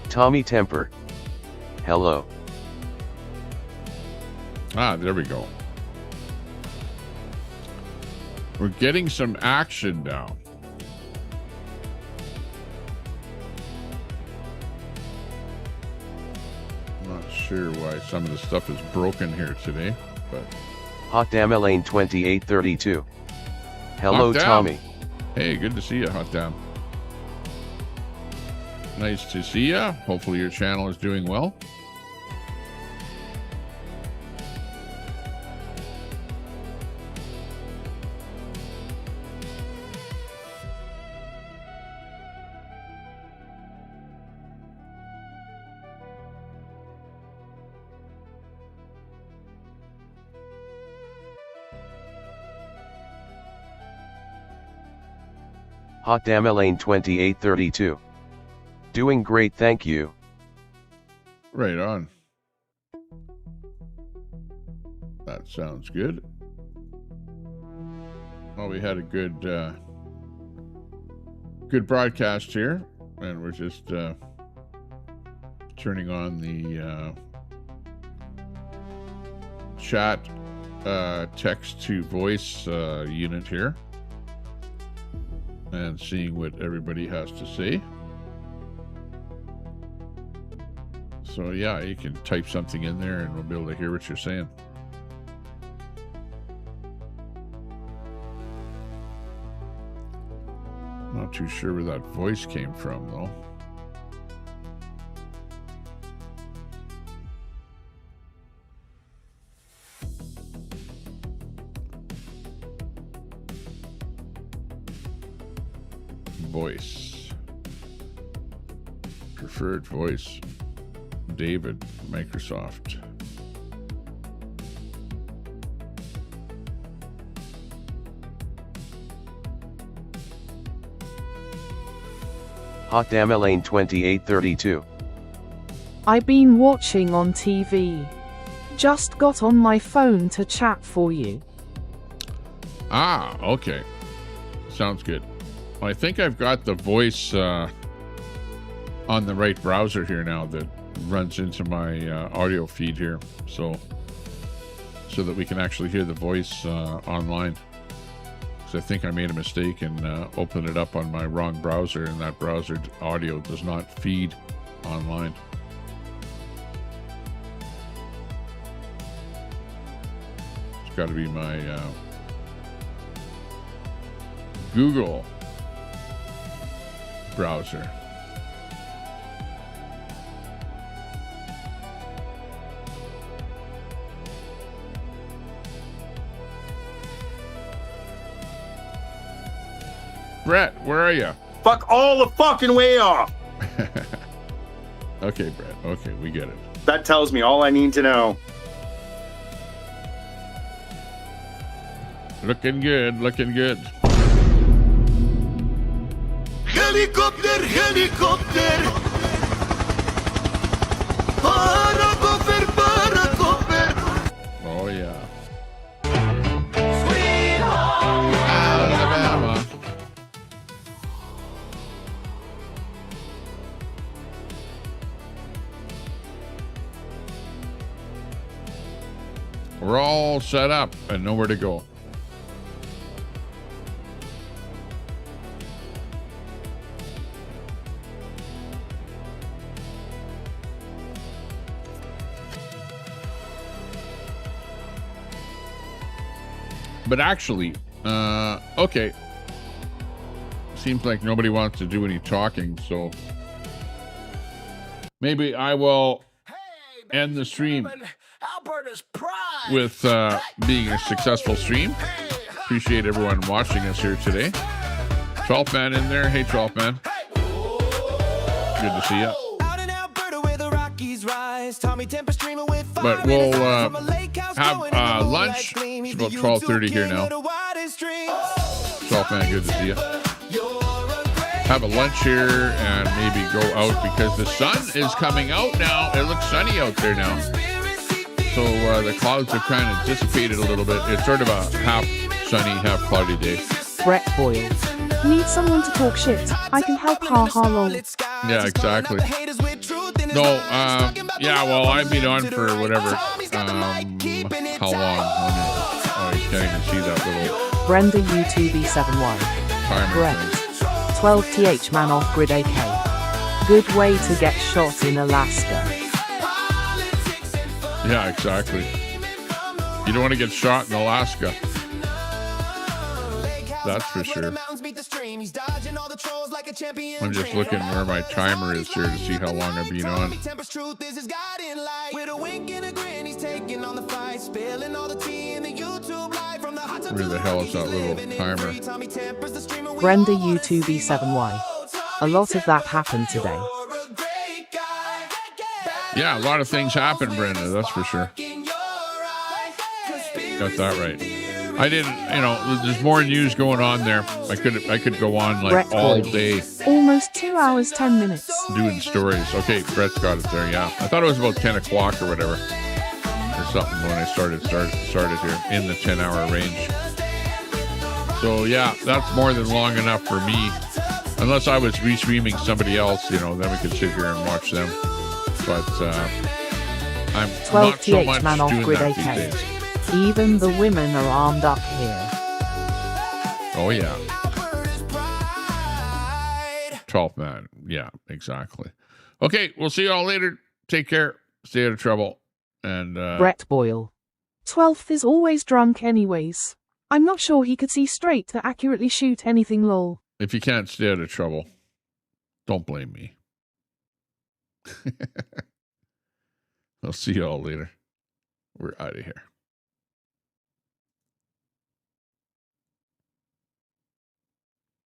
Speaker 9: Tommy Temper. Hello.
Speaker 2: Ah, there we go. We're getting some action now. I'm not sure why some of the stuff is broken here today, but...
Speaker 9: Hot Damn Elaine 2832. Hello, Tommy.
Speaker 2: Hey, good to see you, Hot Damn. Nice to see you. Hopefully your channel is doing well.
Speaker 9: Hot Damn Elaine 2832. Doing great, thank you.
Speaker 2: Right on. That sounds good. Well, we had a good broadcast here, and we're just turning on the chat text to voice unit here and seeing what everybody has to say. So yeah, you can type something in there and we'll be able to hear what you're saying. Not too sure where that voice came from though. Voice. Preferred voice. David, Microsoft.
Speaker 9: Hot Damn Elaine 2832.
Speaker 10: I've been watching on TV. Just got on my phone to chat for you.
Speaker 2: Ah, okay. Sounds good. Well, I think I've got the voice on the right browser here now that runs into my audio feed here, so that we can actually hear the voice online. Because I think I made a mistake and opened it up on my wrong browser, and that browser audio does not feed online. It's got to be my Google browser. Brett, where are you?
Speaker 5: Fuck all the fucking way off.
Speaker 2: Okay, Brett. Okay, we get it.
Speaker 5: That tells me all I need to know.
Speaker 2: Looking good, looking good.
Speaker 1: Helicopter, helicopter. Paracopter.
Speaker 2: Oh, yeah.
Speaker 1: Sweet home
Speaker 2: Alabama. We're all set up and nowhere to go. But actually, okay. Seems like nobody wants to do any talking, so maybe I will end the stream with being a successful stream. Appreciate everyone watching us here today. 12th man in there. Hey, 12th man. Good to see you. But we'll have lunch. It's about 12:30 here now. 12th man, good to see you. Have a lunch here and maybe go out because the sun is coming out now. It looks sunny out there now. So the clouds have kind of dissipated a little bit. It's sort of a half sunny, half cloudy day.
Speaker 10: Brett Boyle. Need someone to talk shit. I can help, ha ha lol.
Speaker 2: Yeah, exactly. No, yeah, well, I've been on for whatever, how long? Oh, you can't even see that little
Speaker 10: Brenda U2B7Y.
Speaker 2: timer
Speaker 10: Brett.
Speaker 2: thing.
Speaker 10: 12th man off grid AK. Good way to get shot in Alaska.
Speaker 2: Yeah, exactly. You don't want to get shot in Alaska. That's for sure. I'm just looking where my timer is here to see how long I've been on. Where the hell is that little timer?
Speaker 10: Brenda U2B7Y. A lot of that happened today.
Speaker 2: Yeah, a lot of things happen, Brenda, that's for sure. Got that right. I didn't, there's more news going on there. I could go on like
Speaker 10: Brett
Speaker 2: all
Speaker 10: Boyle.
Speaker 2: day
Speaker 10: Almost 2 hours, 10 minutes.
Speaker 2: doing stories. Okay, Brett's got it there, yeah. I thought it was about 10 o'clock or whatever. Or something when I started here in the 10-hour range. So yeah, that's more than long enough for me. Unless I was restreaming somebody else, then we could sit here and watch them. But I'm not so much
Speaker 10: man off
Speaker 2: doing
Speaker 10: grid
Speaker 2: that these
Speaker 10: AK.
Speaker 2: days.
Speaker 10: Even the women are armed up here.
Speaker 2: Oh yeah. 12th man. Yeah, exactly. Okay, we'll see you all later. Take care. Stay out of trouble. And
Speaker 10: Brett Boyle. 12th is always drunk anyways. I'm not sure he could see straight to accurately shoot anything lol.
Speaker 2: if you can't stay out of trouble, don't blame me. I'll see you all later. We're out of here.